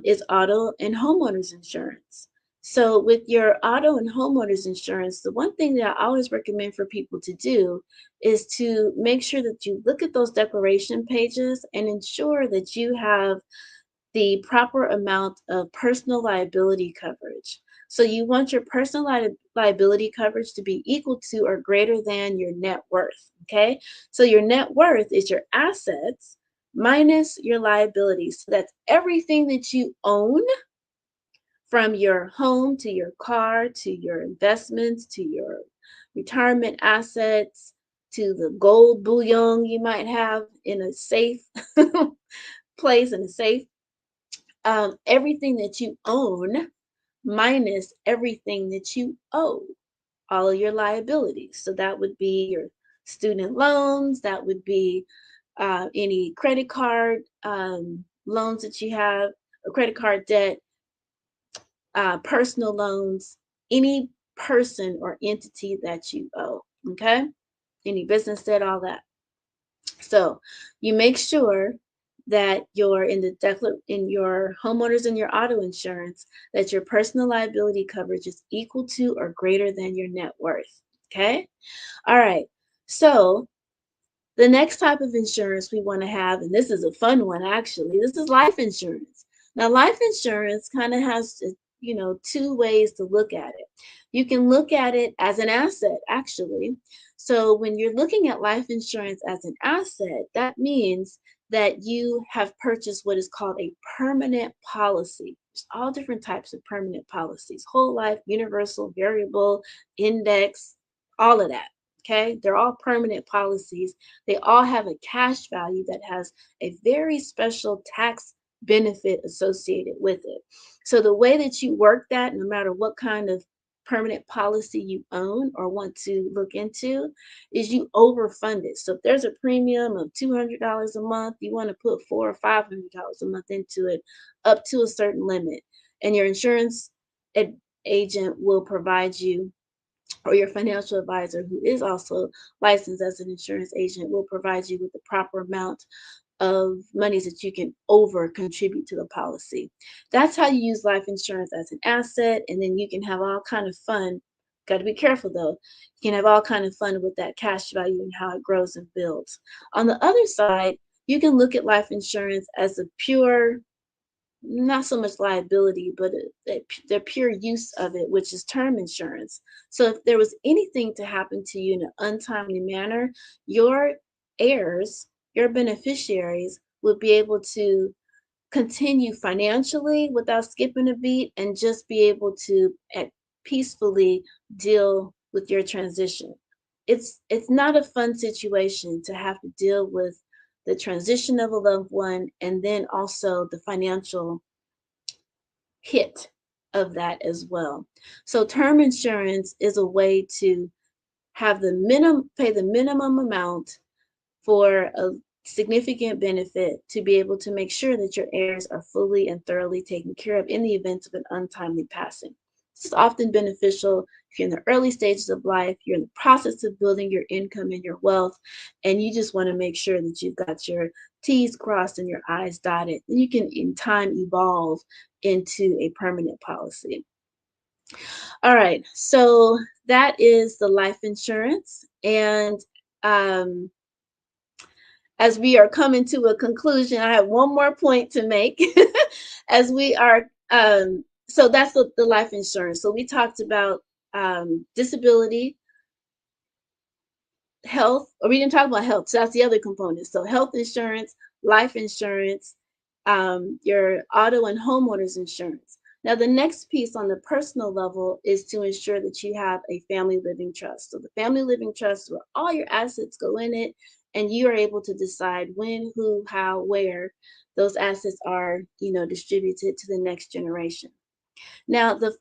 is auto and homeowners insurance. So with your auto and homeowners insurance, the one thing that I always recommend for people to do is to make sure that you look at those declaration pages and ensure that you have the proper amount of personal liability coverage. So you want your personal liability coverage to be equal to or greater than your net worth, okay? So your net worth is your assets minus your liabilities. So that's everything that you own, from your home to your car to your investments to your retirement assets to the gold bullion you might have in a safe place, in a safe. Everything that you own minus everything that you owe, all of your liabilities. So that would be your student loans, that would be any credit card loans that you have, or credit card debt, personal loans, any person or entity that you owe, okay? Any business debt, all that. So you make sure that you're in your homeowners and your auto insurance, that your personal liability coverage is equal to or greater than your net worth. Okay. All right. So the next type of insurance we want to have, and this is a fun one actually, this is life insurance. Now, life insurance kind of has, two ways to look at it. You can look at it as an asset, actually. So when you're looking at life insurance as an asset, that means that you have purchased what is called a permanent policy. There's all different types of permanent policies: whole life, universal, variable, index, all of that. Okay, they're all permanent policies. They all have a cash value that has a very special tax benefit associated with it. So the way that you work that, no matter what kind of permanent policy you own or want to look into, is you overfund it. So if there's a premium of $200 a month, you want to put $400 or $500 a month into it, up to a certain limit, and your insurance agent will provide you, or your financial advisor, who is also licensed as an insurance agent, will provide you with the proper amount of monies that you can over contribute to the policy. That's how you use life insurance as an asset, and then you can have all kind of fun. Got to be careful though. You can have all kind of fun with that cash value and how it grows and builds. On the other side, you can look at life insurance as a pure, not so much liability, but the pure use of it, which is term insurance. So if there was anything to happen to you in an untimely manner, your heirs, your beneficiaries, would be able to continue financially without skipping a beat, and just be able to peacefully deal with your transition. It's not a fun situation to have to deal with the transition of a loved one, and then also the financial hit of that as well. So term insurance is a way to have pay the minimum amount for a significant benefit, to be able to make sure that your heirs are fully and thoroughly taken care of in the event of an untimely passing. It's often beneficial if you're in the early stages of life, you're in the process of building your income and your wealth, and you just want to make sure that you've got your T's crossed and your I's dotted. And you can, in time, evolve into a permanent policy. All right, so that is the life insurance. And as we are coming to a conclusion, I have one more point to make. As we are, so that's the life insurance. So we talked about disability, health, or we didn't talk about health. So that's the other component. So health insurance, life insurance, your auto and homeowners insurance. Now, the next piece on the personal level is to ensure that you have a family living trust. So the family living trust, where all your assets go in it, and you are able to decide when, who, how, where those assets are, distributed to the next generation. Now, the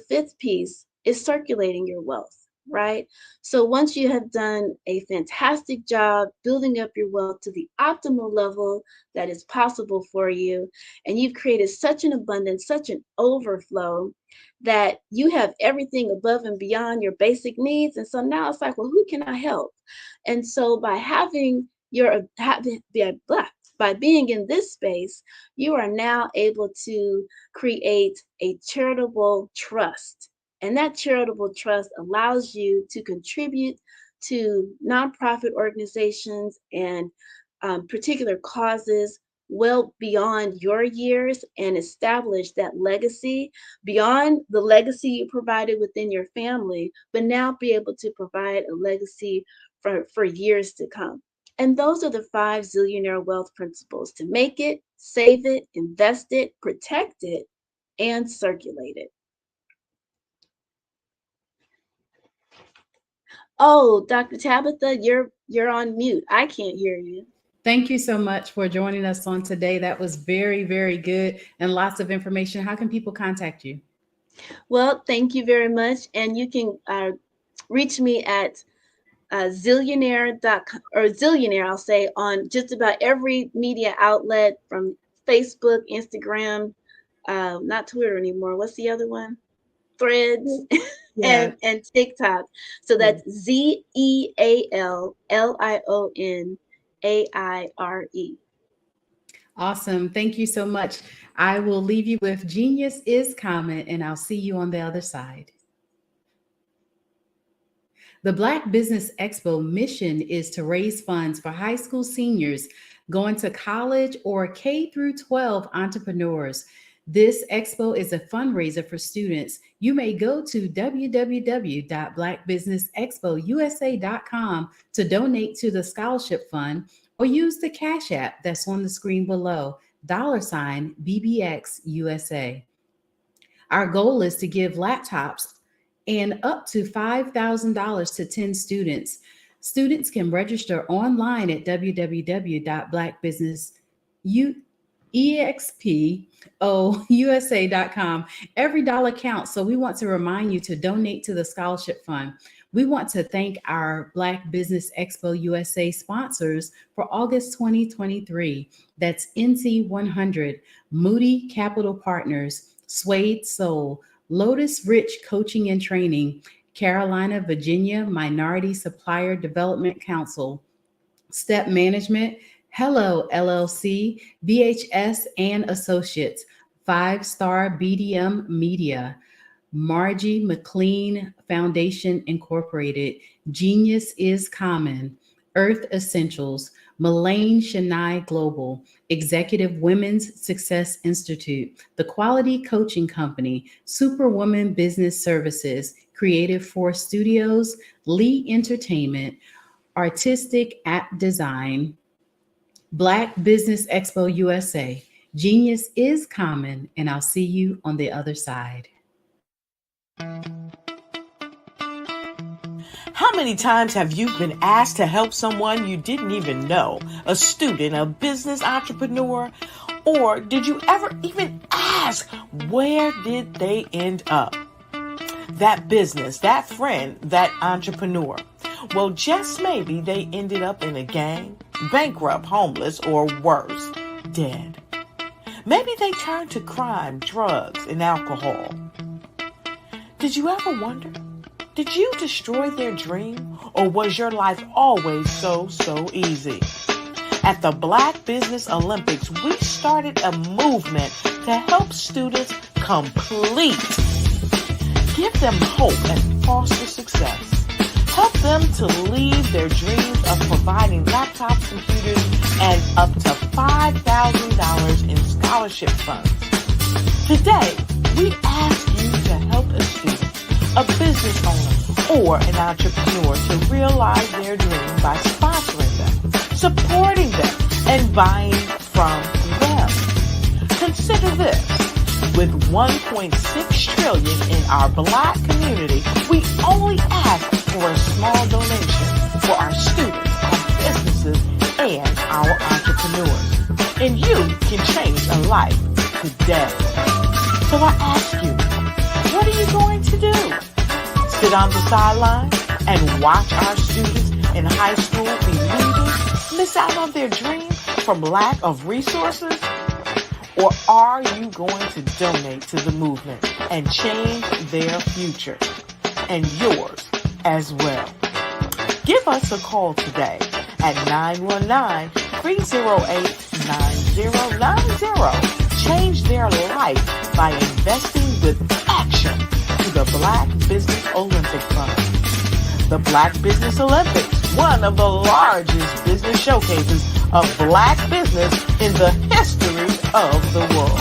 fifth piece is circulating your wealth, right? So once you have done a fantastic job building up your wealth to the optimal level that is possible for you, and you've created such an abundance, such an overflow, that you have everything above and beyond your basic needs. And so now it's like, well, who can I help? And so by by being in this space, you are now able to create a charitable trust. And that charitable trust allows you to contribute to nonprofit organizations and particular causes well beyond your years, and establish that legacy beyond the legacy you provided within your family, but now be able to provide a legacy for years to come. And those are the 5 zillionaire wealth principles: to make it, save it, invest it, protect it, and circulate it. Oh, Dr. Tabitha, you're on mute. I can't hear you.
Thank you so much for joining us on today. That was very, very good and lots of information. How can people contact you?
Well, thank you very much. And you can reach me at zillionaire.com, or Zillionaire, I'll say, on just about every media outlet, from Facebook, Instagram, not Twitter anymore. What's the other one? Threads.
Yeah.
and TikTok. So that's ZEALLIONAIRE.
Awesome. Thank you so much. I will leave you with Genius is Common, and I'll see you on the other side. The Black Business Expo mission is to raise funds for high school seniors going to college or K through 12 entrepreneurs. This expo is a fundraiser for students. You may go to www.blackbusinessexpousa.com to donate to the scholarship fund, or use the Cash App that's on the screen below, $BBX USA. Our goal is to give laptops and up to $5,000 to 10 students. Students can register online at www.blackbusinessexpousa.com. Every dollar counts, so we want to remind you to donate to the scholarship fund. We want to thank our Black Business Expo USA sponsors for August 2023. That's NC100, Moody Capital Partners, Suede Soul, Lotus Rich Coaching and Training, Carolina, Virginia Minority Supplier Development Council, Step Management, Hello LLC, BHS and Associates, 5-Star BDM Media, Margie McLean Foundation Incorporated, Genius is Common, Earth Essentials, Mullane Chennai Global, Executive Women's Success Institute, The Quality Coaching Company, Superwoman Business Services, Creative Force Studios, Lee Entertainment, Artistic App Design, Black Business Expo USA. Genius is Common, and I'll see you on the other side.
How many times have you been asked to help someone you didn't even know, a student, a business entrepreneur? Or did you ever even ask, where did they end up? That business, that friend, that entrepreneur. Well, just maybe they ended up in a gang, bankrupt, homeless, or worse, dead. Maybe they turned to crime, drugs, and alcohol. Did you ever wonder? Did you destroy their dream, or was your life always so easy? At the Black Business Olympics, we started a movement to help students complete. Give them hope and foster success. Help them to leave their dreams of providing laptops, computers, and up to $5,000 in scholarship funds. Today, we ask you to help a student, a business owner, or an entrepreneur to realize their dream by sponsoring them, supporting them, and buying from them. Consider this. With $1.6 trillion in our Black community, we only ask for a small donation for our students, our businesses, and our entrepreneurs. And you can change a life today. So I ask you, what are you going to do? Sit on the sideline and watch our students in high school be leaders, miss out on their dream from lack of resources? Or are you going to donate to the movement and change their future and yours as well? Give us a call today at 919-308-9090. Change their life by investing with action to the Black Business Olympic Fund. The Black Business Olympics, one of the largest business showcases of Black business in the history of the world.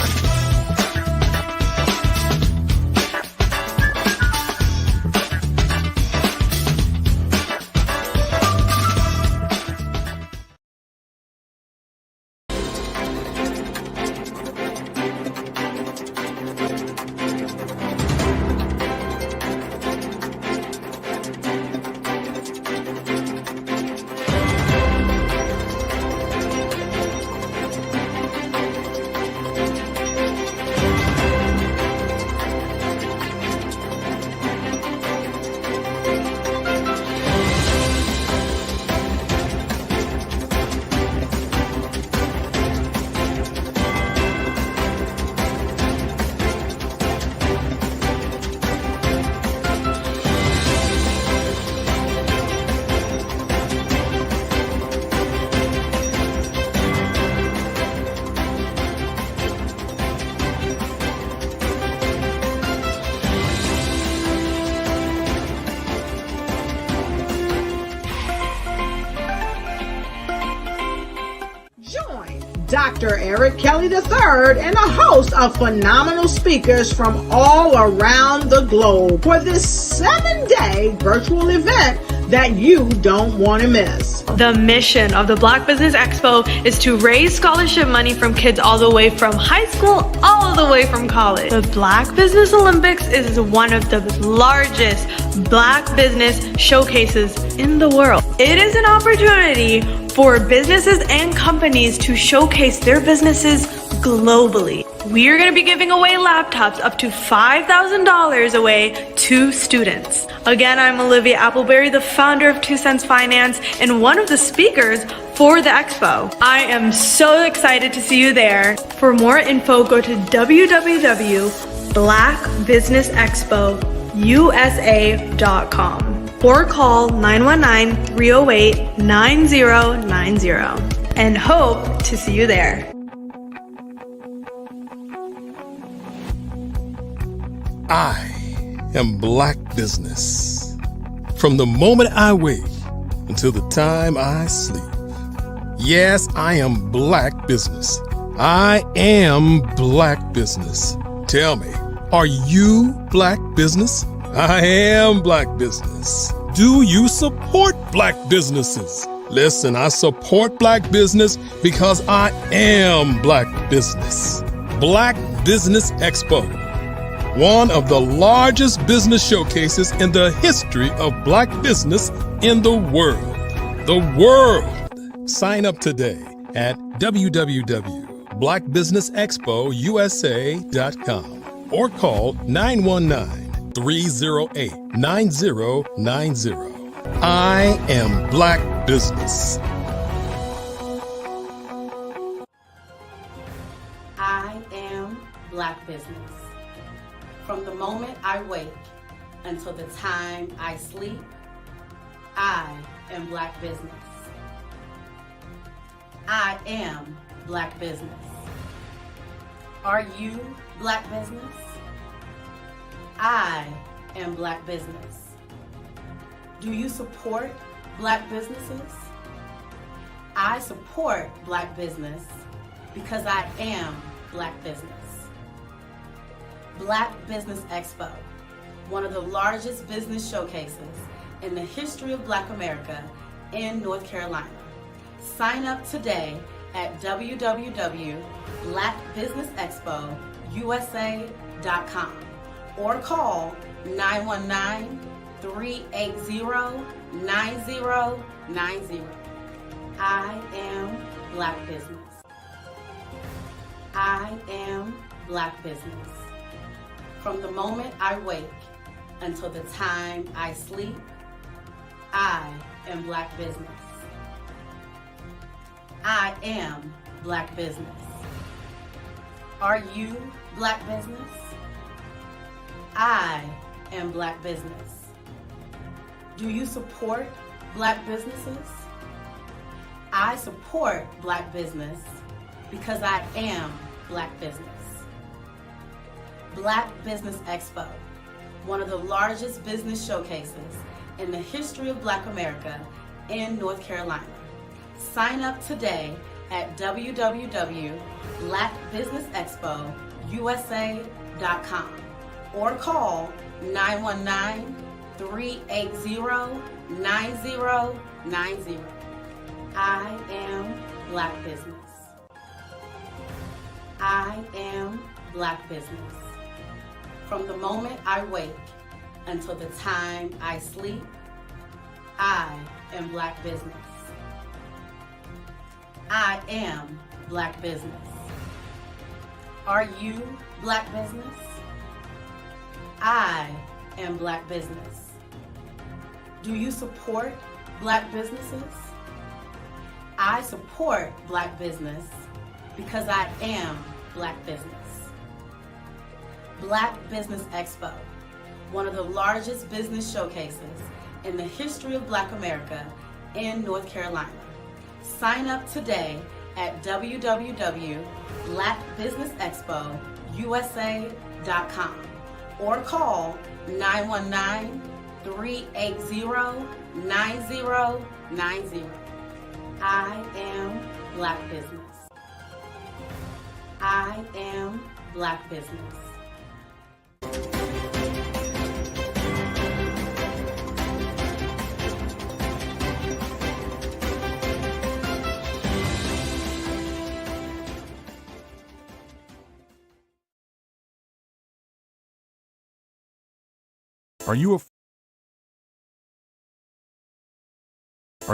Dr. Eric Kelly III, and a host of phenomenal speakers from all around the globe for this 7-day virtual event that you don't want to miss.
The mission of the Black Business Expo is to raise scholarship money from kids all the way from high school, all the way from college. The Black Business Olympics is one of the largest Black business showcases in the world. It is an opportunity for businesses and companies to showcase their businesses globally. We are going to be giving away laptops up to $5,000 away to students. Again, I'm Olivia Appleberry, the founder of 2 Cents Finance and one of the speakers for the expo. I am so excited to see you there. For more info, go to www.blackbusinessexpousa.com or call 919-308-9090 and hope to see you there.
I am Black Business. From the moment I wake until the time I sleep. Yes, I am Black Business. I am Black Business. Tell me, are you Black Business? I am Black Business. Do you support Black businesses? Listen, I support Black business because I am Black Business. Black Business Expo, one of the largest business showcases in the history of Black business in the world. The world! Sign up today at www.blackbusinessexpousa.com or call 919-308-9090. I am Black Business.
I am Black Business. From the moment I wake until the time I sleep, I am Black Business. I am Black Business. Are you Black Business? I am Black Business. Do you support Black businesses? I support Black business because I am Black business. Black Business Expo, one of the largest business showcases in the history of Black America in North Carolina. Sign up today at www.blackbusinessexpousa.com or call 919-380-9090. I am Black Business. I am Black Business. From the moment I wake until the time I sleep, I am Black Business. I am Black Business. Are you Black Business? I am Black Business. Do you support Black businesses? I support Black business because I am Black business. Black Business Expo, one of the largest business showcases in the history of Black America in North Carolina. Sign up today at www.blackbusinessexpousa.com or call 919-380-9090. I am Black Business. I am Black Business. From the moment I wake until the time I sleep, I am Black Business. I am Black Business. Are you Black Business? I am Black Business. Do you support Black businesses? I support Black business because I am Black business. Black Business Expo, one of the largest business showcases in the history of Black America in North Carolina. Sign up today at www.blackbusinessexpousa.com or call 919-380-9090. I am Black Business. I am Black Business.
Are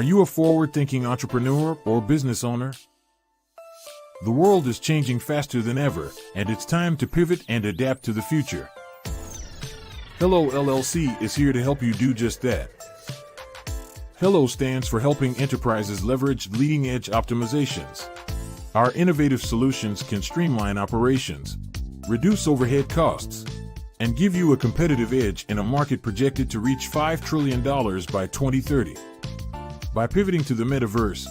you a forward-thinking entrepreneur or business owner? The world is changing faster than ever, and it's time to pivot and adapt to the future. Hello LLC is here to help you do just that. Hello stands for helping enterprises leverage leading-edge optimizations. Our innovative solutions can streamline operations, reduce overhead costs, and give you a competitive edge in a market projected to reach $5 trillion by 2030. By pivoting to the metaverse,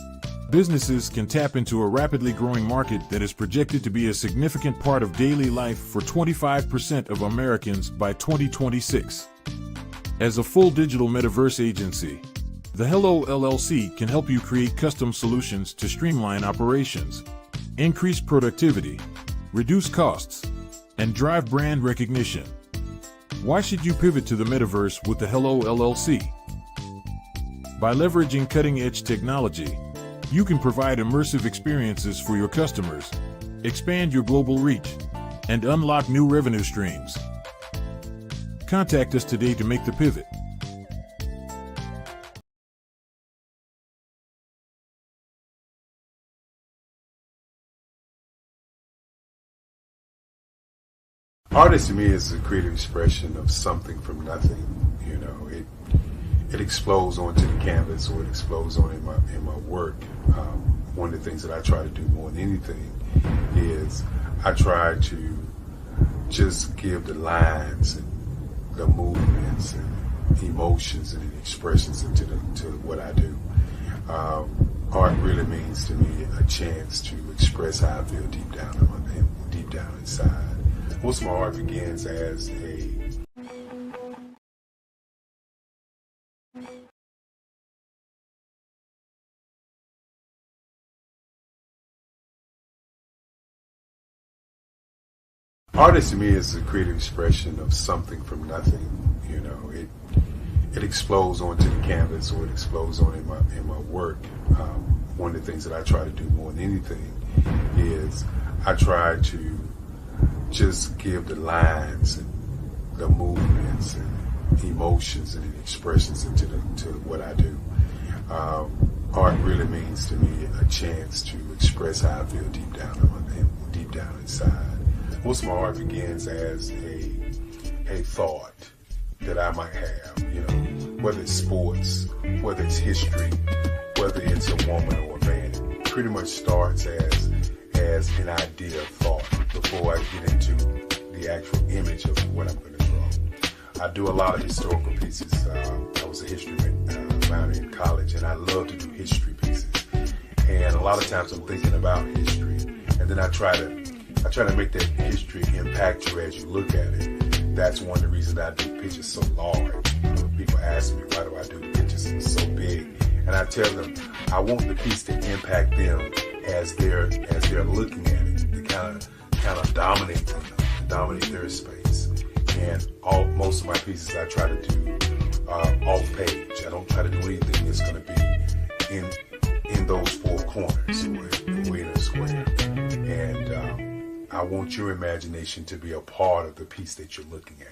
businesses can tap into a rapidly growing market that is projected to be a significant part of daily life for 25% of Americans by 2026. As a full digital metaverse agency, the Hello LLC can help you create custom solutions to streamline operations, increase productivity, reduce costs, and drive brand recognition. Why should you pivot to the metaverse with the Hello LLC? By leveraging cutting-edge technology, you can provide immersive experiences for your customers, expand your global reach, and unlock new revenue streams. Contact us today to make the pivot.
Artist to me is a creative expression of something from nothing. You know, it explodes onto the canvas, or it explodes on in my work. One of the things that I try to do more than anything is I try to just give the lines and the movements and emotions and expressions into what I do. Art really means to me a chance to express how I feel deep down inside. Most of my art begins as Artist to me is a creative expression of something from nothing. You know, it explodes onto the canvas, or it explodes on in my work. One of the things that I try to do more than anything is I try to just give the lines and the movements and emotions and expressions into what I do. Art really means to me a chance to express how I feel deep down inside. Most of my art begins as a thought that I might have, you know, whether it's sports, whether it's history, whether it's a woman or a man. It pretty much starts as an idea of thought before I get into the actual image of what I'm going to draw. I do a lot of historical pieces. I was a history minor in college, and I love to do history pieces. And a lot of times I'm thinking about history, and then I try to make that history impact you as you look at it. That's one of the reasons I do pictures so large. People ask me, why do I do pictures so big? And I tell them, I want the piece to impact them as they're looking at it, to kind of dominate them, dominate their space. And most of my pieces I try to do off page. I don't try to do anything that's going to be in those four corners or in a square. And I want your imagination to be a part of the piece that you're looking at.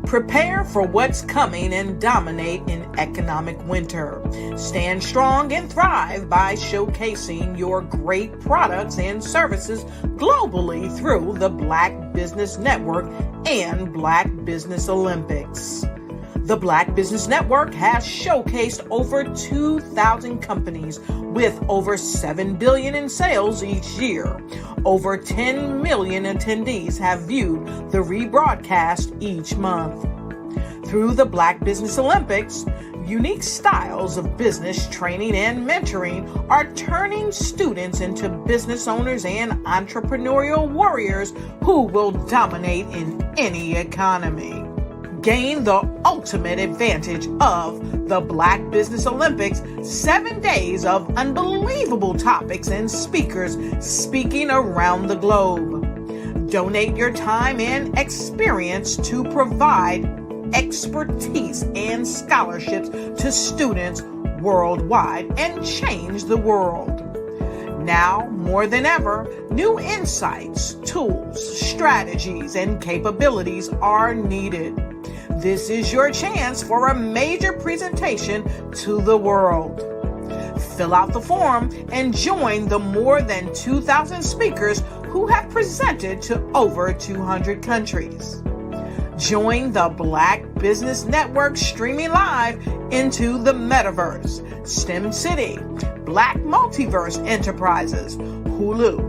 Prepare for what's coming and dominate in economic winter. Stand strong and thrive by showcasing your great products and services globally through the Black Business Network and Black Business Olympics. The Black Business Network has showcased over 2,000 companies with over $7 billion in sales each year. Over 10 million attendees have viewed the rebroadcast each month. Through the Black Business Olympics, unique styles of business training and mentoring are turning students into business owners and entrepreneurial warriors who will dominate in any economy. Gain the ultimate advantage of the Black Business Olympics, 7 days of unbelievable topics and speakers speaking around the globe. Donate your time and experience to provide expertise and scholarships to students worldwide and change the world. Now, more than ever, new insights, tools, strategies, and capabilities are needed. This is your chance for a major presentation to the world. Fill out the form and join the more than 2,000 speakers who have presented to over 200 countries. Join the Black Business Network streaming live into the Metaverse, STEM City, Black Multiverse Enterprises, Hulu,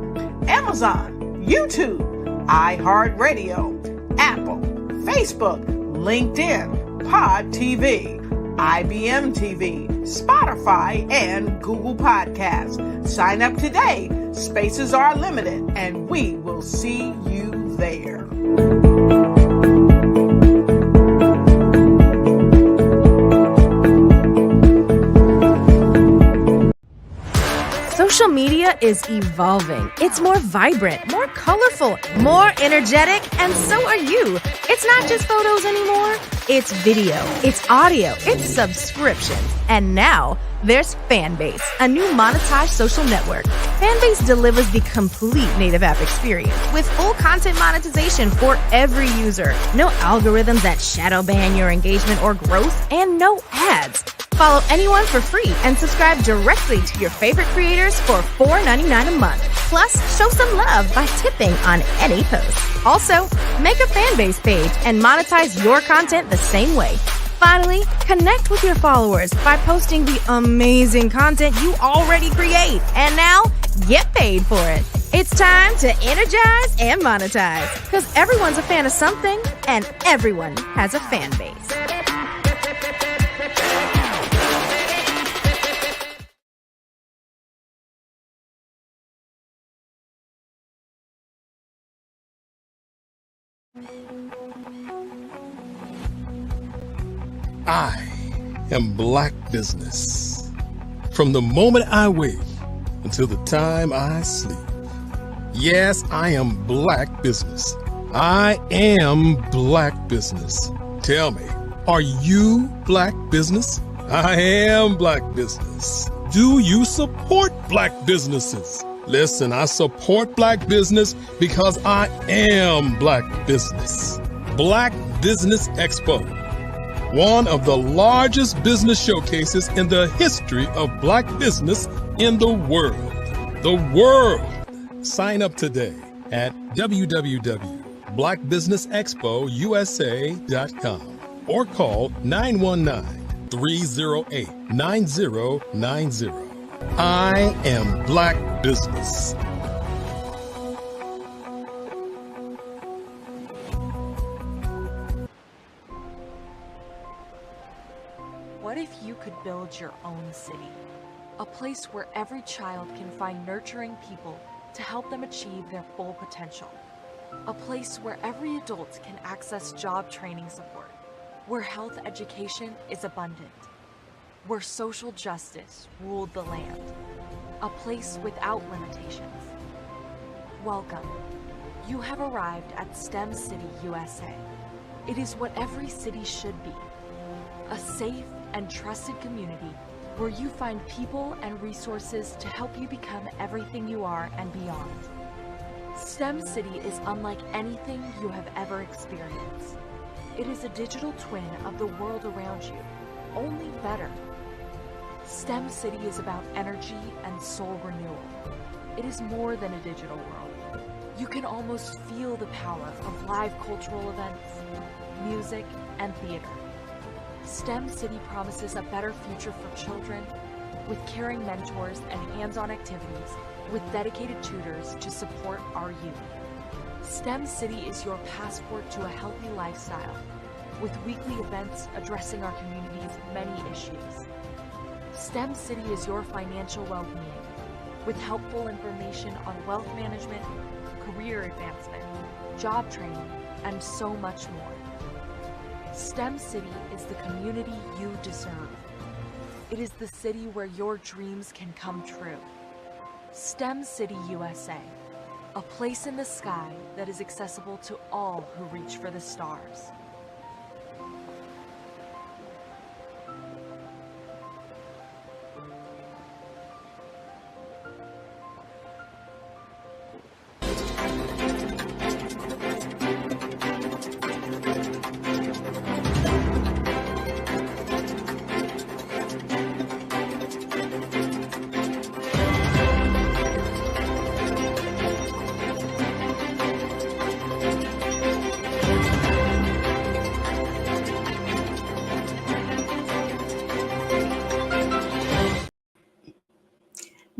Amazon, YouTube, iHeartRadio, Apple, Facebook, LinkedIn, Pod TV, IBM TV, Spotify, and Google Podcasts. Sign up today. Spaces are limited, and we will see you there.
Social media is evolving. It's more vibrant, more colorful, more energetic, and so are you. It's not just photos anymore. It's video, it's audio, it's subscriptions. And now there's Fanbase, a new monetized social network. Fanbase delivers the complete native app experience with full content monetization for every user. No algorithms that shadow ban your engagement or growth, and no ads. Follow anyone for free and subscribe directly to your favorite creators for $4.99 a month. Plus, show some love by tipping on any post. Also, make a Fanbase page and monetize your content the same way. Finally, connect with your followers by posting the amazing content you already create. And now, get paid for it. It's time to energize and monetize, because everyone's a fan of something and everyone has a fan base.
I am Black Business. From the moment I wake until the time I sleep. Yes, I am Black Business. I am Black Business. Tell me, are you Black Business? I am Black Business. Do you support Black businesses? Listen, I support Black business because I am Black Business. Black Business Expo. One of the largest business showcases in the history of Black business in the world. The world! Sign up today at www.blackbusinessexpousa.com or call 919-308-9090. I am Black Business.
What if you could build your own city? A place where every child can find nurturing people to help them achieve their full potential. A place where every adult can access job training support, where health education is abundant, where social justice ruled the land. A place without limitations. Welcome. You have arrived at STEM City USA. It is what every city should be. A safe and trusted community where you find people and resources to help you become everything you are and beyond. STEM City is unlike anything you have ever experienced. It is a digital twin of the world around you, only better. STEM City is about energy and soul renewal. It is more than a digital world. You can almost feel the power of live cultural events, music, and theater. STEM City promises a better future for children with caring mentors and hands-on activities with dedicated tutors to support our youth. STEM City is your passport to a healthy lifestyle with weekly events addressing our community's many issues. STEM City is your financial well-being with helpful information on wealth management, career advancement, job training, and so much more. STEM City is the community you deserve. It is the city where your dreams can come true. STEM City USA, a place in the sky that is accessible to all who reach for the stars.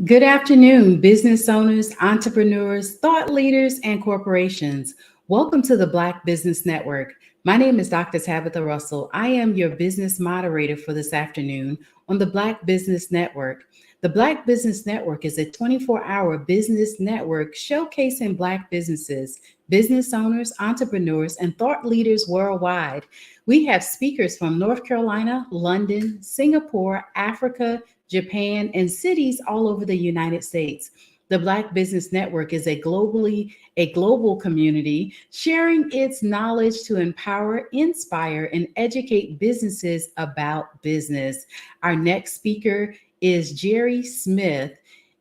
Good afternoon, business owners, entrepreneurs, thought leaders, and corporations. Welcome to the Black Business Network. My name is Dr. Tabitha Russell. I am your business moderator for this afternoon on the Black Business Network. The Black Business Network is a 24-hour business network showcasing Black businesses, business owners, entrepreneurs, and thought leaders worldwide. We have speakers from North Carolina, London, Singapore, Africa, Japan, and cities all over the United States. The Black Business Network is a global community sharing its knowledge to empower, inspire, and educate businesses about business. Our next speaker is Jerry Smith.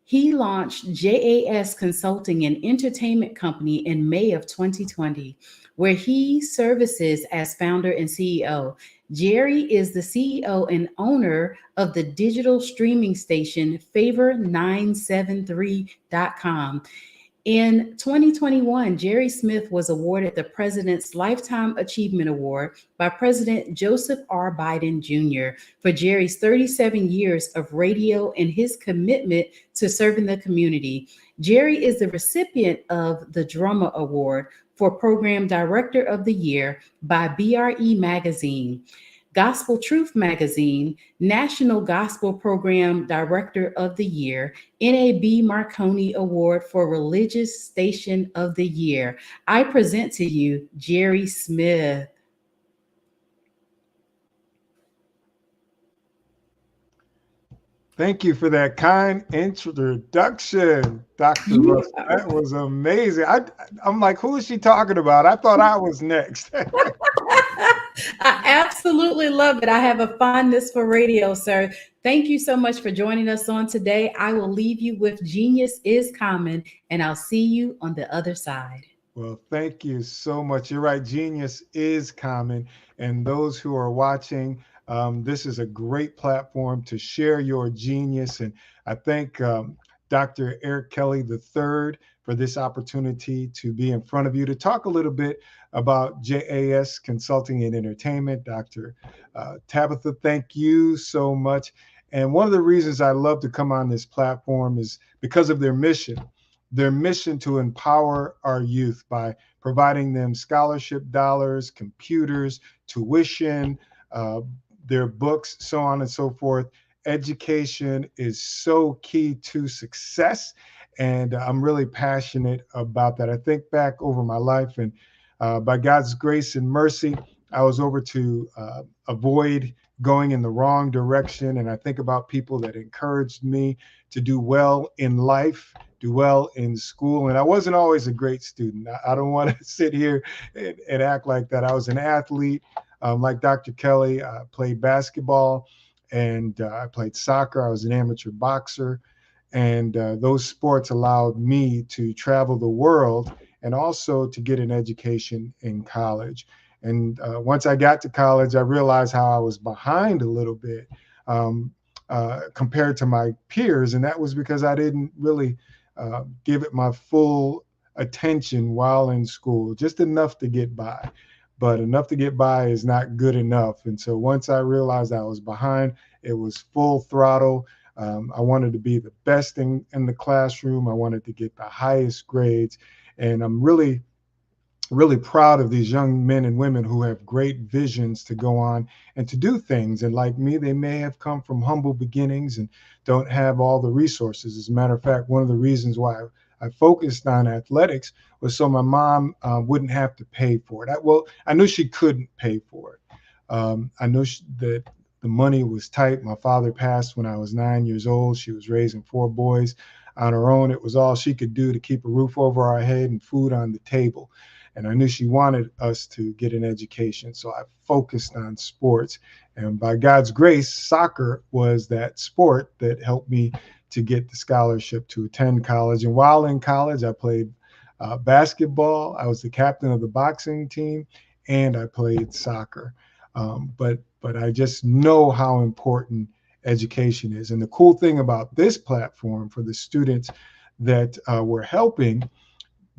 He launched JAS Consulting, an entertainment company, in May of 2020, where he services as founder and CEO. Jerry is the CEO and owner of the digital streaming station Favor973.com. In 2021, Jerry Smith was awarded the President's Lifetime Achievement Award by President Joseph R. Biden Jr. for Jerry's 37 years of radio and his commitment to serving the community. Jerry is the recipient of the Drummer Award for Program Director of the Year by BRE Magazine, Gospel Truth Magazine, National Gospel Program Director of the Year, NAB Marconi Award for Religious Station of the Year. I present to you Jerry Smith.
Thank you for that kind introduction, Dr. Russell. That was amazing. I'm like, who is she talking about? I thought I was next.
I absolutely love it. I have a fondness for radio, sir. Thank you so much for joining us on today. I will leave you with Genius is Common, and I'll see you on the other side.
Well, thank you so much. You're right. Genius is common. And those who are watching, this is a great platform to share your genius. And I thank Dr. Eric Kelly III for this opportunity to be in front of you to talk a little bit about JAS Consulting and Entertainment. Dr. Tabitha, thank you so much. And one of the reasons I love to come on this platform is because of their mission to empower our youth by providing them scholarship dollars, computers, tuition, their books, so on and so forth. Education is so key to success. And I'm really passionate about that. I think back over my life, and by God's grace and mercy, I was over to avoid going in the wrong direction. And I think about people that encouraged me to do well in life, do well in school. And I wasn't always a great student. I don't want to sit here and act like that. I was an athlete. Like Dr. Kelly, I played basketball and I played soccer. I was an amateur boxer. And those sports allowed me to travel the world and also to get an education in college. And once I got to college, I realized how I was behind a little bit compared to my peers. And that was because I didn't really give it my full attention while in school, just enough to get by. but enough to get by is not good enough. And so once I realized I was behind, it was full throttle. I wanted to be the best in the classroom. I wanted to get the highest grades. And I'm really proud of these young men and women who have great visions to go on and to do things. And like me, they may have come from humble beginnings and don't have all the resources. As a matter of fact, one of the reasons why I focused on athletics was so my mom wouldn't have to pay for it. I knew she couldn't pay for it. I knew that the money was tight. My father passed when I was 9 years old. She was raising 4 boys on her own. It was all she could do to keep a roof over our head and food on the table. And I knew she wanted us to get an education. So I focused on sports. And by God's grace, soccer was that sport that helped me to get the scholarship to attend college. And while in college, I played basketball. I was the captain of the boxing team, and I played soccer. But I just know how important education is. And the cool thing about this platform for the students that we're helping,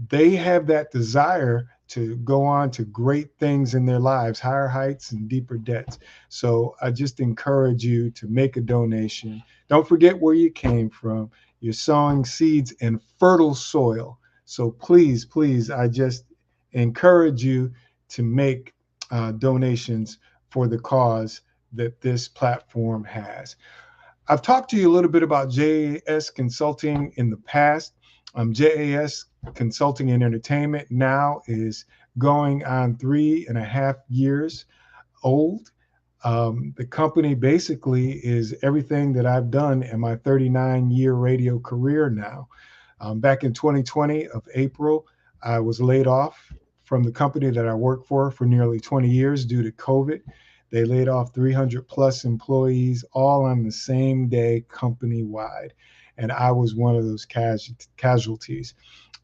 they have that desire to go on to great things in their lives, higher heights and deeper depths. So I just encourage you to make a donation. Don't forget where you came from. You're sowing seeds in fertile soil. So please, I just encourage you to make donations for the cause that this platform has. I've talked to you a little bit about JAS Consulting in the past. JAS Consulting and Entertainment now is going on 3.5 years old. The company basically is everything that I've done in my 39-year radio career now. Back in 2020 of April, I was laid off from the company that I worked for nearly 20 years due to COVID. They laid off 300 plus employees all on the same day, company-wide. And I was one of those casualties.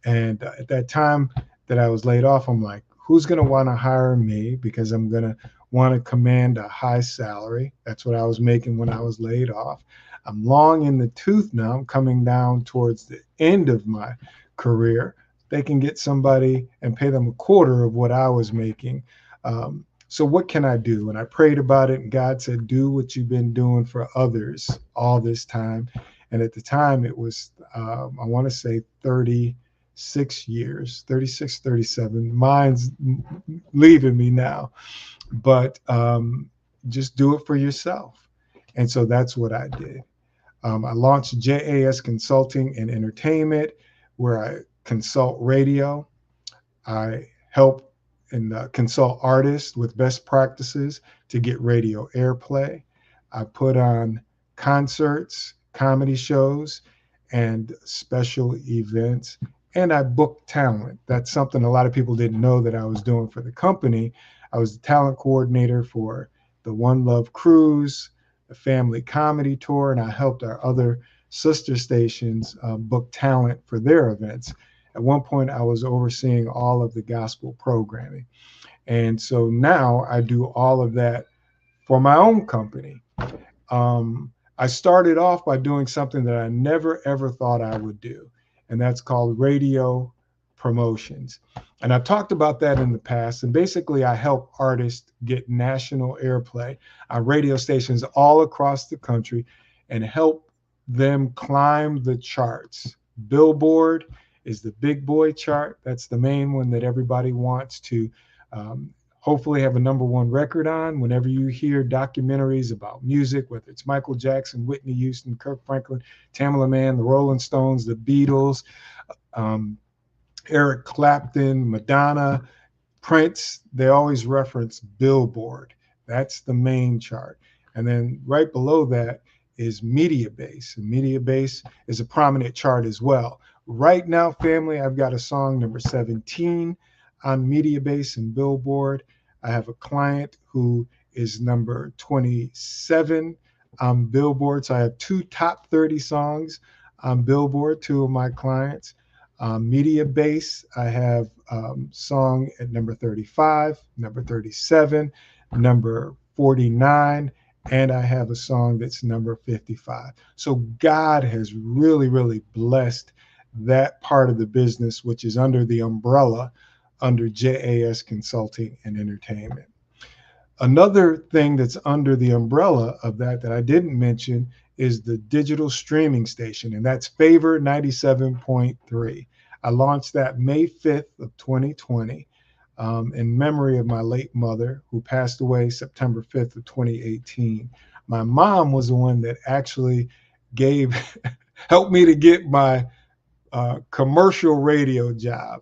And at that time that I was laid off, I'm like, who's going to want to hire me? Because I'm going to want to command a high salary. That's what I was making when I was laid off. I'm long in the tooth now. I'm coming down towards the end of my career. They can get somebody and pay them a quarter of what I was making. So what can I do? And I prayed about it, and God said, do what you've been doing for others all this time. And at the time, it was, I want to say 36 years, 36, 37. Mine's leaving me now. But just do it for yourself. And so that's what I did. I launched JAS Consulting and Entertainment, where I consult radio. I help and consult artists with best practices to get radio airplay. I put on concerts, comedy shows, and special events, and I book talent. That's something a lot of people didn't know that I was doing for the company. I was the talent coordinator for the One Love Cruise, the Family Comedy Tour, and I helped our other sister stations book talent for their events. At one point, I was overseeing all of the gospel programming. And so now I do all of that for my own company. I started off by doing something that I never, ever thought I would do, and that's called radio promotions. And I've talked about that in the past. And basically, I help artists get national airplay on radio stations all across the country and help them climb the charts. Billboard is the big boy chart. That's the main one that everybody wants to hopefully have a #1 record on. Whenever you hear documentaries about music, whether it's Michael Jackson, Whitney Houston, Kirk Franklin, Tamela Mann, the Rolling Stones, the Beatles, Eric Clapton, Madonna, Prince, they always reference Billboard. That's the main chart. And then right below that is Media Base. And Media Base is a prominent chart as well. Right now, family, I've got a song number 17 on Media Base and Billboard. I have a client who is number 27 on Billboard. So I have 2 top 30 songs on Billboard, 2 of my clients. Media Base, I have song at number 35, number 37, number 49, and I have a song that's number 55. So God has really, really blessed that part of the business, which is under the umbrella under JAS Consulting and Entertainment. Another thing that's under the umbrella of that I didn't mention is the digital streaming station, and that's Favor 97.3. I launched that May 5th of 2020 in memory of my late mother, who passed away September 5th of 2018. My mom was the one that actually helped me to get my commercial radio job.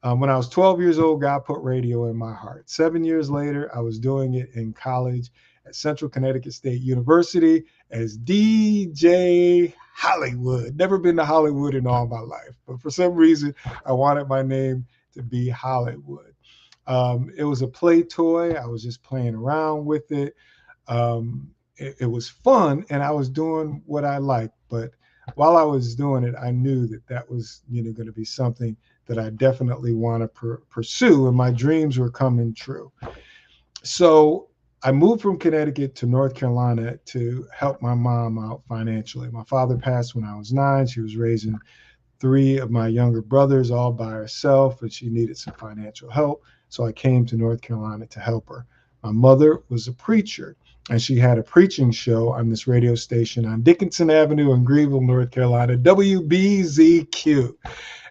When I was 12 years old, God put radio in my heart. 7 years later, I was doing it in college at Central Connecticut State University as DJ Hollywood. Never been to Hollywood in all my life, but for some reason, I wanted my name to be Hollywood. It was a play toy. I was just playing around with it. It was fun, and I was doing what I liked. But while I was doing it, I knew that was going to be something that I definitely want to pursue, and my dreams were coming true. So I moved from Connecticut to North Carolina to help my mom out financially. My father passed when I was 9. She was raising 3 of my younger brothers all by herself, and she needed some financial help. So I came to North Carolina to help her. My mother was a preacher, and she had a preaching show on this radio station on Dickinson Avenue in Greenville, North Carolina, WBZQ.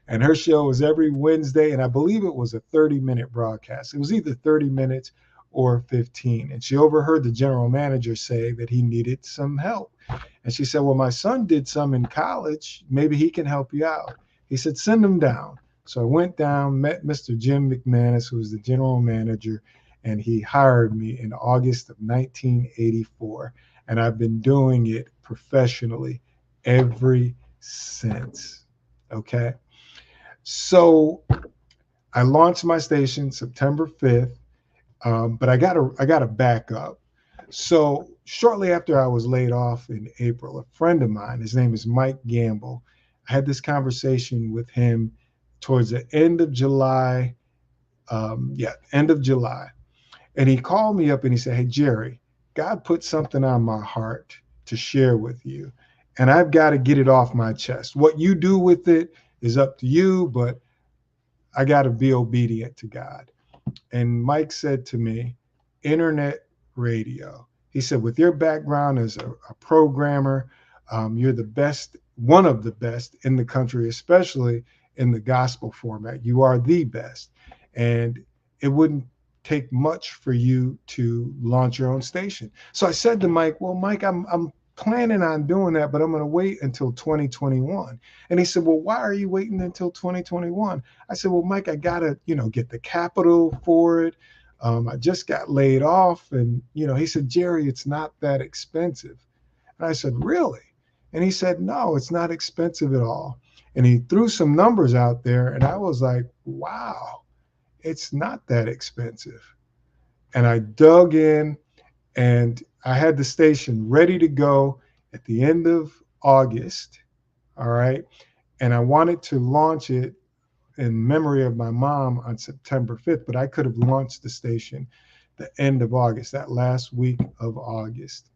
And her show was every Wednesday, and I believe it was a 30-minute broadcast. It was either 30 minutes or 15. And she overheard the general manager say that he needed some help. And she said, well, my son did some in college. Maybe he can help you out. He said, send him down. So I went down, met Mr. Jim McManus, who was the general manager, and he hired me in August of 1984. And I've been doing it professionally ever since. Okay. So I launched my station September 5th, but I got to back up. So shortly after I was laid off in April, a friend of mine, his name is Mike Gamble, I had this conversation with him towards the end of July. End of July. And he called me up and he said, hey, Jerry, God put something on my heart to share with you, and I've got to get it off my chest. What you do with it is up to you, but I got to be obedient to God. And Mike said to me, internet radio. He said, with your background as a programmer, you're the best, one of the best in the country, especially in the gospel format. You are the best. And it wouldn't take much for you to launch your own station. So I said to Mike, well, Mike, I'm planning on doing that, but I'm going to wait until 2021. And he said, well, why are you waiting until 2021? I said, well, Mike, I got to, get the capital for it. I just got laid off. And, he said, Jerry, it's not that expensive. And I said, really? And he said, no, it's not expensive at all. And he threw some numbers out there, and I was like, wow, it's not that expensive. And I dug in, and I had the station ready to go at the end of August. All right. And I wanted to launch it in memory of my mom on September 5th, but I could have launched the station the end of August, that last week of August.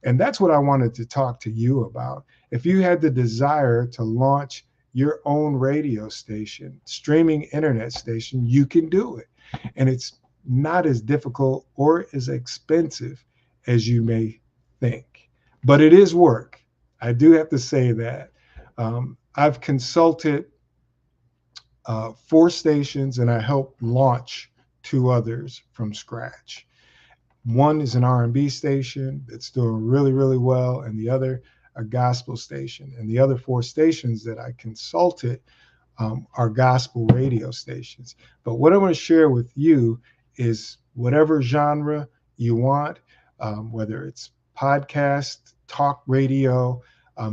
And that's what I wanted to talk to you about. If you had the desire to launch your own radio station, streaming internet station, you can do it. And it's not as difficult or as expensive as you may think, but it is work. I do have to say that. I've consulted 4 stations, and I helped launch 2 others from scratch. One is an R&B station that's doing really, really well, and the other a gospel station. And the other 4 stations that I consulted are gospel radio stations. But what I want to share with you is whatever genre you want, whether it's podcast, talk radio,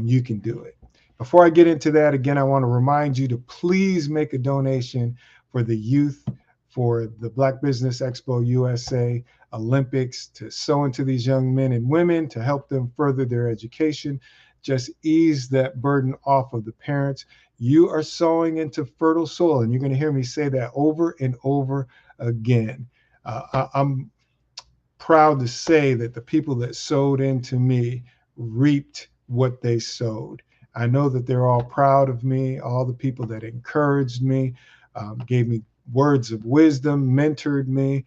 you can do it. Before I get into that, again, I want to remind you to please make a donation for the youth, for the Black Business Expo USA Olympics, to sow into these young men and women to help them further their education. Just ease that burden off of the parents. You are sowing into fertile soil, and you're going to hear me say that over and over again. I'm proud to say that the people that sowed into me reaped what they sowed. I know that they're all proud of me, all the people that encouraged me, gave me words of wisdom, mentored me,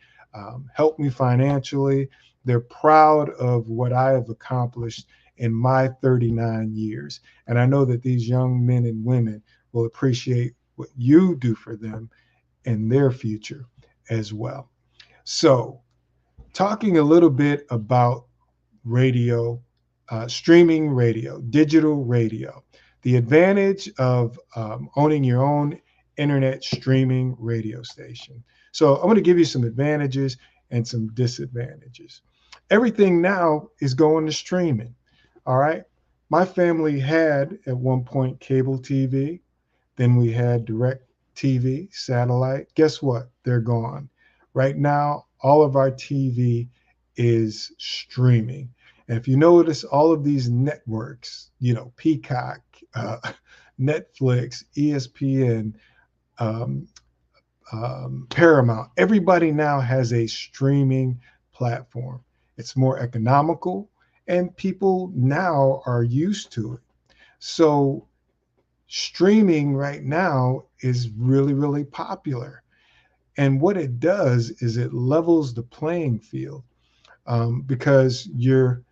helped me financially. They're proud of what I have accomplished in my 39 years. And I know that these young men and women will appreciate what you do for them in their future as well. So, talking a little bit about radio, streaming radio, digital radio, the advantage of owning your own internet streaming radio station. So I'm going to give you some advantages and some disadvantages. Everything now is going to streaming. All right. My family had at one point cable TV, then we had direct TV, satellite. Guess what? They're gone. Right now, all of our TV is streaming. And if you notice, all of these networks, Peacock, Netflix, ESPN, um, Paramount, everybody now has a streaming platform. It's more economical, and people now are used to it. So streaming right now is really, really popular. And what it does is it levels the playing field, because you're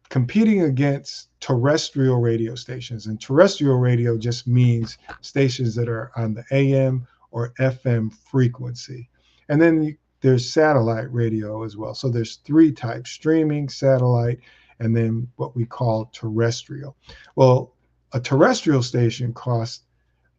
competing against terrestrial radio stations. And terrestrial radio just means stations that are on the AM or FM frequency. And then there's satellite radio as well. So there's three types: streaming, satellite, and then what we call terrestrial. Well, a terrestrial station costs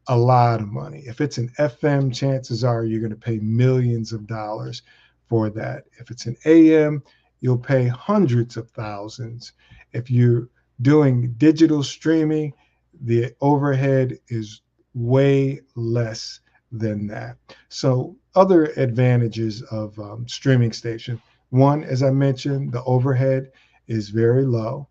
a lot of money. If it's an FM, chances are you're going to pay millions of dollars for that. If it's an AM, you'll pay hundreds of thousands. If you're doing digital streaming, the overhead is way less than that. So other advantages of streaming station: one, as I mentioned, the overhead is very low.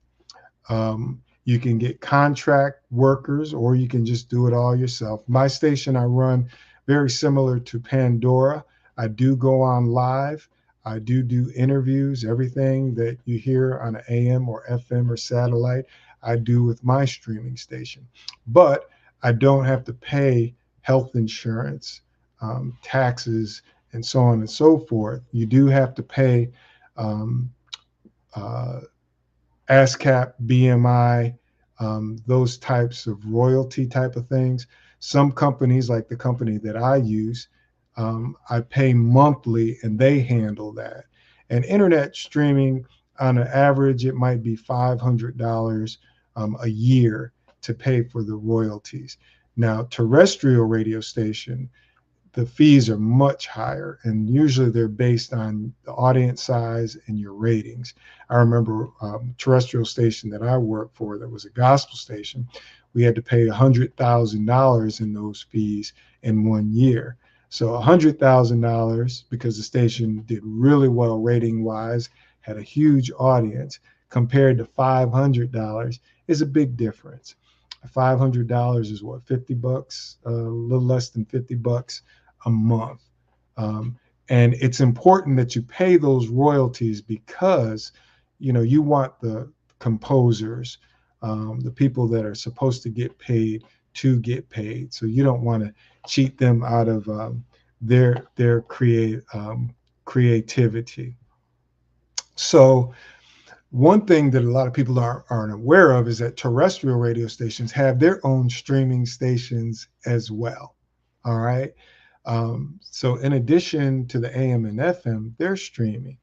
You can get contract workers, or you can just do it all yourself. My station I run very similar to Pandora. I do go on live. I do interviews. Everything that you hear on an AM or FM or satellite, I do with my streaming station. But I don't have to pay health insurance, taxes, and so on and so forth. You do have to pay ASCAP, BMI, those types of royalty type of things. Some companies, like the company that I use, I pay monthly and they handle that. And internet streaming, on an average, it might be $500 a year to pay for the royalties. Now, terrestrial radio station, the fees are much higher, and usually they're based on the audience size and your ratings. I remember terrestrial station that I worked for that was a gospel station. We had to pay $100,000 in those fees in 1 year. So $100,000 because the station did really well rating wise, had a huge audience, compared to $500 is a big difference. $500 is what, $50, a little less than $50 a month. And it's important that you pay those royalties because, you want the composers, the people that are supposed to get paid to get paid. So you don't want to cheat them out of their creativity. So one thing that a lot of people aren't aware of is that terrestrial radio stations have their own streaming stations as well. All right. So in addition to the AM and FM, they're streaming.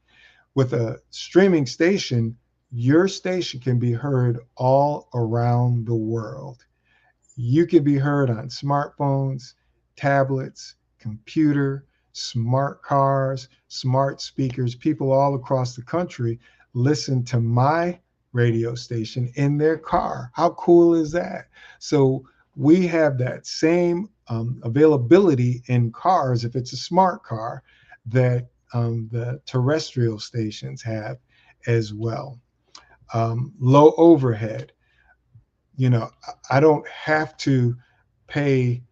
With a streaming station, your station can be heard all around the world. You can be heard on smartphones, tablets, computer, smart cars, smart speakers. People all across the country listen to my radio station in their car. How cool is that? So we have that same availability in cars, if it's a smart car, that the terrestrial stations have as well. Low overhead. I don't have to pay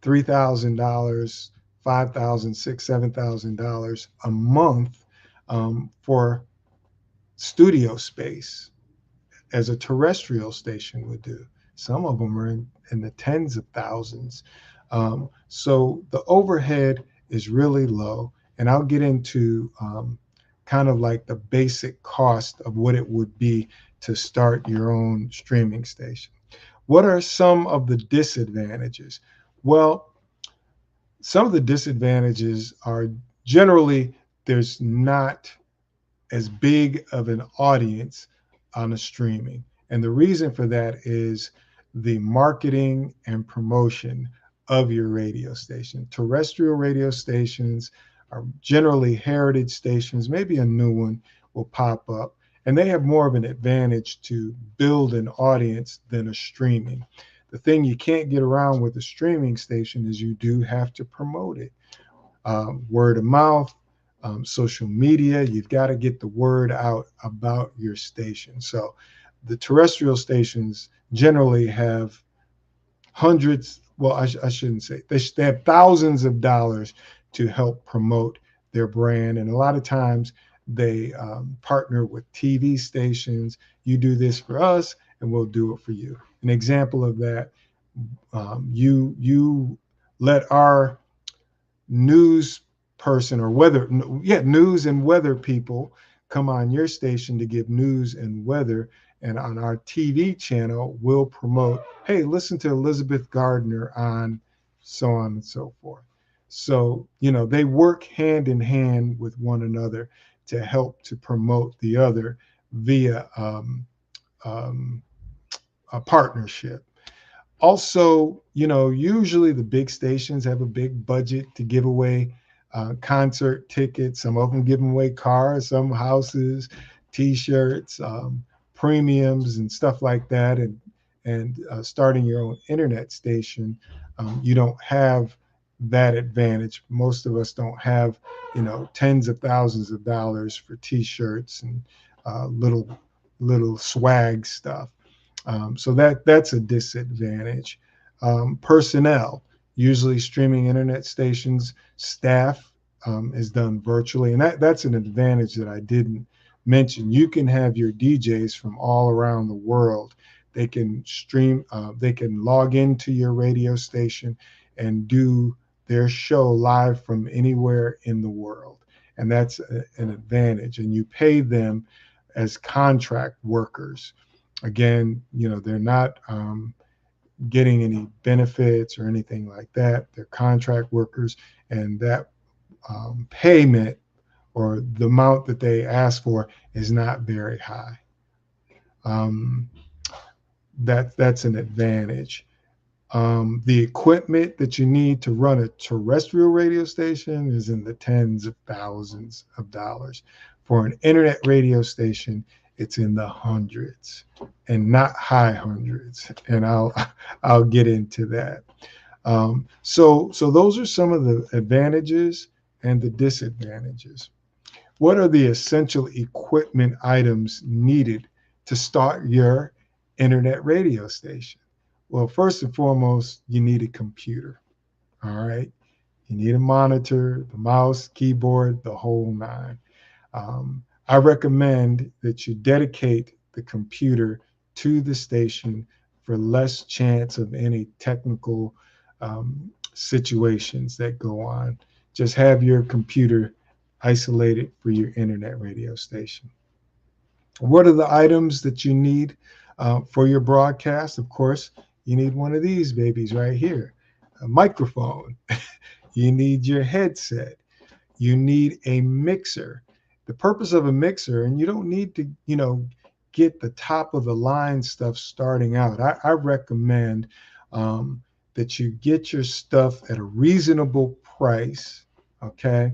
$3,000, $5,000, $6,000, $7,000 a month for studio space as a terrestrial station would do. Some of them are in the tens of thousands. So the overhead is really low. And I'll get into kind of like the basic cost of what it would be to start your own streaming station. What are some of the disadvantages? Well, some of the disadvantages are generally there's not as big of an audience on a streaming. And the reason for that is the marketing and promotion of your radio station. Terrestrial radio stations are generally heritage stations, maybe a new one will pop up, and they have more of an advantage to build an audience than a streaming. The thing you can't get around with a streaming station is you do have to promote it. Word of mouth, social media, you've got to get the word out about your station. So the terrestrial stations generally have hundreds, well, I shouldn't say, they have thousands of dollars to help promote their brand. And a lot of times they partner with TV stations. You do this for us and we'll do it for you. An example of that, you let our news person or news and weather people come on your station to give news and weather, and on our TV channel we'll promote, hey, listen to Elizabeth Gardner on so on and so forth. So they work hand in hand with one another to help to promote the other via a partnership. Also, usually the big stations have a big budget to give away concert tickets. Some of them give away cars, some houses, T-shirts, premiums, and stuff like that. And starting your own internet station, you don't have that advantage. Most of us don't have, tens of thousands of dollars for T-shirts and little swag stuff. So that's a disadvantage. Personnel, usually streaming internet stations, staff is done virtually. And that's an advantage that I didn't mention. You can have your DJs from all around the world. They can stream, they can log into your radio station and do their show live from anywhere in the world. And that's an advantage. And you pay them as contract workers. Again, they're not getting any benefits or anything like that. They're contract workers, and that payment or the amount that they ask for is not very high. That's an advantage. The equipment that you need to run a terrestrial radio station is in the tens of thousands of dollars. For an internet radio station, it's in the hundreds and not high hundreds. And I'll get into that. So those are some of the advantages and the disadvantages. What are the essential equipment items needed to start your internet radio station? Well, first and foremost, you need a computer. All right. You need a monitor, the mouse, keyboard, the whole nine. I recommend that you dedicate the computer to the station for less chance of any technical situations that go on. Just have your computer isolated for your internet radio station. What are the items that you need for your broadcast? Of course, you need one of these babies right here, a microphone. You need your headset. You need a mixer. The purpose of a mixer, and you don't need to, get the top of the line stuff starting out. I recommend that you get your stuff at a reasonable price, okay?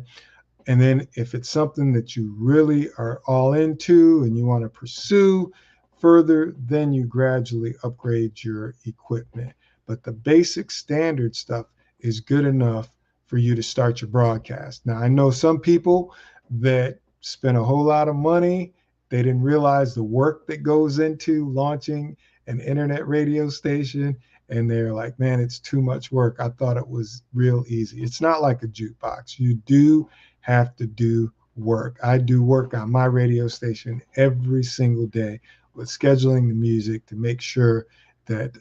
And then if it's something that you really are all into and you want to pursue further, then you gradually upgrade your equipment. But the basic standard stuff is good enough for you to start your broadcast. Now, I know some people that spend a whole lot of money. They didn't realize the work that goes into launching an internet radio station. And they're like, man, it's too much work. I thought it was real easy. It's not like a jukebox. You do have to do work. I do work on my radio station every single day with scheduling the music to make sure that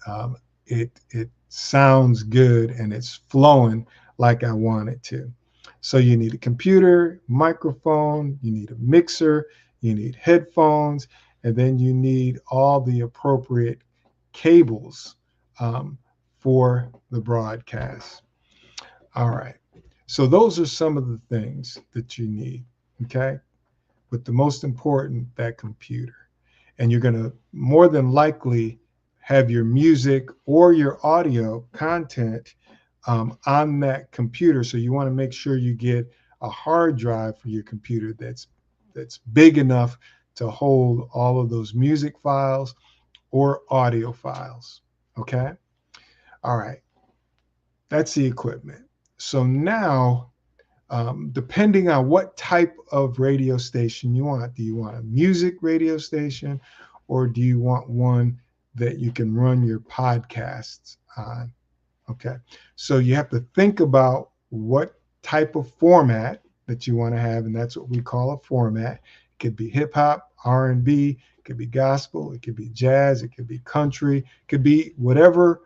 it sounds good and it's flowing like I want it to. So you need a computer, microphone, you need a mixer, you need headphones, and then you need all the appropriate cables for the broadcast. All right. So those are some of the things that you need. Okay. But the most important, that computer. And you're going to more than likely have your music or your audio content on that computer. So you want to make sure you get a hard drive for your computer that's big enough to hold all of those music files or audio files. Okay. All right. That's the equipment. So now, depending on what type of radio station you want, do you want a music radio station or do you want one that you can run your podcasts on? Okay. So you have to think about what type of format that you want to have, and that's what we call a format. It could be hip hop, R&B, it could be gospel, it could be jazz, it could be country, it could be whatever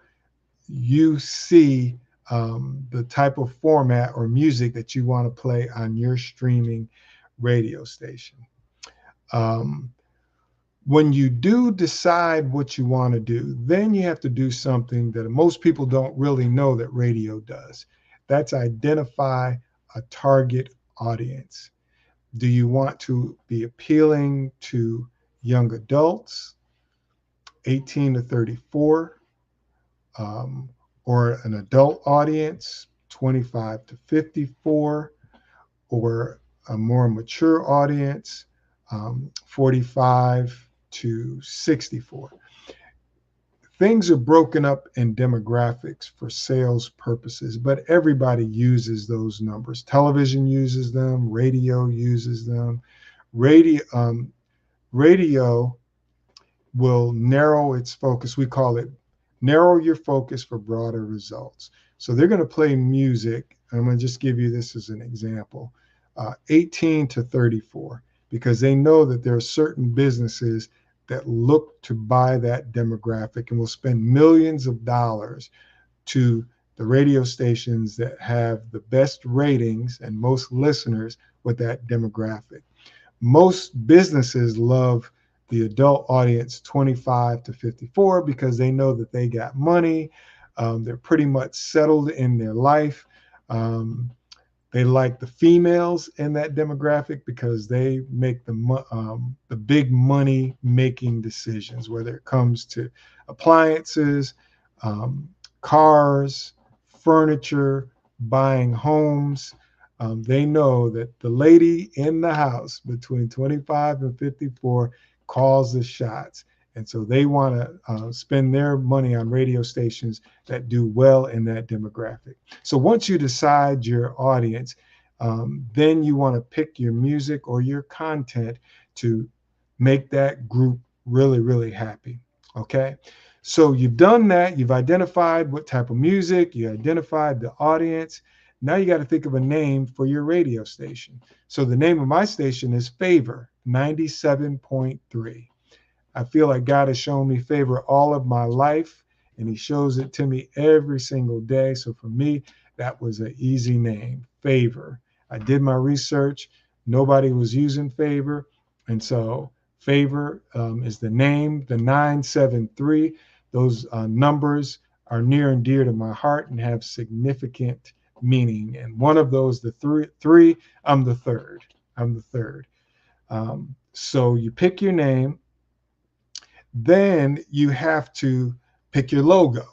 you see, the type of format or music that you want to play on your streaming radio station. When you do decide what you want to do, then you have to do something that most people don't really know that radio does. That's identify a target audience. Do you want to be appealing to young adults, 18 to 34, or an adult audience, 25 to 54, or a more mature audience, 45 to 64? Things are broken up in demographics for sales purposes, but everybody uses those numbers. Television uses them, radio uses them. Radio will narrow its focus. We call it narrow your focus for broader results. So they're going to play music. I'm going to just give you this as an example, 18 to 34, because they know that there are certain businesses that look to buy that demographic and will spend millions of dollars to the radio stations that have the best ratings and most listeners with that demographic. Most businesses love the adult audience 25 to 54 because they know that they got money. They're pretty much settled in their life. They like the females in that demographic because they make the big money making decisions, whether it comes to appliances, cars, furniture, buying homes. They know that the lady in the house between 25 and 54 calls the shots. And so they want to spend their money on radio stations that do well in that demographic. So once you decide your audience, then you want to pick your music or your content to make that group really, really happy. Okay. So you've done that. You've identified what type of music, you identified the audience. Now you got to think of a name for your radio station. So the name of my station is Favor 97.3. I feel like God has shown me favor all of my life, and he shows it to me every single day. So for me, that was an easy name, Favor. I did my research. Nobody was using Favor. And so Favor is the name, the 973. Those numbers are near and dear to my heart and have significant meaning. And one of those, the three, I'm the third. So you pick your name. Then you have to pick your logo.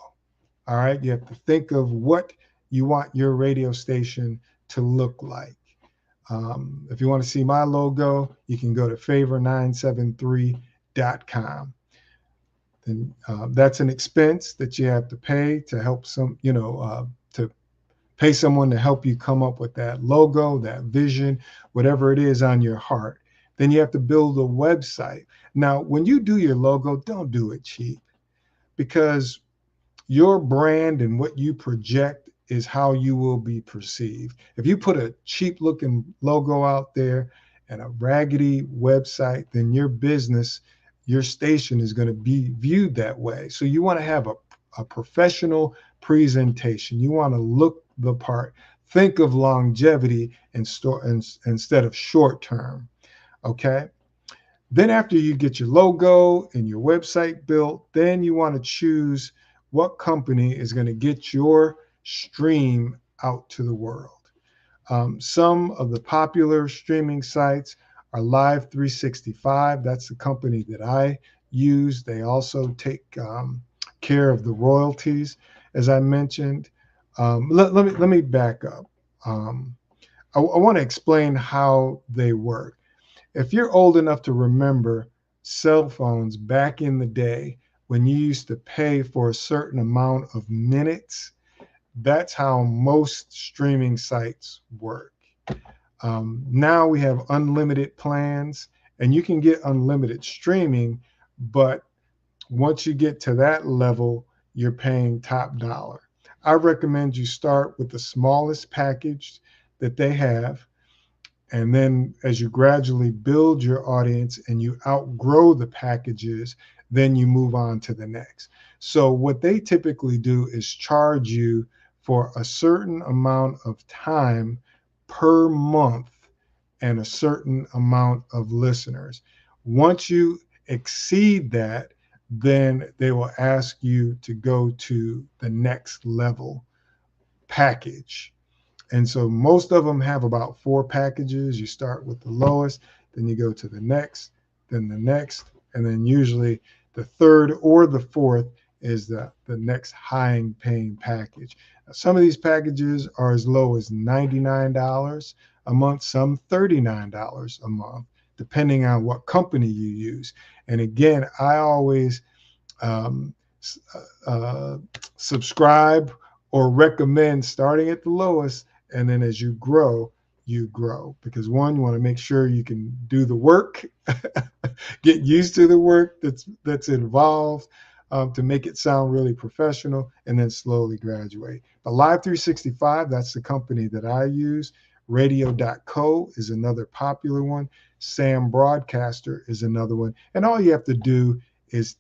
All right. You have to think of what you want your radio station to look like. If you want to see my logo, you can go to favor973.com. And that's an expense that you have to pay to help to pay someone to help you come up with that logo, that vision, whatever it is on your heart. Then you have to build a website. Now, when you do your logo, don't do it cheap, because your brand and what you project is how you will be perceived. If you put a cheap looking logo out there and a raggedy website, then your business, your station is going to be viewed that way. So you want to have a professional presentation. You want to look the part. think of longevity instead of short term. Okay. Then after you get your logo and your website built, then you want to choose what company is going to get your stream out to the world. Some of the popular streaming sites are Live 365. That's the company that I use. They also take care of the royalties, as I mentioned. Let me back up. I want to explain how they work. If you're old enough to remember cell phones back in the day when you used to pay for a certain amount of minutes, that's how most streaming sites work. Now we have unlimited plans, and you can get unlimited streaming, but once you get to that level, you're paying top dollar. I recommend you start with the smallest package that they have. And then as you gradually build your audience and you outgrow the packages, then you move on to the next. So what they typically do is charge you for a certain amount of time per month and a certain amount of listeners. Once you exceed that, then they will ask you to go to the next level package. And so most of them have about 4 packages. You start with the lowest, then you go to the next, then the next, and then usually the third or the fourth is the next high paying package. Now, some of these packages are as low as $99 a month, some $39 a month, depending on what company you use. And again, I always subscribe or recommend starting at the lowest, and then as you grow, because one, you want to make sure you can do the work, get used to the work that's involved, to make it sound really professional, and then slowly graduate. But Live 365, that's the company that I use. Radio.co is another popular one. Sam Broadcaster is another one. And all you have to do is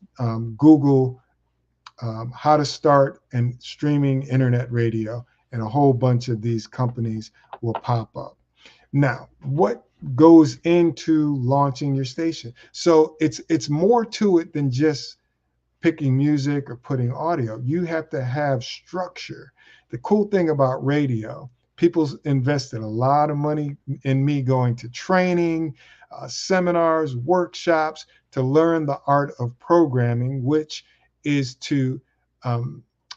Google how to start and streaming internet radio, and a whole bunch of these companies will pop up. Now, what goes into launching your station? So it's more to it than just picking music or putting audio. You have to have structure. The cool thing about radio, people invested a lot of money in me going to training, seminars, workshops to learn the art of programming, which is to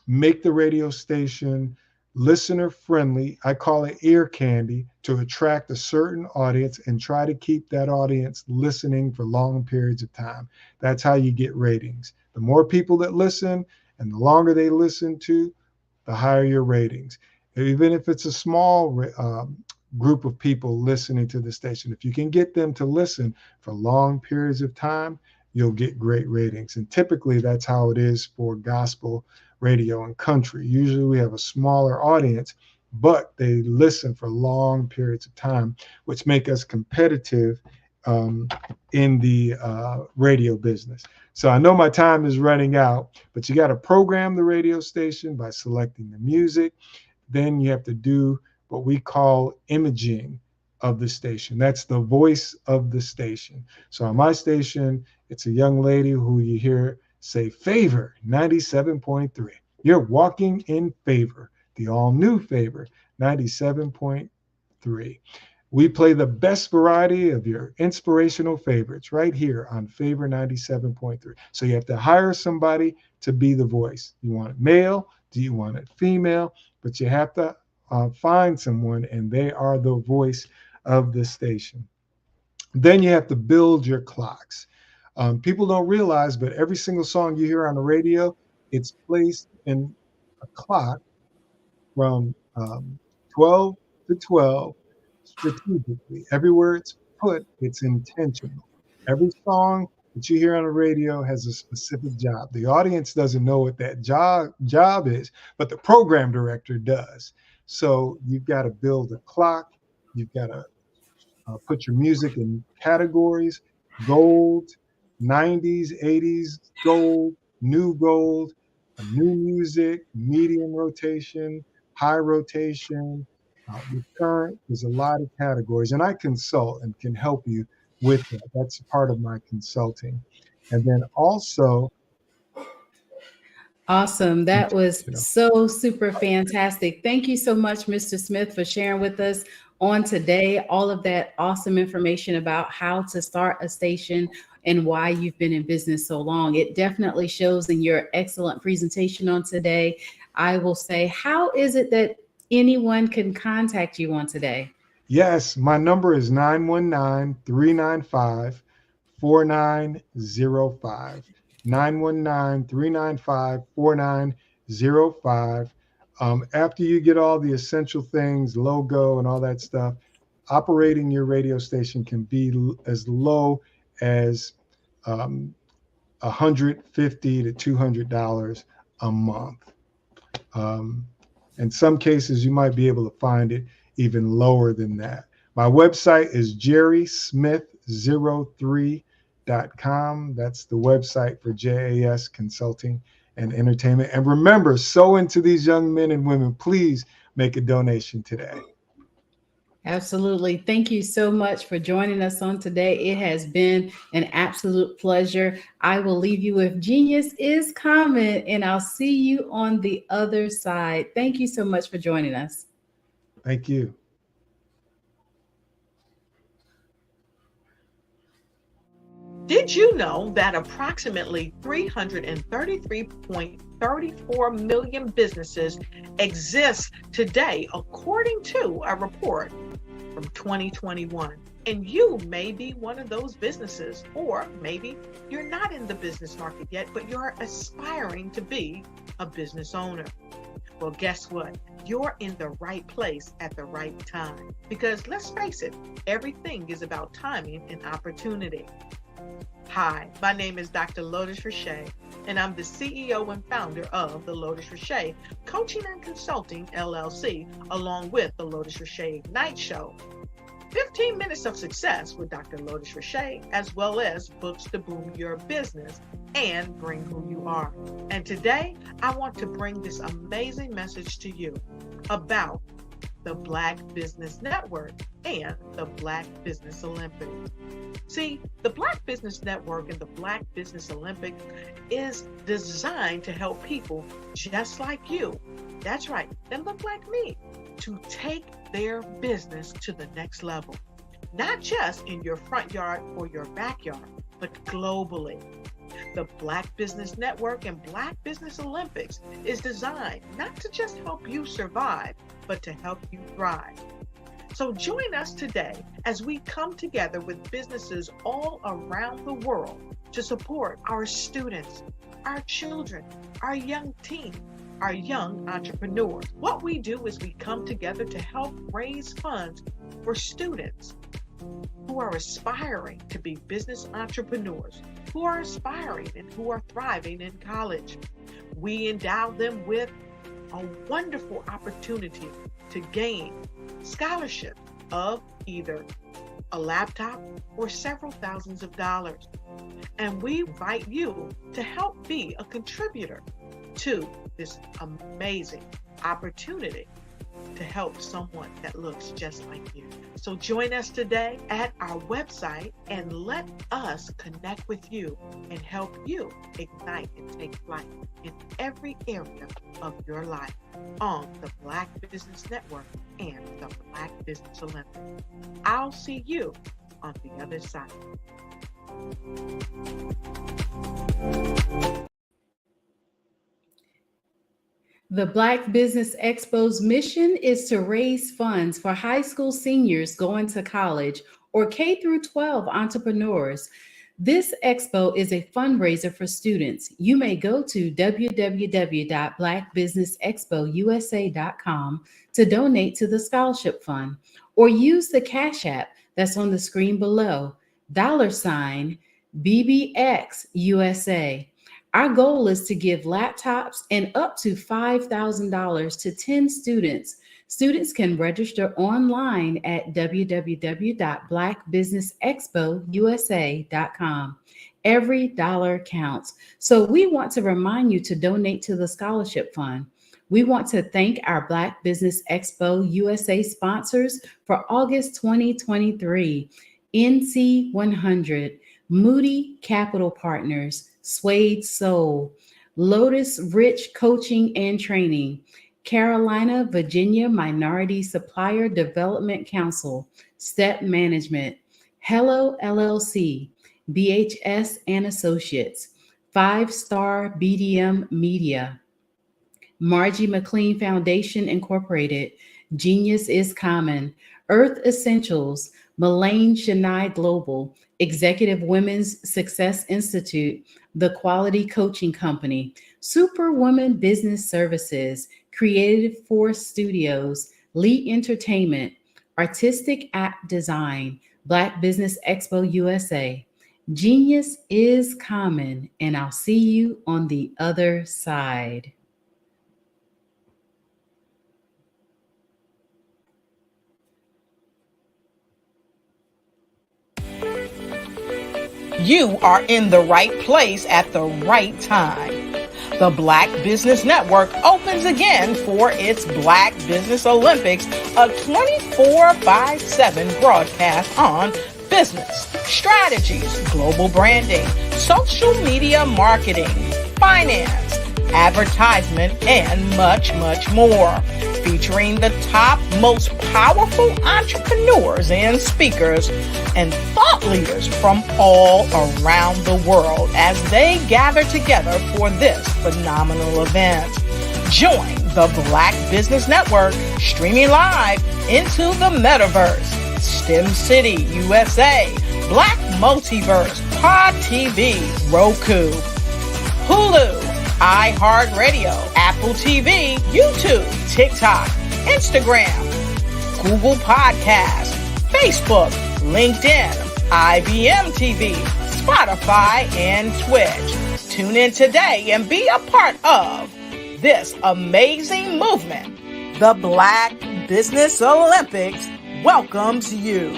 make the radio station listener friendly. I call it ear candy, to attract a certain audience and try to keep that audience listening for long periods of time. That's how you get ratings. The more people that listen and the longer they listen to, the higher your ratings. Even if it's a small group of people listening to the station, if you can get them to listen for long periods of time, you'll get great ratings. And typically that's how it is for gospel radio and country. Usually we have a smaller audience, but they listen for long periods of time, which make us competitive in the radio business. So I know my time is running out, but you got to program the radio station by selecting the music. Then you have to do what we call imaging of the station. That's the voice of the station. So on my station, it's a young lady who you hear say Favor 97.3. You're walking in Favor, the all new Favor 97.3. We play the best variety of your inspirational favorites right here on Favor 97.3. So you have to hire somebody to be the voice. You want it male? Do you want it female? But you have to find someone, and they are the voice of the station. Then you have to build your clocks. People don't realize, but every single song you hear on the radio, it's placed in a clock from 12 to 12 strategically. Everywhere it's put, it's intentional. Every song that you hear on the radio has a specific job. The audience doesn't know what that job is, but the program director does. So you've got to build a clock. You've got to put your music in categories: gold, 90s, 80s, gold, new music, medium rotation, high rotation, Recurrent, there's a lot of categories, and I consult and can help you with that. That's part of my consulting. And then also,
Awesome. That was so super fantastic. Thank you so much, Mr. Smith, for sharing with us on today all of that awesome information about how to start a station and why you've been in business so long. It definitely shows in your excellent presentation on today. I will say, how is it that anyone can contact you on today?
yes, my number is 919-395-4905. 919-395-4905. After you get all the essential things, logo and all that stuff, operating your radio station can be as low as $150 to $200 a month. In some cases, you might be able to find it even lower than that. My website is jerrysmith03.com. That's the website for JAS Consulting and Entertainment. And remember, sow into these young men and women. Please make a donation today.
Absolutely. Thank you so much for joining us on today. It has been an absolute pleasure. I will leave you with Genius is Common, and I'll see you on the other side. Thank you so much for joining us.
Thank you.
Did you know that approximately 333.34 million businesses exist today, according to a report from 2021? And you may be one of those businesses, or maybe you're not in the business market yet, but you're aspiring to be a business owner. Well, guess what? You're in the right place at the right time. Because let's face it, everything is about timing and opportunity. Hi, my name is Dr. Lotus Richey, and I'm the CEO and founder of the Lotus Richey Coaching and Consulting LLC, along with the Lotus Richey Ignite Show. 15 minutes of success with Dr. Lotus Richey, as well as books to boom your business and bring who you are. And today, I want to bring this amazing message to you about the Black Business Network and the Black Business Olympics. See, the Black Business Network and the Black Business Olympics is designed to help people just like you, that's right, that look like me, to take their business to the next level. Not just in your front yard or your backyard, but globally. The Black Business Network and Black Business Olympics is designed not to just help you survive, but to help you thrive. So join us today as we come together with businesses all around the world to support our students, our children, our young teens, our young entrepreneurs. What we do is we come together to help raise funds for students who are aspiring to be business entrepreneurs, who are aspiring and who are thriving in college. We endow them with a wonderful opportunity to gain scholarships of either a laptop or several thousands of dollars. And we invite you to help be a contributor to this amazing opportunity to help someone that looks just like you. So join us today at our website and let us connect with you and help you ignite and take flight in every area of your life on the Black Business Network and the Black Business Olympics. I'll see you on the other side.
The Black Business Expo's mission is to raise funds for high school seniors going to college or K through 12 entrepreneurs. This expo is a fundraiser for students. You may go to www.blackbusinessexpousa.com to donate to the scholarship fund, or use the Cash App that's on the screen below, $BBXUSA. Our goal is to give laptops and up to $5,000 to 10 students. Students can register online at www.blackbusinessexpousa.com. Every dollar counts. So we want to remind you to donate to the scholarship fund. We want to thank our Black Business Expo USA sponsors for August 2023, NC 100, Moody Capital Partners, Suede Soul, Lotus Rich Coaching and Training, Carolina, Virginia Minority Supplier Development Council, Step Management, Hello LLC, BHS and Associates, 5-Star BDM Media, Margie McLean Foundation Incorporated, Genius is Common, Earth Essentials, Mullane Shania Global, Executive Women's Success Institute, The Quality Coaching Company, Superwoman Business Services, Creative Force Studios, Lee Entertainment, Artistic App Design, Black Business Expo USA. Genius is common, and I'll see you on the other side.
You are in the right place at the right time. The Black Business Network opens again for its Black Business Olympics, a 24/7 broadcast on business, strategies, global branding, social media marketing, finance, advertisement, and much, much more. Featuring the top, most powerful entrepreneurs and speakers and thought leaders from all around the world as they gather together for this phenomenal event. Join the Black Business Network streaming live into the metaverse, STEM City USA, Black Multiverse, Pod TV, Roku, Hulu, iHeartRadio, Apple TV, YouTube, TikTok, Instagram, Google Podcasts, Facebook, LinkedIn, IBM TV, Spotify, and Twitch. Tune in today and be a part of this amazing movement. The Black Business Olympics welcomes you.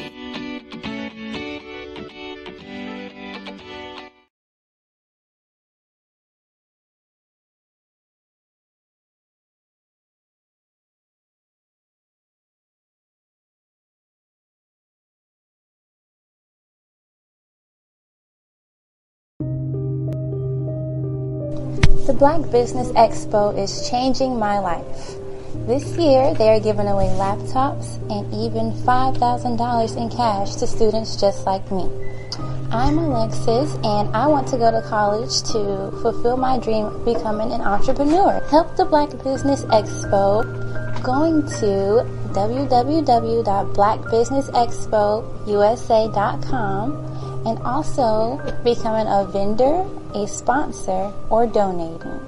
The Black Business Expo is changing my life. This year, they are giving away laptops and even $5,000 in cash to students just like me. I'm Alexis, and I want to go to college to fulfill my dream of becoming an entrepreneur. Help the Black Business Expo going to www.blackbusinessexpousa.com and also becoming a vendor, a sponsor, or donating.